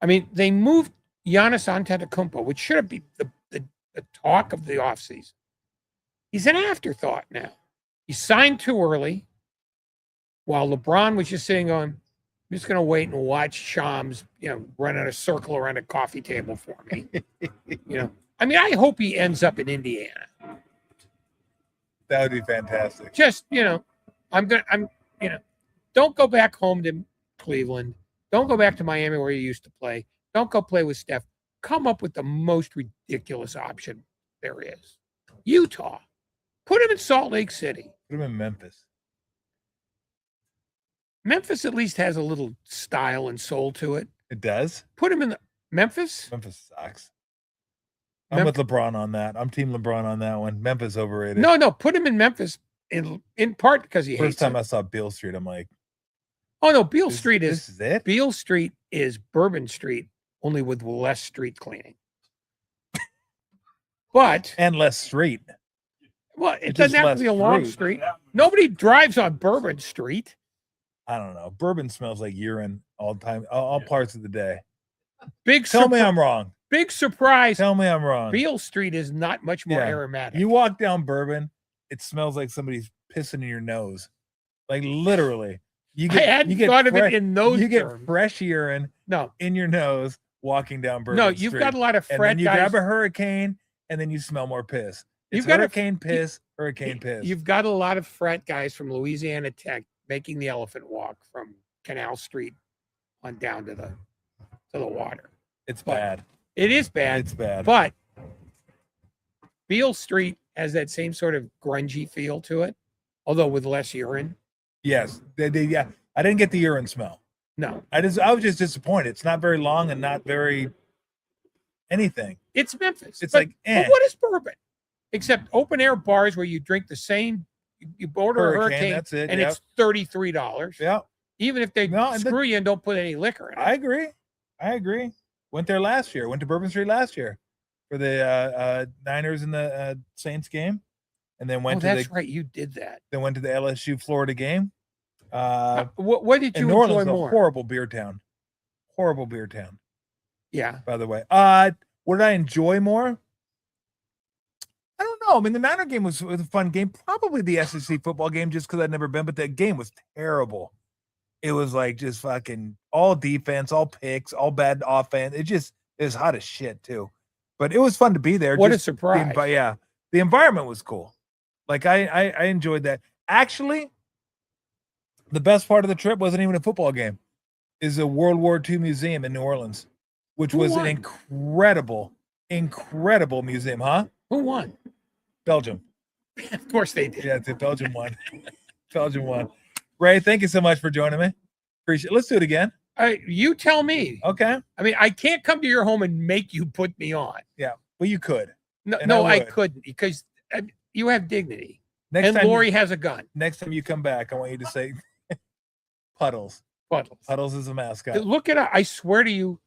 I mean, they moved Giannis Antetokounmpo, which should have been the talk of the offseason. He's an afterthought now. He signed too early, while LeBron was just sitting on, I'm just going to wait and watch Shams, run in a circle around a coffee table for me. I mean, I hope he ends up in Indiana. That would be fantastic. Just, don't go back home to Cleveland. Don't go back to Miami where you used to play. Don't go play with Steph. Come up with the most ridiculous option there is. Utah. Put him in Salt Lake City. Put him in Memphis. Memphis at least has a little style and soul to it. It does? Put him in Memphis? Memphis sucks. I'm with LeBron on that. I'm team LeBron on that one. Memphis overrated. No. Put him in Memphis in part because he hates it. First time I saw Beale Street, I'm like, oh, no, Beale Street this is it? Beale Street is Bourbon Street, only with less street cleaning. And less street. Well, it doesn't have to be a long street. Nobody drives on Bourbon Street. I don't know. Bourbon smells like urine all the time, all parts of the day. Tell me I'm wrong. Big surprise. Tell me I'm wrong. Beale Street is not much more aromatic. You walk down Bourbon, it smells like somebody's pissing in your nose. Like literally. You I hadn't thought of it in those You get terms. fresh urine No, in your nose walking down Bourbon no, Street. you've got a lot of And frat then you guys. grab a hurricane and then you smell more piss. It's You've got hurricane piss, hurricane piss. You've got a lot of frat guys from Louisiana Tech making the elephant walk from Canal Street on down to the water. It's But bad. It is bad. It's bad. But Beale Street has that same sort of grungy feel to it, although with less urine. Yes. Yeah. I didn't get the urine smell. No, I was just disappointed. It's not very long and not very anything. it's Memphis. It's but, like, eh. but what is bourbon? Except open air bars where you drink the same, you order a hurricane, that's it. and it's $33. Yeah. Even if they screw you and don't put any liquor in it. I agree. Went there last year. Went to Bourbon Street last year for the Niners and the Saints game, and then went right. You did that. Then went to the LSU Florida game. What did you New Orleans enjoy is more? A horrible beer town. Horrible beer town. Yeah. By the way, what did I enjoy more? I don't know. I mean, the Niner game was a fun game. Probably the SEC football game, just because I'd never been. But that game was terrible. It was like just fucking all defense, all picks, all bad offense. It was hot as shit too. But it was fun to be there. What a surprise! But yeah, the environment was cool. Like I enjoyed that. Actually, the best part of the trip wasn't even a football game. Is a World War II museum in New Orleans, which was an incredible museum, huh? Who won? Belgium. Of course they did. Yeah, Belgium won. Belgium won. Ray, thank you so much for joining me. Appreciate it. Let's do it again. You tell me. Okay. I mean, I can't come to your home and make you put me on. Yeah. Well, you could. No, I couldn't because you have dignity. And Lori has a gun. Next time you come back, I want you to say Puddles. Puddles is a mascot. Look it up. I swear to you,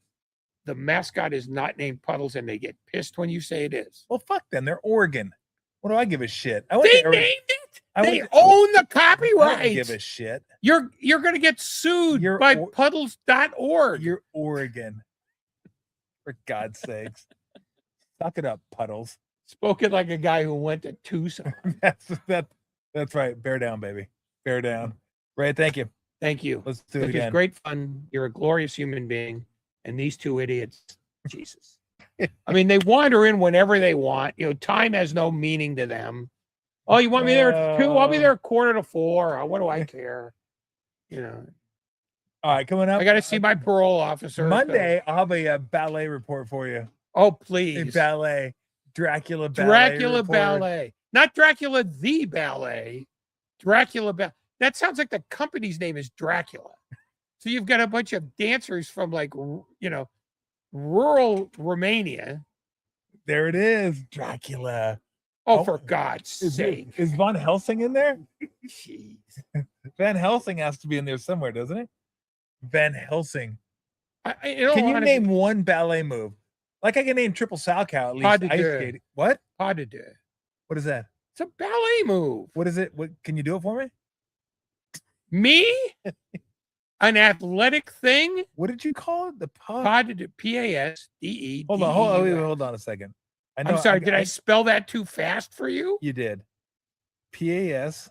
the mascot is not named Puddles, and they get pissed when you say it is. Well, fuck them. They're Oregon. What do I give a shit? They named it. They own the copyright. I don't give a shit. You're going to get sued by puddles.org. You're Oregon. For God's sakes. Suck it up, Puddles. Spoken like a guy who went to Tucson. That's right. Bear down, baby. Bear down. Ray, thank you. Thank you. Let's do it again. It's great fun. You're a glorious human being. And these two idiots, Jesus. I mean, they wander in whenever they want. Time has no meaning to them. Oh, you want me there at 2? I'll be there 3:45. What do I care? All right, coming up. I got to see my parole officer. Monday, I'll have a ballet report for you. Oh, please. A ballet. Dracula ballet. Not Dracula the ballet. Dracula ballet. That sounds like the company's name is Dracula. So you've got a bunch of dancers from rural Romania. There it is, Dracula. Oh, for God's sake. Is Van Helsing in there? Jeez. Van Helsing has to be in there somewhere, doesn't it? Van Helsing. Can you name one ballet move? Like I can name triple salchow at least. Pas de Ice deux. skating. What? Pas de deux. What is that? It's a ballet move. What is it? What can you do it for me? Me? An athletic thing? What did you call it? The pas de deux. P-A-S-D-E. Hold on a second. I'm sorry. Did I spell that too fast for you? You did. P-A-S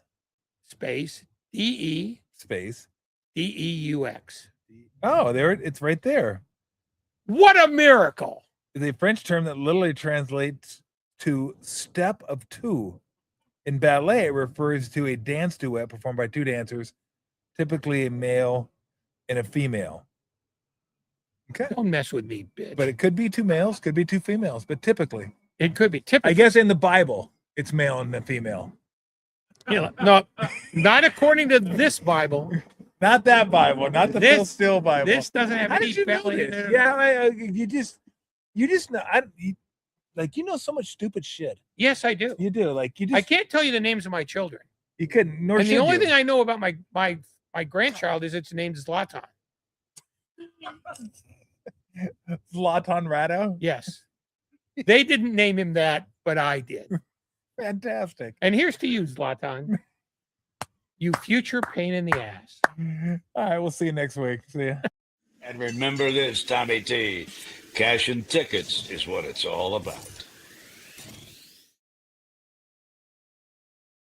space D-E space D-E-U-X. Oh, there it's right there. What a miracle. It's a French term that literally translates to step of two. In ballet, it refers to a dance duet performed by two dancers, typically a male and a female. Okay. Don't mess with me, bitch. But it could be two males, could be two females, but typically. It could be typically. I guess in the Bible, it's male and female. No, not according to this Bible. Not that Bible, not the Phil Steele Bible. This doesn't have How did you know this? Yeah, you just know. You know so much stupid shit. Yes, I do. You do. I can't tell you the names of my children. You couldn't. Nor and the only thing I know about my grandchild is its name is Zlatan. Zlatan Ratto? Yes. They didn't name him that, but I did. Fantastic. And here's to you, Zlatan. You future pain in the ass. All right, we'll see you next week. See ya. And remember this, Tommy T. Cash and tickets is what it's all about.